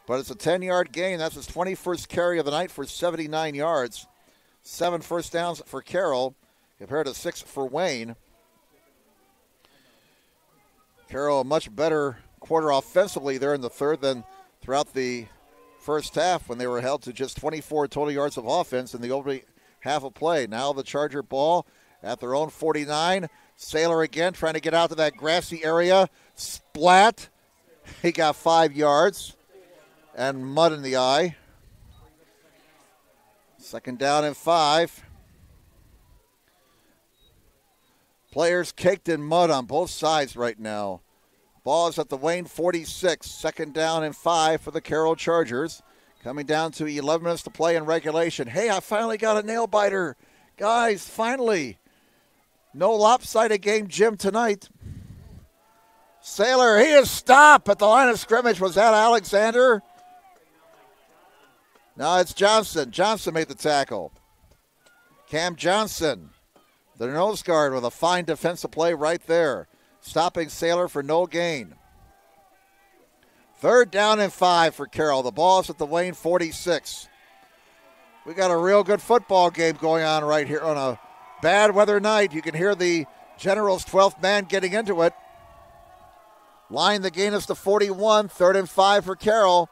But it's a 10-yard gain. That's his 21st carry of the night for 79 yards. 7 first downs for Carroll. compared to 6 for Wayne. Carroll a much better quarter offensively there in the third than throughout the first half when they were held to just 24 total yards of offense in the opening half of play. Now the Charger ball at their own 49. Saylor again trying to get out to that grassy area. Splat. He got 5 yards and mud in the eye. Second down and 5. Players caked in mud on both sides right now. Ball is at the Wayne 46. Second down and 5 for the Carroll Chargers. Coming down to 11 minutes to play in regulation. Hey, I finally got a nail biter. Guys, finally. No lopsided game, Jim, tonight. Saylor, he is stopped at the line of scrimmage. Was that Alexander? No, it's Johnson. Johnson made the tackle. Cam Johnson, the nose guard, with a fine defensive play right there, stopping Saylor for no gain. Third down and 5 for Carroll. The ball is at the Wayne 46. We got a real good football game going on right here on a bad weather night. You can hear the Generals' 12th man getting into it. Line the gain is to 41. Third and 5 for Carroll.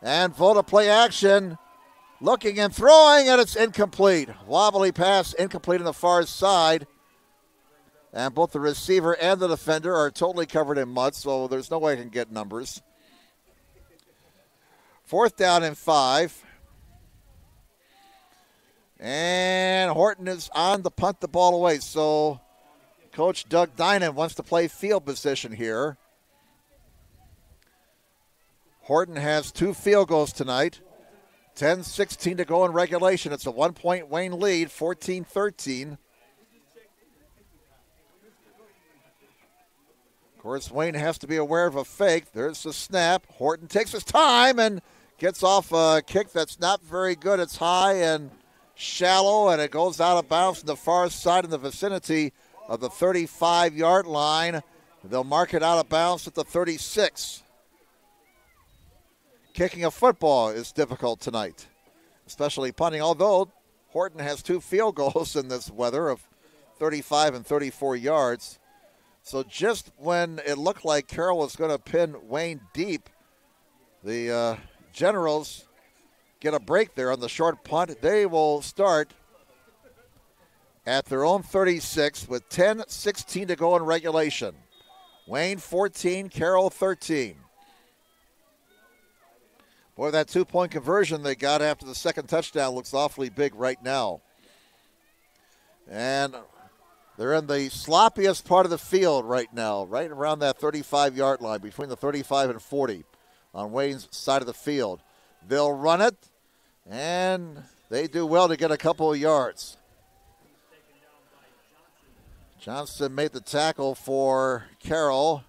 And Volta play action. Looking and throwing, and it's incomplete. Wobbly pass, incomplete on the far side. And both the receiver and the defender are totally covered in mud, so there's no way I can get numbers. Fourth down and 5. And Horton is on to punt the ball away. So Coach Doug Dinan wants to play field position here. Horton has 2 field goals tonight. 10-16 to go in regulation. It's a 1-point Wayne lead, 14-13. Of course, Wayne has to be aware of a fake. There's the snap. Horton takes his time and gets off a kick that's not very good. It's high and shallow, and it goes out of bounds on the far side in the vicinity of the 35-yard line. They'll mark it out of bounds at the 36. Kicking a football is difficult tonight, especially punting, although Horton has 2 field goals in this weather of 35 and 34 yards. So just when it looked like Carroll was going to pin Wayne deep, the Generals get a break there on the short punt. They will start at their own 36 with 10-16 to go in regulation. Wayne 14, Carroll 13. Boy, that 2-point conversion they got after the second touchdown looks awfully big right now. And they're in the sloppiest part of the field right now, right around that 35-yard line, between the 35 and 40 on Wayne's side of the field. They'll run it, and they do well to get a couple of yards. Johnson made the tackle for Carroll.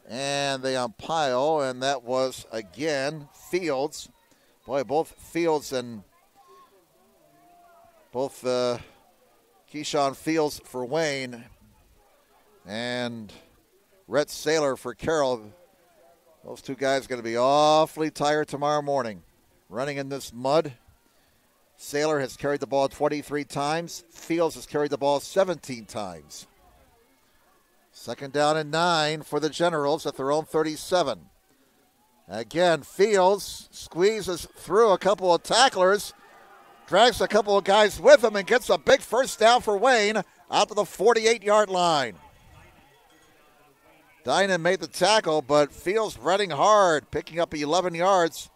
And they umpire, and that was, again, Fields. Boy, both Fields and both Keyshawn Fields for Wayne and Rhett Saylor for Carroll. Those 2 guys are going to be awfully tired tomorrow morning. Running in this mud. Saylor has carried the ball 23 times. Fields has carried the ball 17 times. Second down and 9 for the Generals at their own 37. Again, Fields squeezes through a couple of tacklers, drags a couple of guys with him, and gets a big first down for Wayne out to the 48-yard line. Dinan made the tackle, but Fields running hard, picking up 11 yards.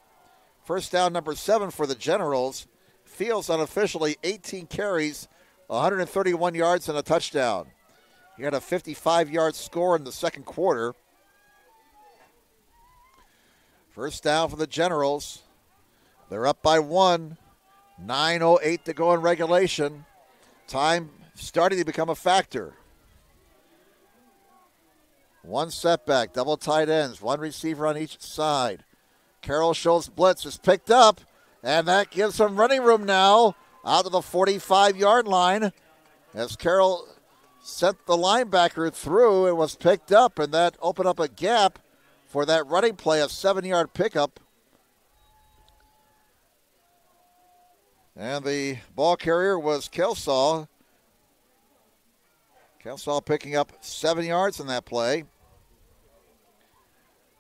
First down number 7 for the Generals. Fields unofficially 18 carries, 131 yards and a touchdown. He had a 55-yard score in the second quarter. First down for the Generals. They're up by 1. 9:08 to go in regulation. Time starting to become a factor. 1 setback, double tight ends, 1 receiver on each side. Carroll shows blitz is picked up, and that gives them running room now out to the 45-yard line. As Carroll sent the linebacker through, it was picked up, and that opened up a gap for that running play, a 7-yard pickup. And the ball carrier was Kelsall. Kelsall picking up 7 yards in that play.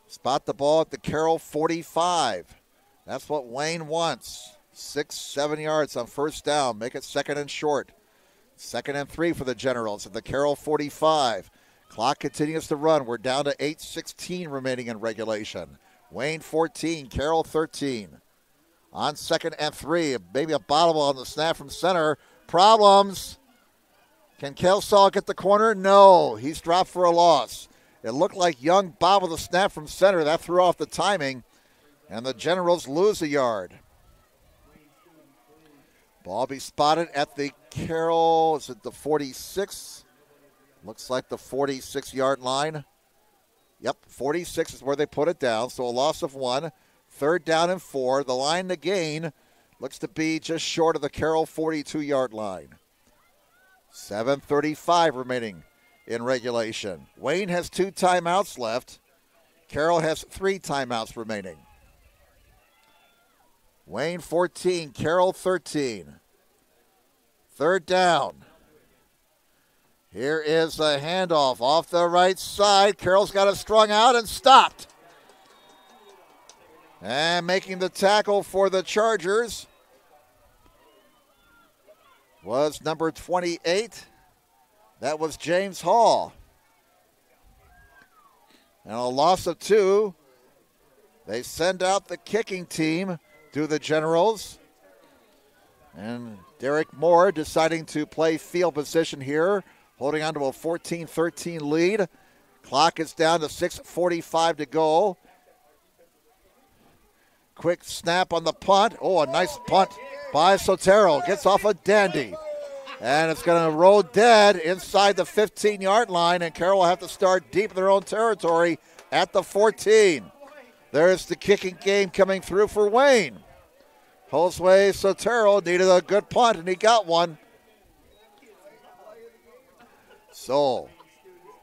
Spot the ball at the Carroll 45. That's what Wayne wants. 6-7 yards on first down. Make it 2nd and short. 2nd and 3 for the Generals at the Carroll 45. Clock continues to run. We're down to 8:16 remaining in regulation. Wayne 14, Carroll 13. On 2nd and 3, maybe a bobble on the snap from center. Problems. Can Kelsall get the corner? No, he's dropped for a loss. It looked like Young bobbled the snap from center. That threw off the timing, and the Generals lose a yard. Ball be spotted at the Carroll, is it the 46? Looks like the 46-yard line. Yep, 46 is where they put it down, so a loss of 1. 3rd down and 4. The line to gain looks to be just short of the Carroll 42-yard line. 7:35 remaining in regulation. Wayne has 2 timeouts left. Carroll has 3 timeouts remaining. Wayne 14, Carroll 13. 3rd down. Here is a handoff off the right side. Carroll's got it strung out and stopped. And making the tackle for the Chargers was number 28. That was James Hall. And a loss of 2. They send out the kicking team to the Generals. And Derek Moore deciding to play field position here, holding on to a 14-13 lead. Clock is down to 6:45 to go. Quick snap on the punt. Oh, a nice punt by Sotero. Gets off a dandy. And it's going to roll dead inside the 15-yard line, and Carroll will have to start deep in their own territory at the 14. There's the kicking game coming through for Wayne. Josue Sotero needed a good punt, and he got one. So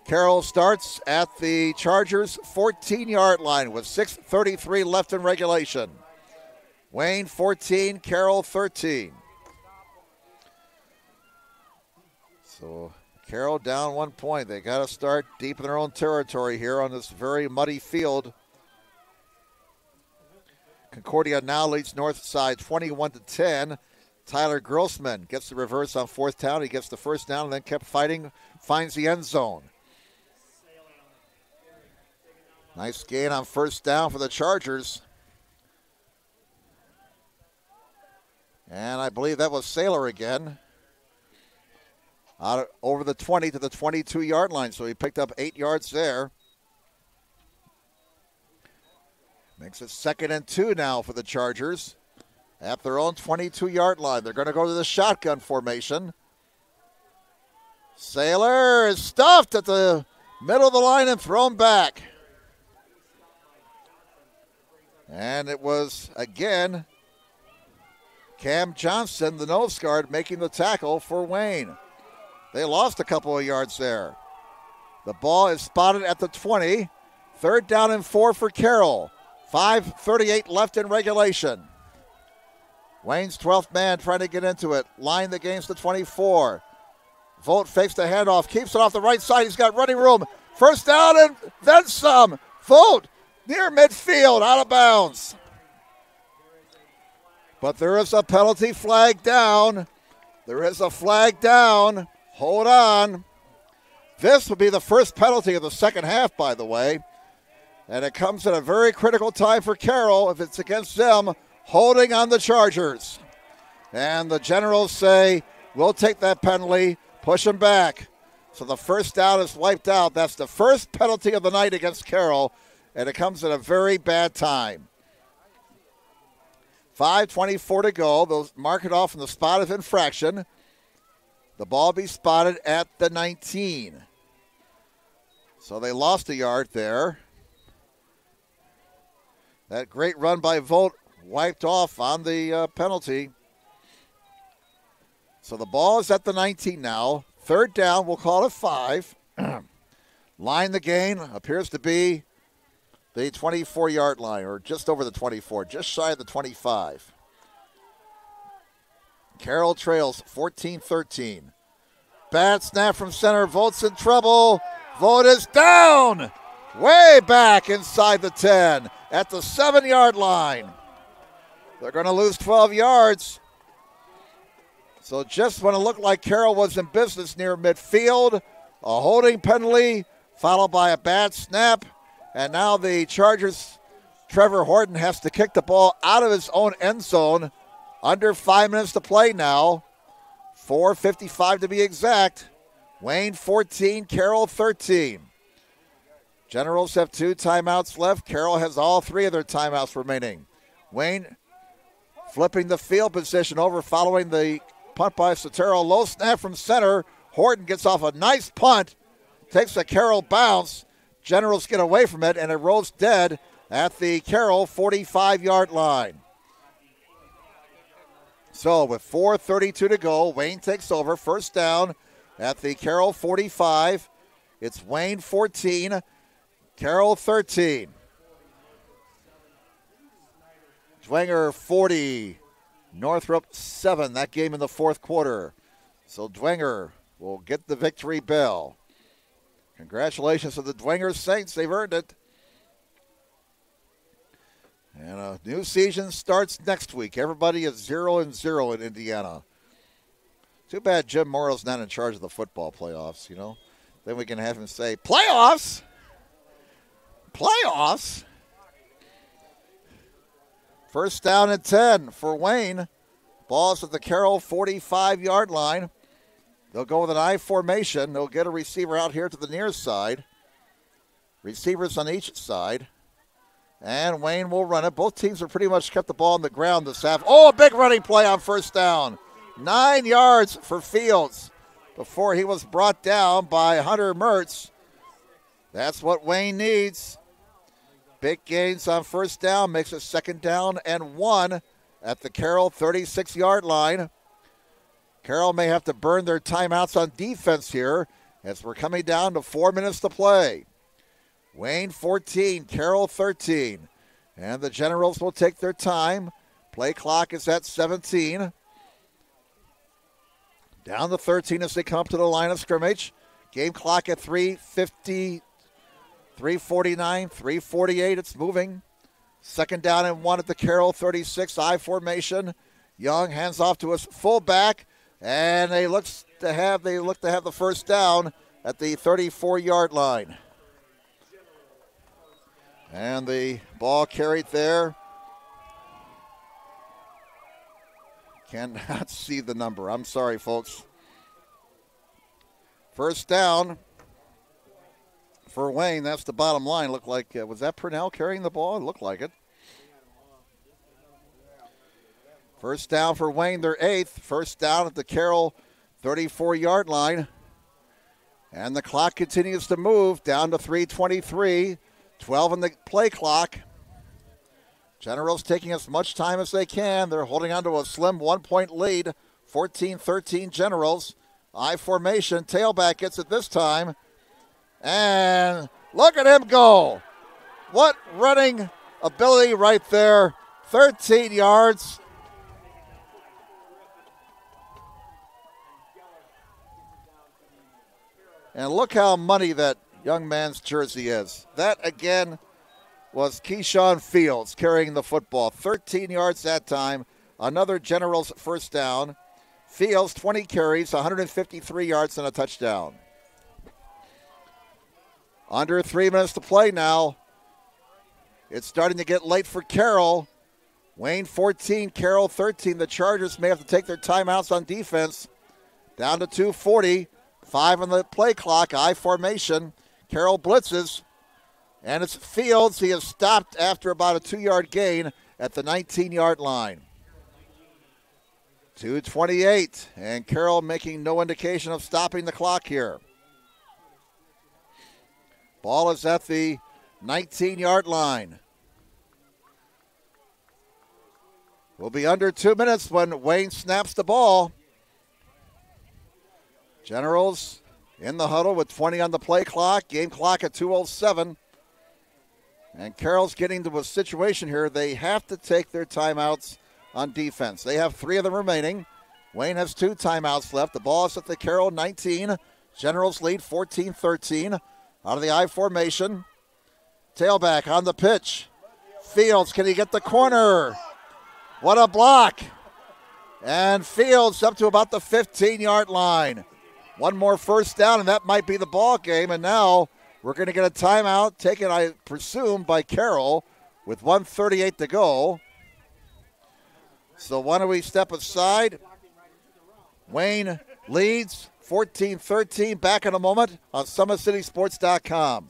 Carroll starts at the Chargers' 14-yard line with 6:33 left in regulation. Wayne 14, Carroll 13. So Carroll down 1 point. They got to start deep in their own territory here on this very muddy field. Concordia now leads north side 21-10. Tyler Grossman gets the reverse on 4th down. He gets the first down and then kept fighting, finds the end zone. Nice gain on 1st down for the Chargers. And I believe that was Saylor again. Over the 20 to the 22-yard line, so he picked up 8 yards there. Makes it 2nd and 2 now for the Chargers at their own 22-yard line. They're going to go to the shotgun formation. Saylor is stuffed at the middle of the line and thrown back. And it was, again, Cam Johnson, the nose guard, making the tackle for Wayne. They lost a couple of yards there. The ball is spotted at the 20. 3rd down and 4 for Carroll. 5:38 left in regulation. Wayne's 12th man trying to get into it. Line the game's to 24. Vogt fakes the handoff, keeps it off the right side. He's got running room. 1st down and then some. Vogt near midfield, out of bounds. But there is a penalty flag down. There is a flag down. Hold on. This will be the first penalty of the second half, by the way. And it comes at a very critical time for Carroll if it's against them, holding on the Chargers. And the Generals say, we'll take that penalty, push them back. So the 1st down is wiped out. That's the first penalty of the night against Carroll, and it comes at a very bad time. 5:24 to go. They'll mark it off in the spot of infraction. The ball be spotted at the 19. So they lost a yard there. That great run by Vogt wiped off on the penalty. So the ball is at the 19 now. 3rd down, we'll call it 5. Line the gain appears to be the 24-yard line, or just over the 24, just shy of the 25. Carroll trails 14-13. Bad snap from center. Vogt's in trouble. Vogt is down. Way back inside the 10 at the 7-yard line. They're going to lose 12 yards. So just when it looked like Carroll was in business near midfield, a holding penalty followed by a bad snap. And now the Chargers, Trevor Horton has to kick the ball out of his own end zone. Under 5 minutes to play now. 4:55 to be exact. Wayne 14, Carroll 13. Generals have 2 timeouts left. Carroll has all 3 of their timeouts remaining. Wayne flipping the field position over following the punt by Sotero. Low snap from center. Horton gets off a nice punt. Takes a Carroll bounce. Generals get away from it, and it rolls dead at the Carroll 45-yard line. So with 4:32 to go, Wayne takes over. First down at the Carroll 45. It's Wayne 14, Carroll 13. Dwenger 40, Northrop 7. That game in the fourth quarter. So Dwenger will get the victory bell. Congratulations to the Dwenger Saints. They've earned it. And a new season starts next week. Everybody is 0-0 in Indiana. Too bad Jim Morrow's not in charge of the football playoffs, you know. Then we can have him say, playoffs? Playoffs? First down and 10 for Wayne. Ball's at the Carroll 45-yard line. They'll go with an I formation. They'll get a receiver out here to the near side. Receivers on each side. And Wayne will run it. Both teams have pretty much kept the ball on the ground this half. Oh, a big running play on first down. 9 yards for Fields before he was brought down by Hunter Mertz. That's what Wayne needs. Big gains on first down. Makes it 2nd down and 1 at the Carroll 36-yard line. Carroll may have to burn their timeouts on defense here as we're coming down to 4 minutes to play. Wayne 14, Carroll 13. And the Generals will take their time. Play clock is at 17. Down to 13 as they come up to the line of scrimmage. Game clock at 3:50, 3:49, 3:48. It's moving. 2nd down and 1 at the Carroll 36, I formation. Young hands off to his fullback. And they look to have the first down at the 34-yard line. And the ball carried there. Cannot see the number. I'm sorry, folks. First down for Wayne. That's the bottom line. Looked like, was that Purnell carrying the ball? It looked like it. First down for Wayne, their 8th. First down at the Carroll 34-yard line. And the clock continues to move down to 3:23. 12 on the play clock. Generals taking as much time as they can. They're holding on to a slim 1-point lead. 14-13 Generals. I formation. Tailback gets it this time. And look at him go. What running ability right there. 13 yards. And look how muddy that young man's jersey is. That, again, was Keyshawn Fields carrying the football. 13 yards that time. Another Generals first down. Fields, 20 carries, 153 yards, and a touchdown. Under 3 minutes to play now. It's starting to get late for Carroll. Wayne 14, Carroll 13. The Chargers may have to take their timeouts on defense. Down to 2:40. 5 on the play clock. I formation. Carroll blitzes. And it's Fields. He is stopped after about a 2-yard gain at the 19-yard line. 2:28. And Carroll making no indication of stopping the clock here. Ball is at the 19-yard line. We'll be under 2 minutes when Wayne snaps the ball. Generals in the huddle with 20 on the play clock. Game clock at 2:07. And Carroll's getting to a situation here. They have to take their timeouts on defense. They have 3 of them remaining. Wayne has 2 timeouts left. The ball is at the Carroll 19. Generals lead 14-13. Out of the I formation. Tailback on the pitch. Fields, can he get the corner? What a block. And Fields up to about the 15-yard line. One more first down, and that might be the ball game. And now we're going to get a timeout taken, I presume, by Carroll with 1:38 to go. So why don't we step aside? Wayne leads 14-13. Back in a moment on SummitCitySports.com.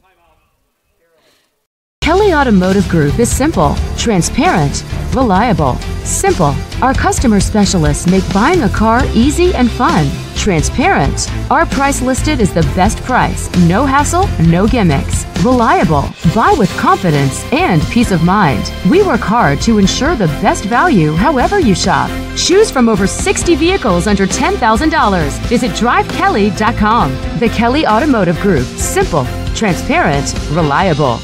Kelly Automotive Group is simple, transparent, reliable. Simple. Our customer specialists make buying a car easy and fun. Transparent. Our price listed is the best price. No hassle, no gimmicks. Reliable. Buy with confidence and peace of mind. We work hard to ensure the best value however you shop. Choose from over 60 vehicles under $10,000. Visit drivekelly.com. The Kelly Automotive Group. Simple, transparent, reliable.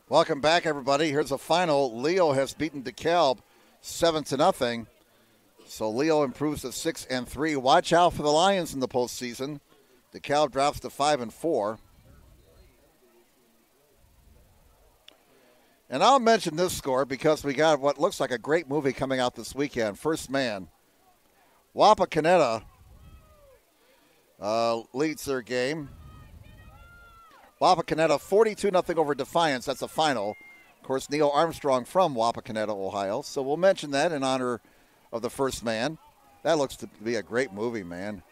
Welcome back, everybody. Here's a final. Leo has beaten DeKalb 7-0. So Leo improves to 6-3. Watch out for the Lions in the postseason. DeKalb drops to 5-4. And I'll mention this score because we got what looks like a great movie coming out this weekend. First Man. Wapakoneta leads their game. Wapakoneta 42-0 over Defiance. That's a final. Of course, Neil Armstrong from Wapakoneta, Ohio. So we'll mention that in honor of the First Man. That looks to be a great movie, man.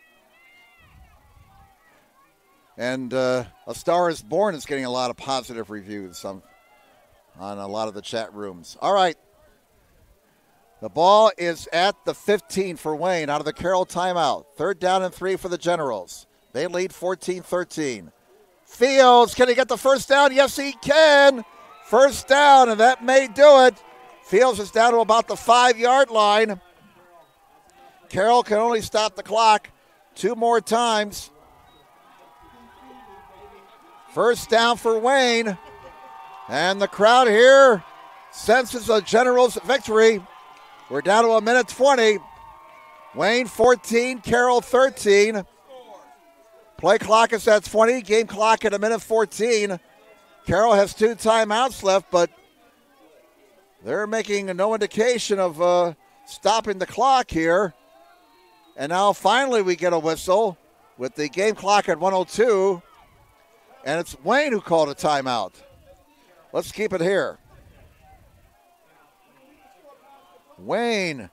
And A Star is Born is getting a lot of positive reviews on a lot of the chat rooms. All right. The ball is at the 15 for Wayne out of the Carroll timeout. 3rd down and 3 for the Generals. They lead 14-13. Fields, can he get the first down? Yes, he can. First down, and that may do it. Fields is down to about the 5-yard line. Carroll can only stop the clock 2 more times. First down for Wayne. And the crowd here senses a Generals victory. We're down to 1:20. Wayne 14, Carroll 13. Play clock is at 20. Game clock at 1:14. Carroll has 2 timeouts left, but they're making no indication of stopping the clock here. And now finally we get a whistle with the game clock at 1:02. And it's Wayne who called a timeout. Let's keep it here. Wayne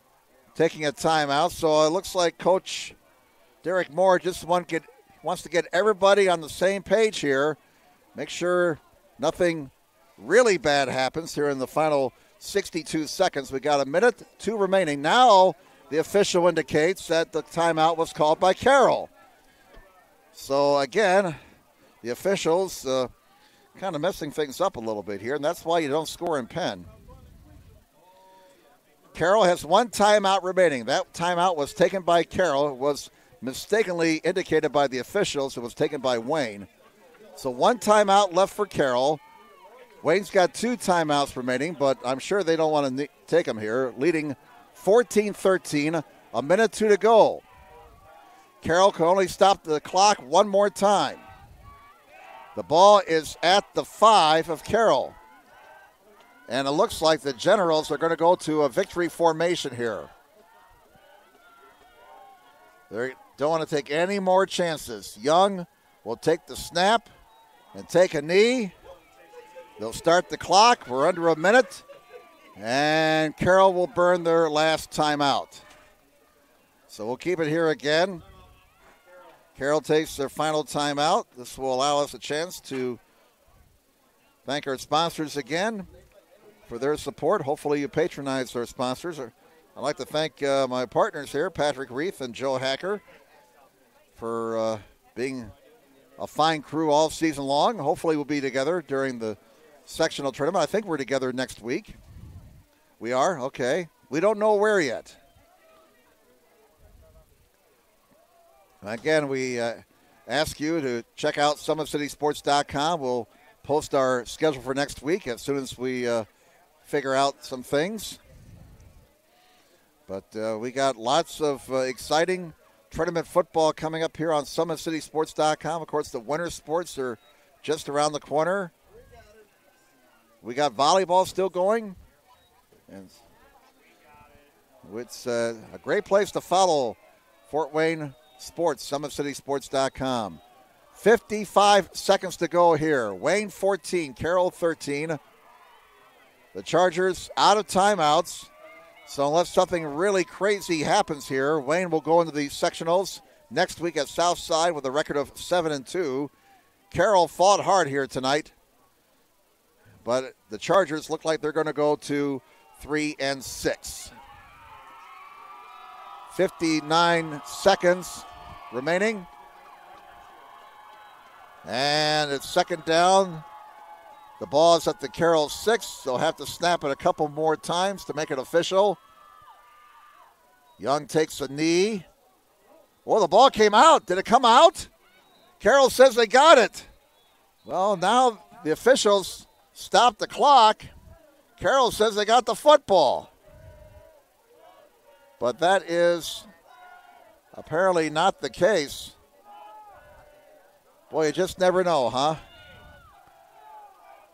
taking a timeout. So it looks like Coach Derek Moore just wants to get everybody on the same page here. Make sure nothing really bad happens here in the final 62 seconds. We got 1:02 remaining. Now the official indicates that the timeout was called by Carroll. So again, the officials kind of messing things up a little bit here, and that's why you don't score in pen. Carroll has 1 timeout remaining. That timeout was taken by Carroll. It was mistakenly indicated by the officials. It was taken by Wayne. So 1 timeout left for Carroll. Wayne's got 2 timeouts remaining, but I'm sure they don't want to take them here. Leading 14-13, 1:02 to go. Carroll can only stop the clock 1 more time. The ball is at the 5 of Carroll. And it looks like the Generals are going to go to a victory formation here. They don't want to take any more chances. Young will take the snap and take a knee. They'll start the clock. We're under 1 minute. And Carroll will burn their last timeout. So we'll keep it here again. Carroll takes their final timeout. This will allow us a chance to thank our sponsors again for their support. Hopefully you patronize our sponsors. I'd like to thank my partners here, Patrick Reith and Joe Hacker, for being a fine crew all season long. Hopefully we'll be together during the sectional tournament. I think we're together next week. We are? Okay. We don't know where yet. Again, we ask you to check out SummitCitySports.com. We'll post our schedule for next week as soon as we figure out some things. But we got lots of exciting tournament football coming up here on SummitCitySports.com. Of course, the winter sports are just around the corner. We got volleyball still going. And it's a great place to follow Fort Wayne sports, SummitCitySports.com. 55 seconds to go here. Wayne 14, Carroll 13. The Chargers out of timeouts. So unless something really crazy happens here, Wayne will go into the sectionals next week at Southside with a record of 7-2. Carroll fought hard here tonight, but the Chargers look like they're going to go to 3-6. 59 seconds remaining. And it's second down. The ball is at the Carroll 6. They'll have to snap it a couple more times to make it official. Young takes a knee. Oh, the ball came out. Did it come out? Carroll says they got it. Well, now the officials stopped the clock. Carroll says they got the football. But that is apparently not the case. Boy, you just never know, huh?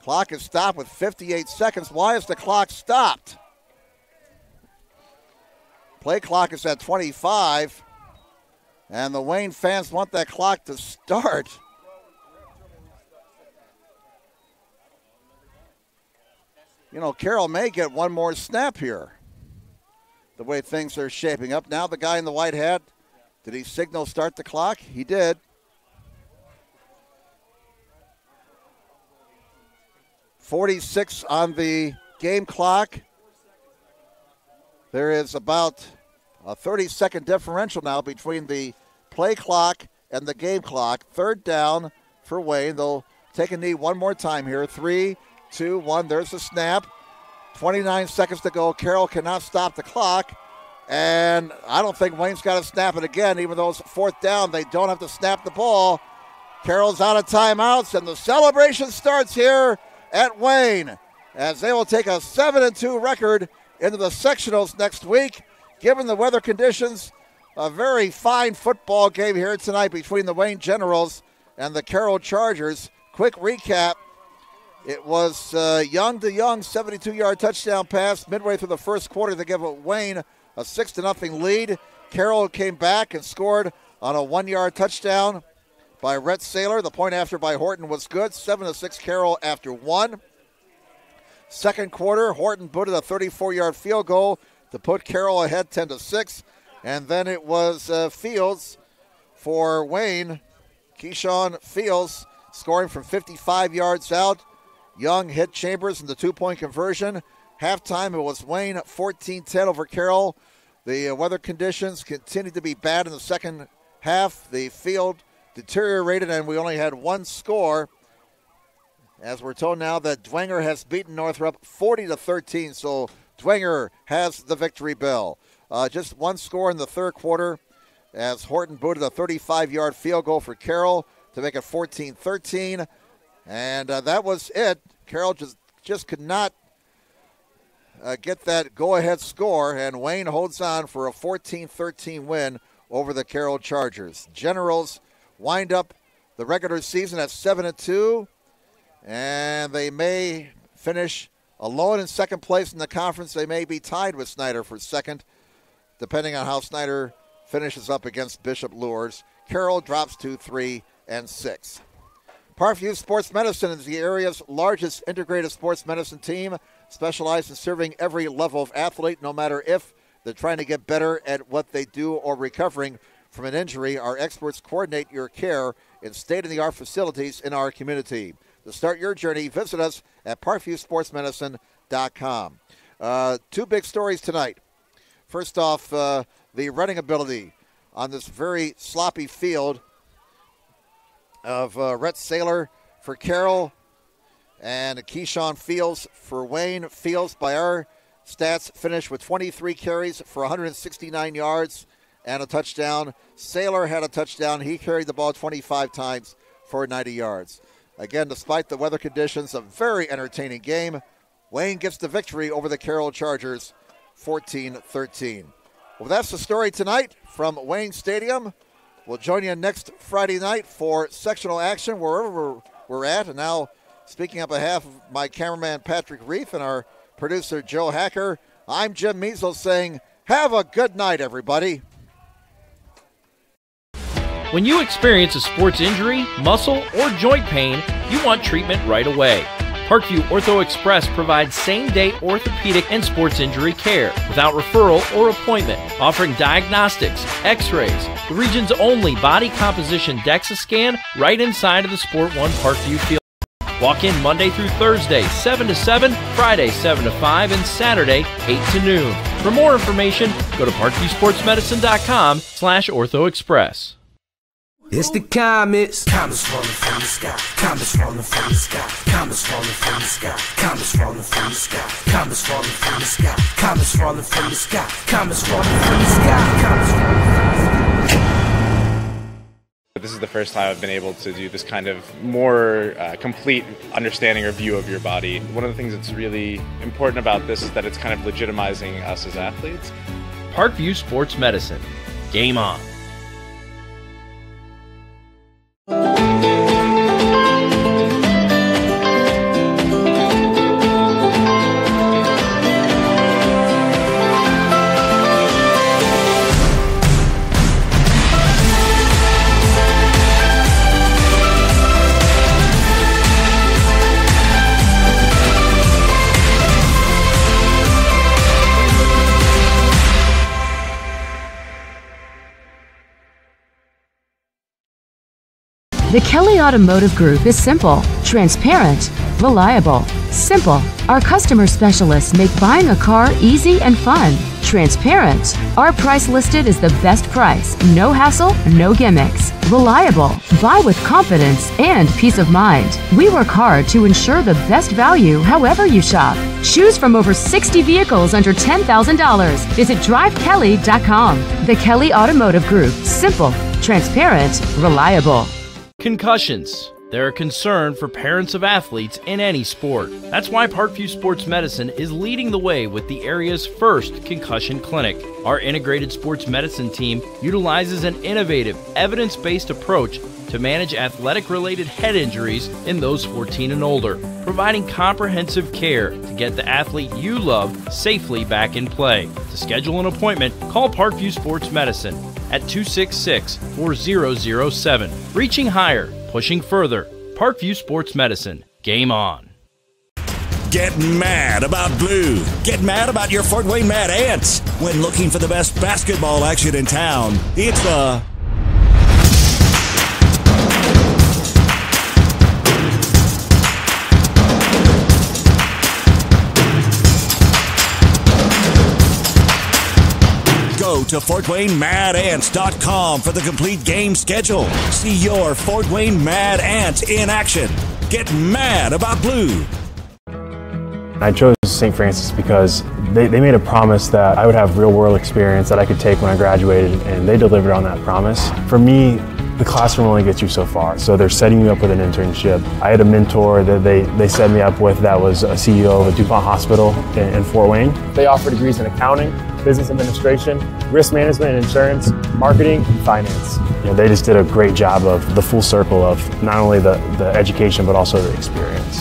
Clock is stopped with 58 seconds. Why is the clock stopped? Play clock is at 25. And the Wayne fans want that clock to start. You know, Carroll may get one more snap here, the way things are shaping up. Now the guy in the white hat, did he signal start the clock? He did. 46 on the game clock. There is about a 30-second differential now between the play clock and the game clock. Third down for Wayne. They'll take a knee one more time here. 3, 2, 1. There's the snap. 29 seconds to go. Carroll cannot stop the clock. And I don't think Wayne's got to snap it again. Even though it's fourth down, they don't have to snap the ball. Carroll's out of timeouts, and the celebration starts here at Wayne as they will take a 7-2 record into the sectionals next week. Given the weather conditions, a very fine football game here tonight between the Wayne Generals and the Carroll Chargers. Quick recap. It was Young to Young, 72-yard touchdown pass midway through the first quarter to give Wayne a 6-0 lead. Carroll came back and scored on a 1-yard touchdown by Rhett Saylor. The point after by Horton was good. 7-6 Carroll after 1. Second quarter, Horton booted a 34-yard field goal to put Carroll ahead 10-6. And then it was Fields for Wayne. Keyshawn Fields scoring from 55 yards out. Young hit Chambers in the 2-point conversion. Halftime, it was Wayne 14-10 over Carroll. The weather conditions continued to be bad in the second half. The field deteriorated, and we only had one score. As we're told now that Dwenger has beaten Northrop 40-13, so Dwenger has the victory bell. Just one score in the third quarter as Horton booted a 35-yard field goal for Carroll to make it 14-13. And that was it. Carroll just could not get that go-ahead score, and Wayne holds on for a 14-13 win over the Carroll Chargers. Generals wind up the regular season at 7-2, and they may finish alone in second place in the conference. They may be tied with Snyder for second, depending on how Snyder finishes up against Bishop Luers. Carroll drops to 3-6. Parkview Sports Medicine is the area's largest integrated sports medicine team, specialized in serving every level of athlete, no matter if they're trying to get better at what they do or recovering from an injury. Our experts coordinate your care in state-of-the-art facilities in our community. To start your journey, visit us at ParkviewSportsMedicine.com. Two big stories tonight. First off, the running ability on this very sloppy field of Rhett Saylor for Carroll and Keyshawn Fields for Wayne. Fields, by our stats, finished with 23 carries for 169 yards and a touchdown. Saylor had a touchdown. He carried the ball 25 times for 90 yards. Again, despite the weather conditions, a very entertaining game. Wayne gets the victory over the Carroll Chargers, 14-13. Well, that's the story tonight from Wayne Stadium. We'll join you next Friday night for sectional action wherever we're at. And now, speaking on behalf of my cameraman Patrick Reef and our producer Joe Hacker, I'm Jim Measles saying, have a good night, everybody. When you experience a sports injury, muscle, or joint pain, you want treatment right away. Parkview Ortho Express provides same-day orthopedic and sports injury care without referral or appointment, offering diagnostics, x-rays, the region's only body composition DEXA scan right inside of the Sport One Parkview field. Walk in Monday through Thursday, 7 to 7, Friday, 7 to 5, and Saturday, 8 to noon. For more information, go to parkviewsportsmedicine.com/orthoexpress. It's the Comets. Comets falling from the sky. Comets falling from the sky. Comets falling from the sky. Comets falling from the sky. Comets falling from the sky. Comets falling from the sky. Comets falling from the sky. Comets falling from the sky. This is the first time I've been able to do this kind of more complete understanding or view of your body. One of the things that's really important about this is that it's kind of legitimizing us as athletes. Parkview Sports Medicine. Game on. The Kelly Automotive Group is simple, transparent, reliable. Simple. Our customer specialists make buying a car easy and fun. Transparent. Our price listed is the best price. No hassle, no gimmicks. Reliable. Buy with confidence and peace of mind. We work hard to ensure the best value however you shop. Choose from over 60 vehicles under $10,000. Visit drivekelly.com. The Kelly Automotive Group. Simple, transparent, reliable. Concussions. They're a concern for parents of athletes in any sport. That's why Parkview Sports Medicine is leading the way with the area's first concussion clinic. Our integrated sports medicine team utilizes an innovative, evidence-based approach to manage athletic-related head injuries in those 14 and older, providing comprehensive care to get the athlete you love safely back in play. To schedule an appointment, call Parkview Sports Medicine at 266-4007. Reaching higher, pushing further. Parkview Sports Medicine. Game on. Get mad about blue. Get mad about your Fort Wayne Mad Ants. When looking for the best basketball action in town, it's the Go to FortWayneMadAnts.com for the complete game schedule. See your Fort Wayne Mad Ant in action. Get mad about blue. I chose St. Francis because they made a promise that I would have real-world experience that I could take when I graduated, and they delivered on that promise. For me, the classroom only gets you so far, so they're setting you up with an internship. I had a mentor that they set me up with that was a CEO of a DuPont hospital in Fort Wayne. They offer degrees in accounting, business administration, risk management and insurance, marketing, and finance. You know, they just did a great job of the full circle of not only the education but also the experience.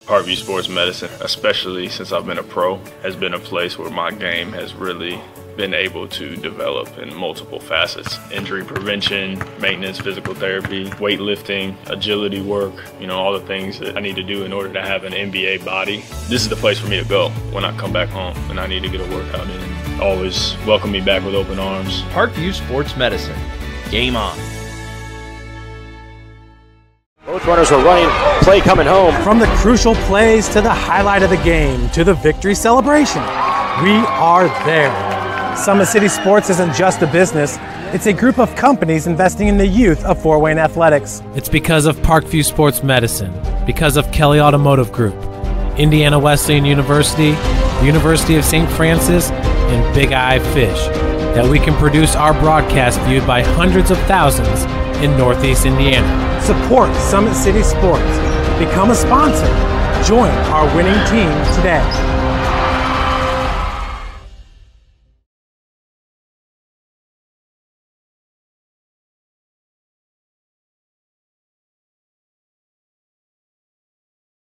Parkview Sports Medicine, especially since I've been a pro, has been a place where my game has really been able to develop in multiple facets. Injury prevention, maintenance, physical therapy, weightlifting, agility work, all the things that I need to do in order to have an NBA body. This is the place for me to go when I come back home and I need to get a workout in. Always welcome me back with open arms. Parkview Sports Medicine. Game on. Both runners are running, play coming home. From the crucial plays to the highlight of the game to the victory celebration, we are there. Summit City Sports isn't just a business, it's a group of companies investing in the youth of Fort Wayne athletics. It's because of Parkview Sports Medicine, because of Kelly Automotive Group, Indiana Wesleyan University, the University of St. Francis, and Big Eye Fish, that we can produce our broadcast viewed by hundreds of thousands in Northeast Indiana. Support Summit City Sports. Become a sponsor. Join our winning team today.